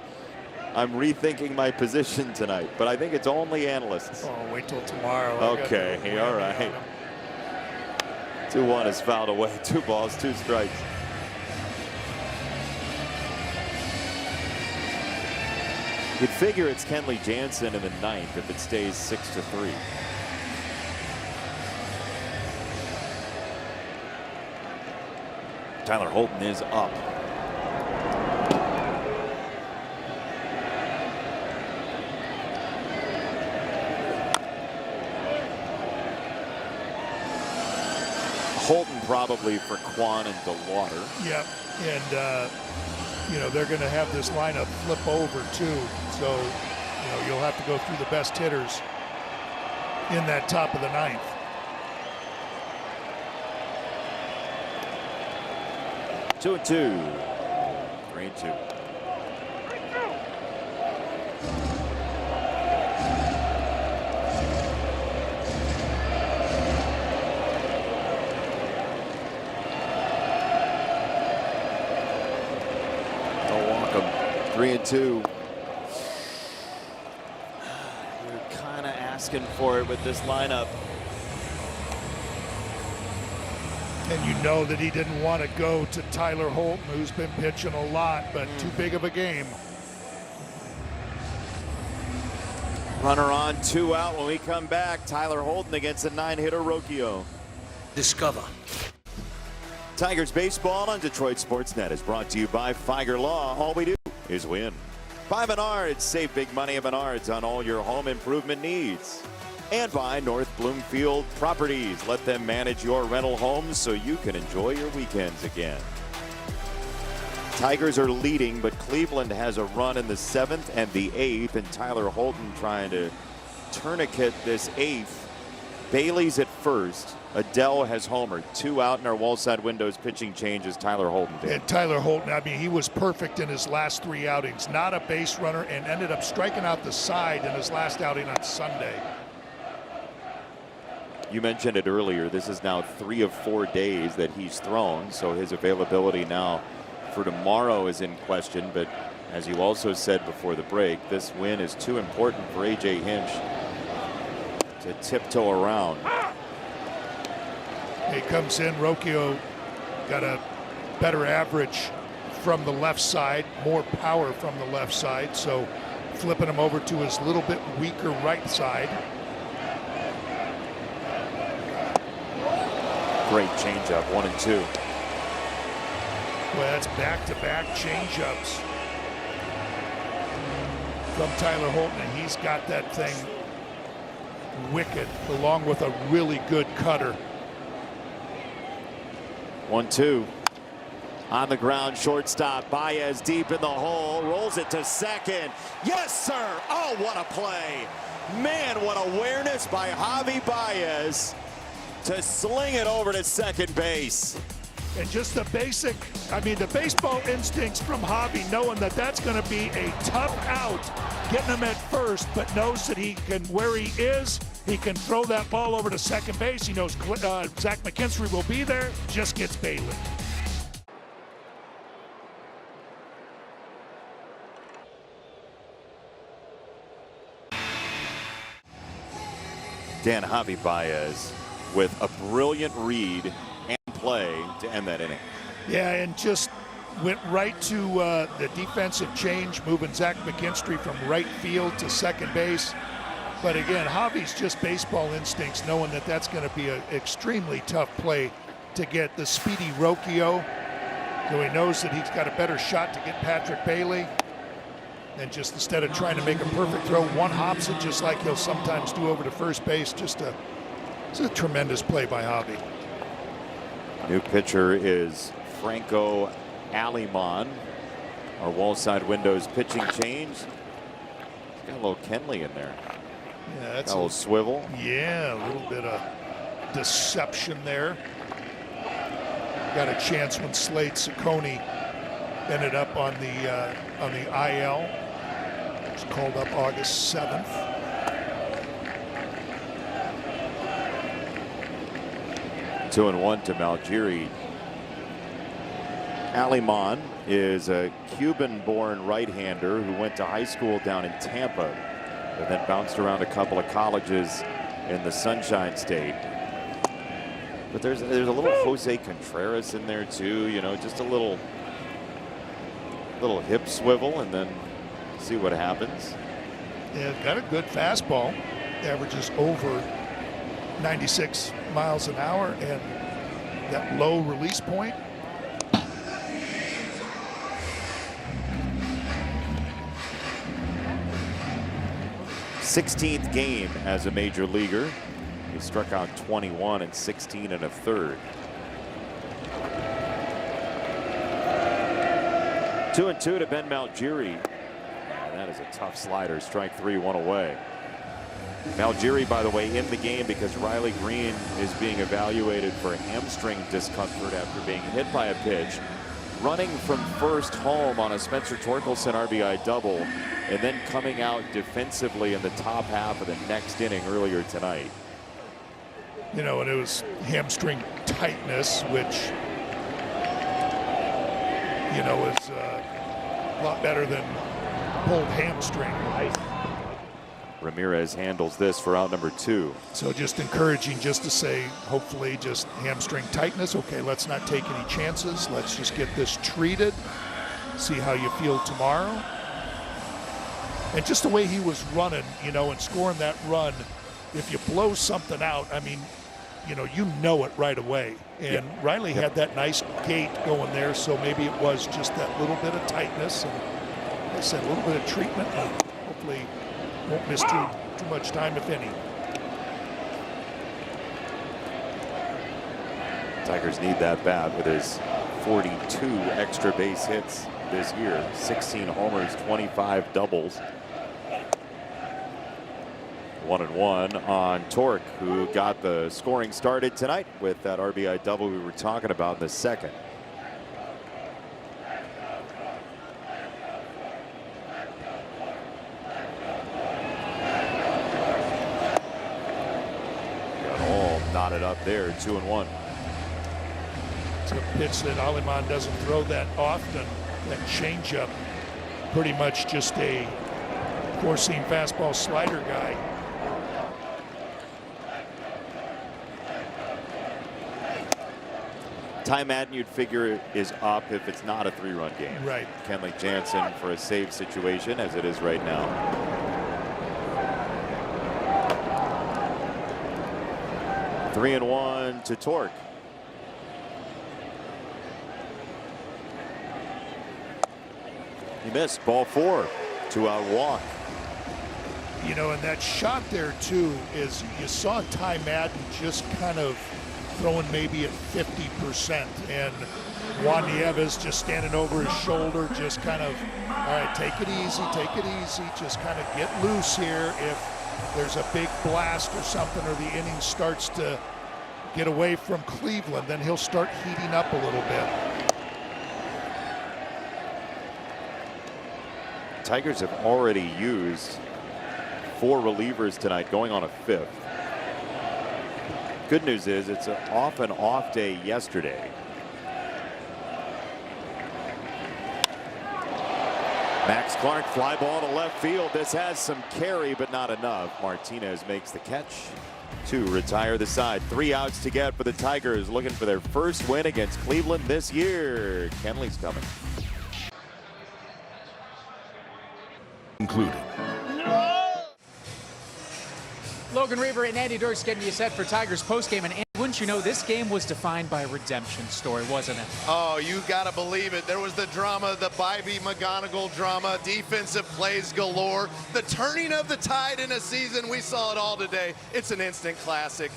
A: rethinking my position tonight. But I think it's only analysts.
B: Oh, wait till tomorrow.
A: Okay, all right. 2-1 is fouled away. 2 balls, 2 strikes. You'd figure it's Kenley Jansen in the 9th if it stays 6-3. Tyler Holton is up. Holton probably for Quan and DeWater.
B: Yep, and you know, they're going to have this lineup flip over too. So, you know, you'll have to go through the best hitters in that top of the ninth.
A: Two and two. 3-2. They'll walk him. 3-2. You're kind of asking for it with this lineup.
B: And you know that he didn't want to go to Tyler Holton, who's been pitching a lot, but too big of a game.
A: Runner on, 2 out. When we come back, Tyler Holton against a 9-hitter Rocchio.
M: Discover.
A: Tigers baseball on Detroit Sports Net is brought to you by Figer Law. All we do is win. By Menards, save big money at Menards on all your home improvement needs. And by North Bloomfield Properties. Let them manage your rental homes so you can enjoy your weekends again. Tigers are leading, but Cleveland has a run in the 7th and the 8th, and Tyler Holton trying to tourniquet this 8th. Bailey's at first. Adele has homered. 2 out in our wall-side windows. Pitching changes. Tyler Holton did.
B: And Tyler Holton, I mean, he was perfect in his last 3 outings. Not a base runner, and ended up striking out the side in his last outing on Sunday.
A: You mentioned it earlier. This is now 3 of 4 days that he's thrown, so his availability now for tomorrow is in question. But as you also said before the break, this win is too important for A.J. Hinch to tiptoe around.
B: He comes in. Rocchio got a better average from the left side, more power from the left side, so flipping him over to his little bit weaker right side.
A: Great changeup, 1 and 2.
B: Well, that's back-to-back changeups from Tyler Holton, and he's got that thing wicked, along with a really good cutter.
A: 1-2. On the ground, shortstop. Baez deep in the hole, rolls it to second. Yes, sir. Oh, what a play. Man, what awareness by Javi Baez to sling it over to second base.
B: And just the basic, I mean, the baseball instincts from Javi, knowing that that's going to be a tough out, getting him at first, but knows that he can, where he is, he can throw that ball over to second base. He knows Zach McKinstry will be there, just gets Bailey.
A: Dan Javi Baez with a brilliant read and play to end that inning.
B: Yeah, and just went right to the defensive change, moving Zach McKinstry from right field to second base. But again, Javi's just baseball instincts, knowing that that's going to be an extremely tough play to get the speedy Rocchio. So he knows that he's got a better shot to get Patrick Bailey. And just instead of trying to make a perfect throw, one hops it just like he'll sometimes do over to first base. It's a tremendous play by Javi.
A: New pitcher is Franco Alimon. Our wall side windows pitching change. He's got a little Kenley in there.
B: Yeah, that's
A: got a little swivel.
B: Yeah, a little bit of deception there. Got a chance when Slade Ciccone ended up on the IL. It was called up August 7th.
A: Two and 1 to Malgiri. Alimon is a Cuban-born right-hander who went to high school down in Tampa and then bounced around a couple of colleges in the Sunshine State. But there's a little Jose Contreras in there too, you know, just a little hip swivel and then see what happens.
B: Yeah, got a good fastball. Averages over 96 miles an hour, and that low release point.
A: Sixteenth game as a major leaguer. He struck out 21 and 16 1/3. 2-2 to Ben Malgiri. And that is a tough slider. Strike 3, 1 away. Malgiri, by the way, in the game because Riley Green is being evaluated for hamstring discomfort after being hit by a pitch. Running from first home on a Spencer Torkelson RBI double, and then coming out defensively in the top half of the next inning earlier tonight.
B: You know, and it was hamstring tightness, which, you know, is a lot better than pulled hamstring.
A: Ramirez handles this for out number 2.
B: So just encouraging just to say, hopefully just hamstring tightness. Okay, let's not take any chances. Let's just get this treated. See how you feel tomorrow. And just the way he was running, you know, and scoring that run, if you blow something out, I mean, you know it right away. And Riley had that nice gait going there, so maybe it was just that little bit of tightness. And like I said, a little bit of treatment, and hopefully won't miss too much time, if any.
A: Tigers need that bat with his 42 extra base hits this year. 16 homers, 25 doubles. 1-1 on Torque, who got the scoring started tonight with that RBI double we were talking about in the second. Knotted up there, 2-1.
B: It's a pitch that Aleman doesn't throw that often. That changeup, pretty much just a four-seam fastball slider guy.
A: Ty Madden, you'd figure, is up if it's not a 3-run game.
B: Right.
A: Kenley Jansen for a save situation, as it is right now. 3-1 to Torque. He missed. Ball 4. 2-out walk.
B: You know, and that shot there too is you saw Ty Madden just kind of throwing maybe at 50%, and Juan Nieves just standing over his shoulder, just kind of, all right, take it easy, just kind of get loose here. If there's a big blast or something, or the inning starts to get away from Cleveland, then he'll start heating up a little bit.
A: Tigers have already used 4 relievers tonight, going on a 5th. Good news is it's an off and off day yesterday. Max Clark, fly ball to left field. This has some carry, but not enough. Martinez makes the catch to retire the side. 3 outs to get for the Tigers, looking for their first win against Cleveland this year. Kenley's coming.
C: Included.
N: Logan Reaver and Andy Dirks getting you set for Tigers postgame. And wouldn't you know, this game was defined by a redemption story, wasn't it?
O: Oh, you gotta believe it. There was the drama, the Bybee McGonigal drama, defensive plays galore, the turning of the tide in a season. We saw it all today. It's an instant classic.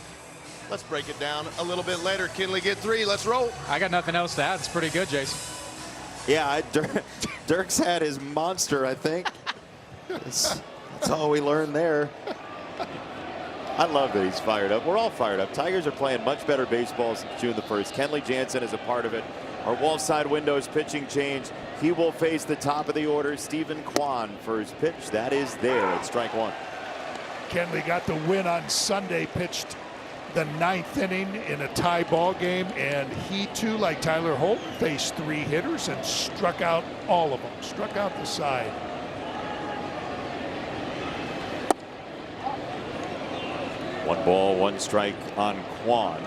O: Let's break it down a little bit later. Kinley get 3. Let's roll.
N: I got nothing else to add. It's pretty good, Jason.
A: Yeah, Dirks had his monster, I think. That's all we learned there. I love that he's fired up. We're all fired up. Tigers are playing much better baseball since June the 1st. Kenley Jansen is a part of it. Our wall side windows pitching change. He will face the top of the order, Stephen Kwan, for his pitch. That is there at strike 1.
B: Kenley got the win on Sunday, pitched the 9th inning in a tie ball game, and he too, like Tyler Holt, faced 3 hitters and struck out all of them, struck out the side.
A: One ball, 1 strike on Kwan.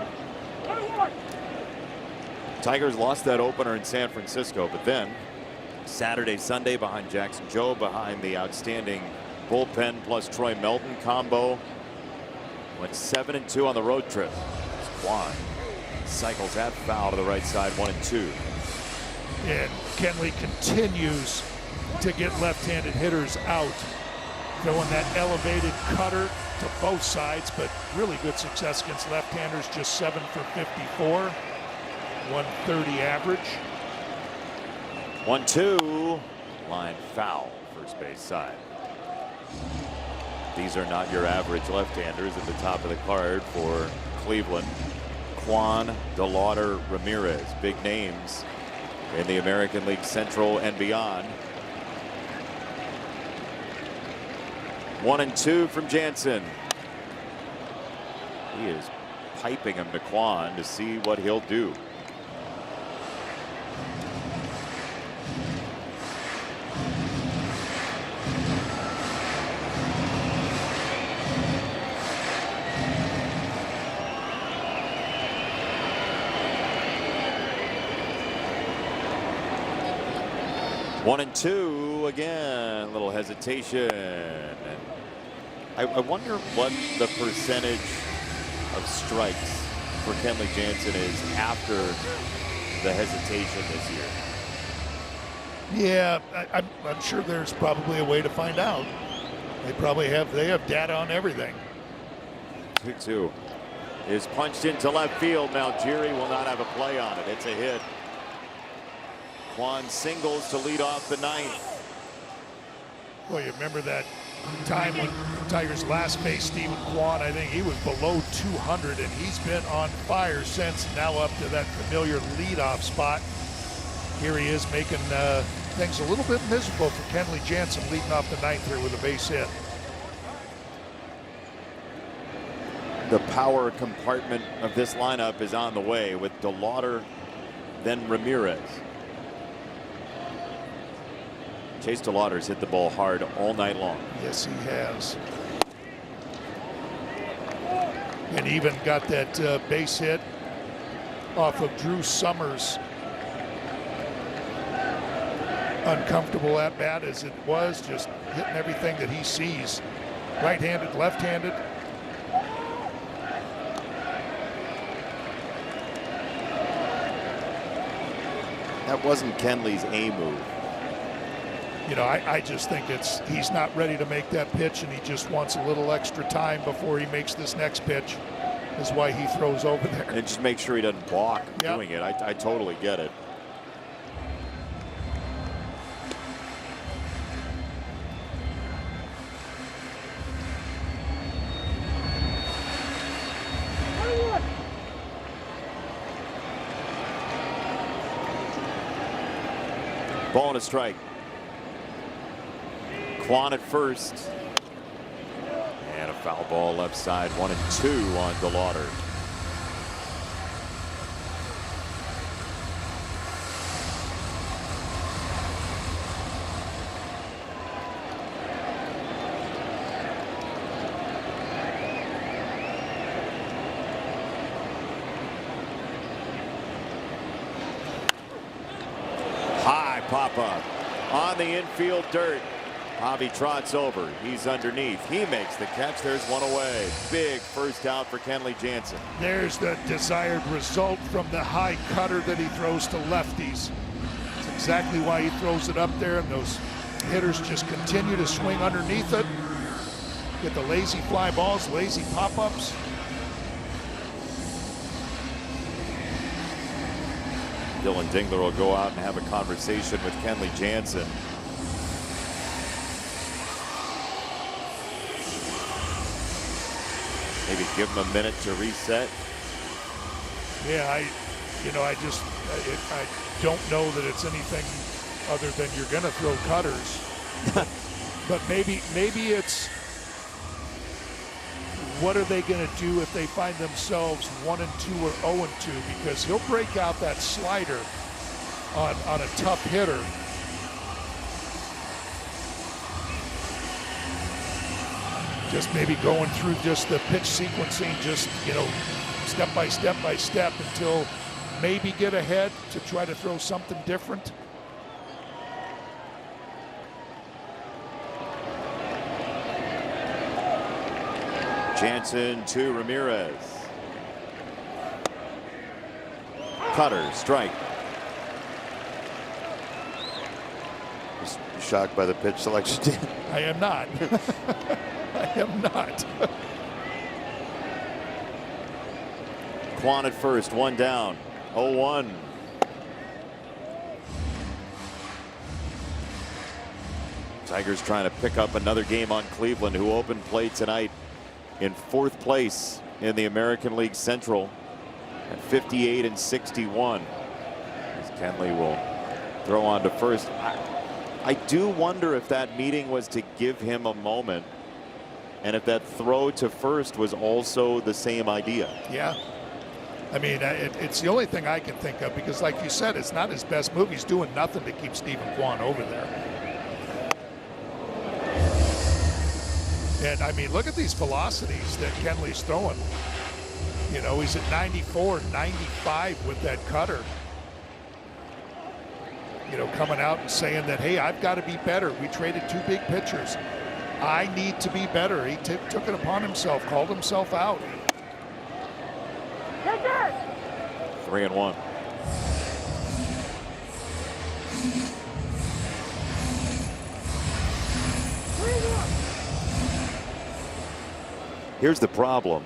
A: Tigers lost that opener in San Francisco, but then Saturday, Sunday behind Jackson Joe, behind the outstanding bullpen plus Troy Melton combo. Went 7-2 on the road trip. Kwan cycles that foul to the right side, 1-2.
B: And Kenley continues to get left-handed hitters out, throwing that elevated cutter to both sides, but really good success against left-handers. Just 7 for 54, 130 average.
A: 1-2. Line foul, first base side. These are not your average left-handers at the top of the card for Cleveland. Kwan, DeLauder, Ramirez, big names in the American League Central and beyond. 1-2 from Jansen. He is piping him to Kwan to see what he'll do. One and two again, a little hesitation. And I wonder what the percentage of strikes for Kenley Jansen is after the hesitation this year.
B: Yeah, I'm sure there's probably a way to find out. They have data on everything.
A: 2-2 is punched into left field. Now Jerry will not have a play on it. It's a hit. Kwan singles to lead off the ninth.
B: Well, you remember that time when Tigers last faced Stephen Kwan? I think he was below 200, and he's been on fire since. Now up to that familiar leadoff spot. Here he is making things a little bit miserable for Kenley Jansen, leading off the ninth here with a base hit.
A: The power compartment of this lineup is on the way with DeLauder, then Ramirez. Chase DeLauder's hit the ball hard all night long.
B: Yes, he has. And even got that base hit off of Drew Summers. Uncomfortable at bat as it was, just hitting everything that he sees. Right-handed, left-handed.
A: That wasn't Kenley's A move.
B: You know, I just think he's not ready to make that pitch, and he just wants a little extra time before he makes this next pitch. Is why he throws over there.
A: And just make sure he doesn't balk doing it. I totally get it. Ball and a strike. Kwan at first. And a foul ball left side. 1-2 on DeLauder. High pop up on the infield dirt. Javi trots over. He's underneath. He makes the catch. There's one away. Big first out for Kenley Jansen.
B: There's the desired result from the high cutter that he throws to lefties. That's exactly why he throws it up there, and those hitters just continue to swing underneath it. Get the lazy fly balls, lazy pop-ups.
A: Dylan Dingler will go out and have a conversation with Kenley Jansen. Maybe give him a minute to reset.
B: Yeah, I don't know that it's anything other than you're going to throw cutters. But maybe it's what are they going to do if they find themselves 1-2 or 0-2, because he'll break out that slider on a tough hitter. Just maybe going through just the pitch sequencing, just, you know, step by step until maybe get ahead to try to throw something different.
A: Jansen to Ramirez. Cutter, strike. Just shocked by the pitch selection.
B: I am not. I am not.
A: Kwan at first, one down, 0-1. Tigers trying to pick up another game on Cleveland, who opened play tonight in 4th place in the American League Central at 58-61. As Kenley will throw on to first. I do wonder if that meeting was to give him a moment, and if that throw to first was also the same idea.
B: Yeah. I mean, it's the only thing I can think of, because like you said, it's not his best move. He's doing nothing to keep Stephen Kwan over there. And I mean, look at these velocities that Kenley's throwing. You know, he's at 94, 95 with that cutter. You know, coming out and saying that, hey, I've got to be better. We traded 2 big pitchers. I need to be better. He took it upon himself, called himself out.
A: 3-1. Here's the problem.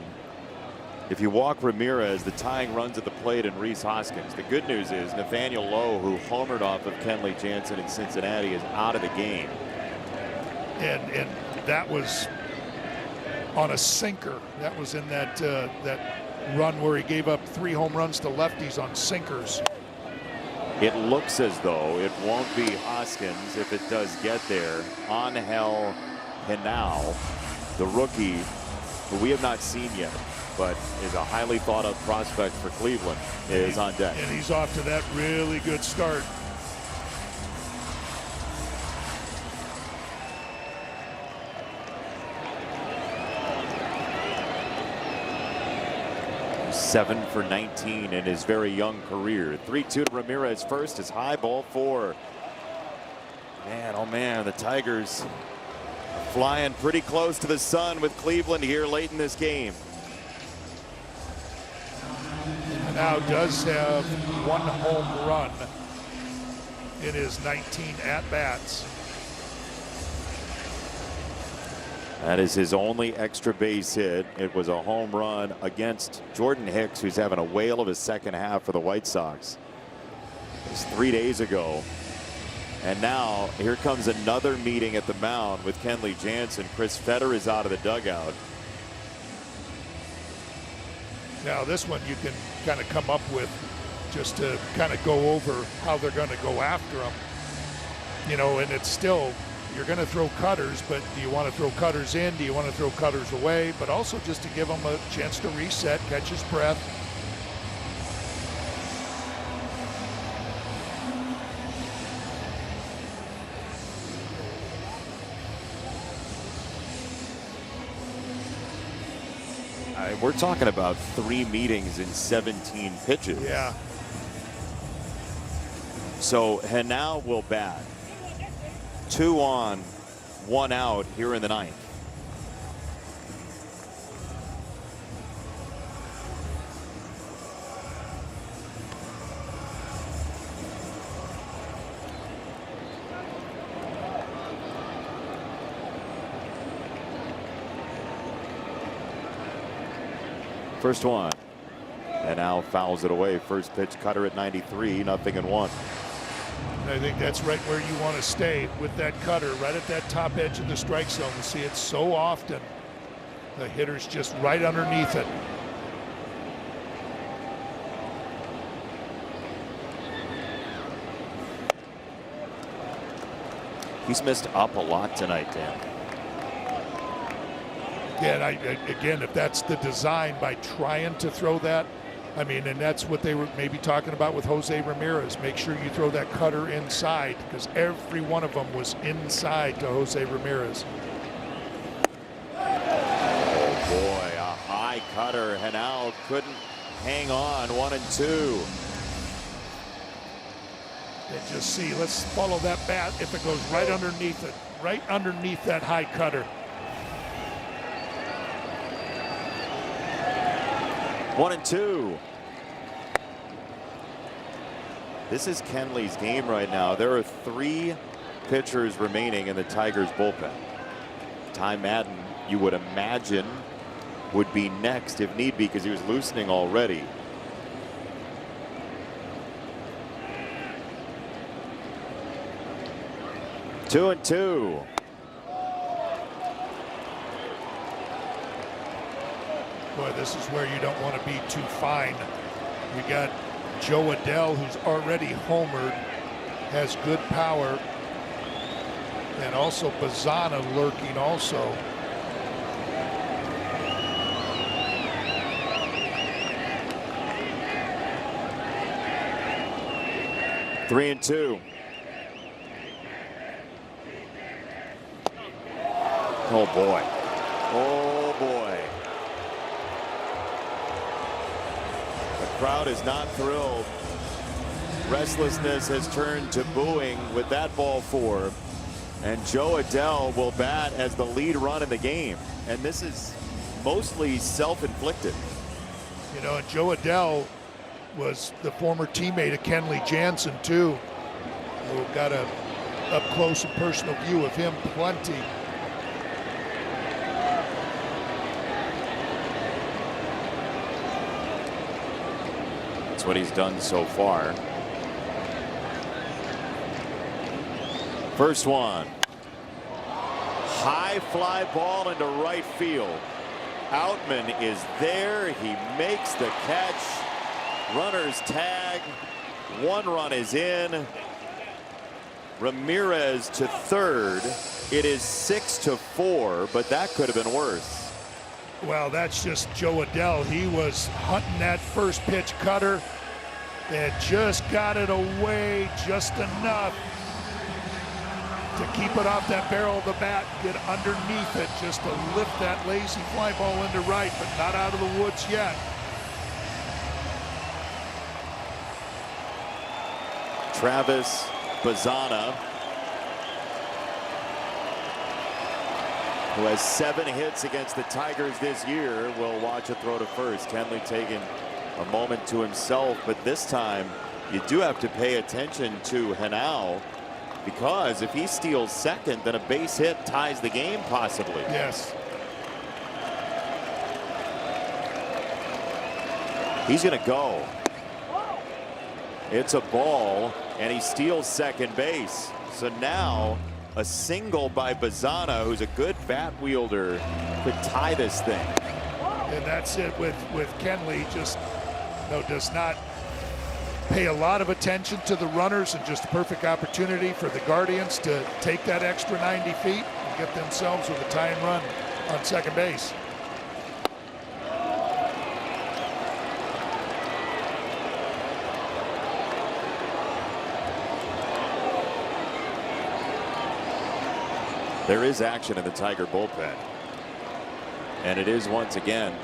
A: If you walk Ramirez, the tying runs at the plate, and Rhys Hoskins. The good news is Nathaniel Lowe, who homered off of Kenley Jansen in Cincinnati, is out of the game.
B: And that was on a sinker. That was in that that run where he gave up 3 home runs to lefties on sinkers.
A: It looks as though it won't be Hoskins if it does get there. Angel Henao, the rookie, who we have not seen yet, but is a highly thought of prospect for Cleveland, is on deck.
B: And he's off to that really good start.
A: Seven for 19 in his very young career. 3-2 to Ramirez first. Is high, ball 4. Man, oh man, the Tigers flying pretty close to the sun with Cleveland here late in this game.
B: Now does have 1 home run in his 19 at-bats.
A: That is his only extra base hit. It was a home run against Jordan Hicks, who's having a whale of a second half for the White Sox. It was 3 days ago. And now here comes another meeting at the mound with Kenley Jansen. Chris Fetter is out of the dugout.
B: Now this one you can kind of come up with just to kind of go over how they're going to go after him. You know, and it's still, you're going to throw cutters, but do you want to throw cutters in? Do you want to throw cutters away? But also just to give him a chance to reset, catch his breath.
A: We're talking about 3 meetings in 17 pitches.
B: Yeah.
A: So Henao will bat. 2 on, 1 out here in the 9th. First one, and now fouls it away. First pitch, cutter at 93, 0-1.
B: I think that's right where you want to stay with that cutter, right at that top edge of the strike zone. We see it so often. The hitter's just right underneath it.
A: He's missed up a lot tonight, Dan.
B: Yeah, and again, if that's the design by trying to throw that, I mean, and that's what they were maybe talking about with Jose Ramirez. Make sure you throw that cutter inside, because every one of them was inside to Jose Ramirez.
A: Oh boy, a high cutter. Henao couldn't hang on. 1-2.
B: And just see, let's follow that bat if it goes right underneath it, right underneath that high cutter.
A: 1-2. This is Kenley's game right now. There are 3 pitchers remaining in the Tigers bullpen. Ty Madden, you would imagine, would be next if need be, because he was loosening already. 2-2.
B: Boy, this is where you don't want to be too fine. You got Joe Adell, who's already homered, has good power, and also Bazzana lurking also.
A: Three and two. Oh boy. Oh boy. The crowd is not thrilled. Restlessness has turned to booing with that ball four. And Joe Adell will bat as the lead run in the game. And this is mostly self-inflicted.
B: You know, and Joe Adell was the former teammate of Kenley Jansen, too. We've got a up-close and personal view of him plenty.
A: That's what he's done so far. First one. High fly ball into right field. Outman is there. He makes the catch. Runners tag. One run is in. Ramirez to third. It is 6-4, but that could have been worse.
B: Well, that's just Joe Adell. He was hunting that first pitch cutter and just got it away just enough to keep it off that barrel of the bat, get underneath it just to lift that lazy fly ball into right, but not out of the woods yet.
A: Travis Bazzana, who has 7 hits against the Tigers this year, will watch a throw to first. Kenley taking a moment to himself, but this time you do have to pay attention to Henao, because if he steals second, then a base hit ties the game possibly.
B: Yes.
A: He's going to go. It's a ball, and he steals second base. So now a single by Bazzana, who's a good bat wielder, could tie this thing.
B: And that's it with Kenley. Just does not pay a lot of attention to the runners, and just a perfect opportunity for the Guardians to take that extra 90 feet and get themselves with a tying run on second base.
A: There is action in the Tiger bullpen. And it is once again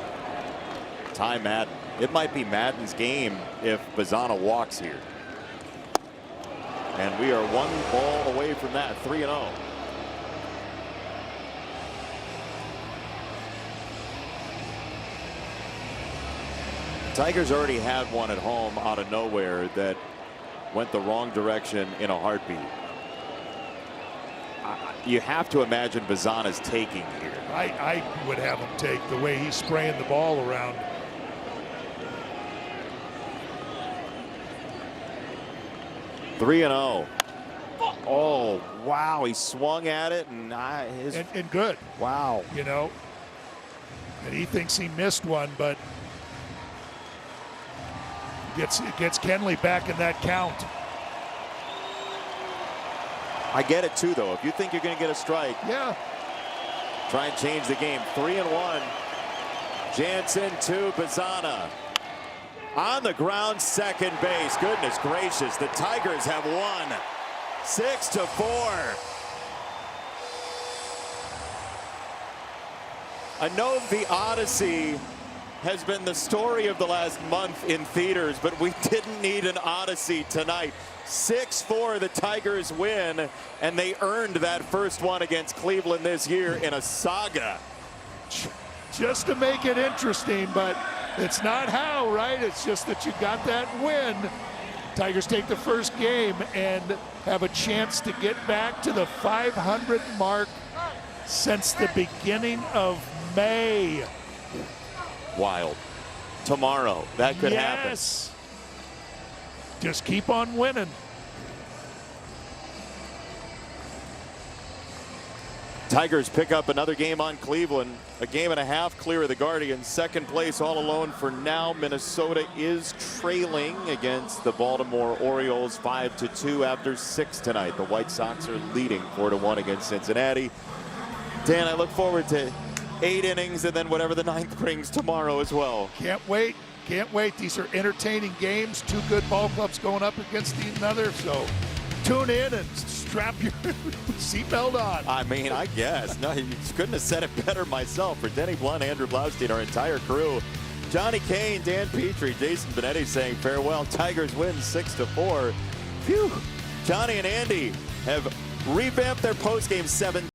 A: Ty Madden. It might be Madden's game if Bazzana walks here. And we are 1 ball away from that, 3-0. Tigers already had one at home out of nowhere that went the wrong direction in a heartbeat. You have to imagine Bazzana's taking here.
B: I would have him take, the way he's spraying the ball around.
A: Three and 0. Oh wow! He swung at it and
B: and good.
A: Wow.
B: You know, and he thinks he missed one, but gets Kenley back in that count.
A: I get it too, though. If you think you're going to get a strike,
B: yeah,
A: try and change the game. 3-1. Jansen to Bazzana. On the ground, second base. Goodness gracious, the Tigers have won 6-4. I know the Odyssey has been the story of the last month in theaters, but we didn't need an Odyssey tonight. 6-4, the Tigers win, and they earned that first one against Cleveland this year in a saga.
B: Just to make it interesting, but it's not how, right? It's just that you got that win. Tigers take the first game and have a chance to get back to the 500 mark since the beginning of May.
A: Wild. Tomorrow, that could happen.
B: Yes. Just keep on winning.
A: Tigers pick up another game on Cleveland. A game and a half clear of the Guardians. Second place all alone for now. Minnesota is trailing against the Baltimore Orioles 5-2 after 6 tonight. The White Sox are leading 4-1 against Cincinnati. Dan, I look forward to 8 innings and then whatever the 9th brings tomorrow as well.
B: Can't wait. Can't wait. These are entertaining games. 2 good ball clubs going up against another. So tune in and strap your seatbelt on.
A: I mean, I guess. No, you couldn't have said it better myself. For Denny Blunt, Andrew Blaustein, our entire crew, Johnny Kane, Dan Petrie, Jason Benetti saying farewell. Tigers win 6-4. Phew. Johnny and Andy have revamped their postgame 7.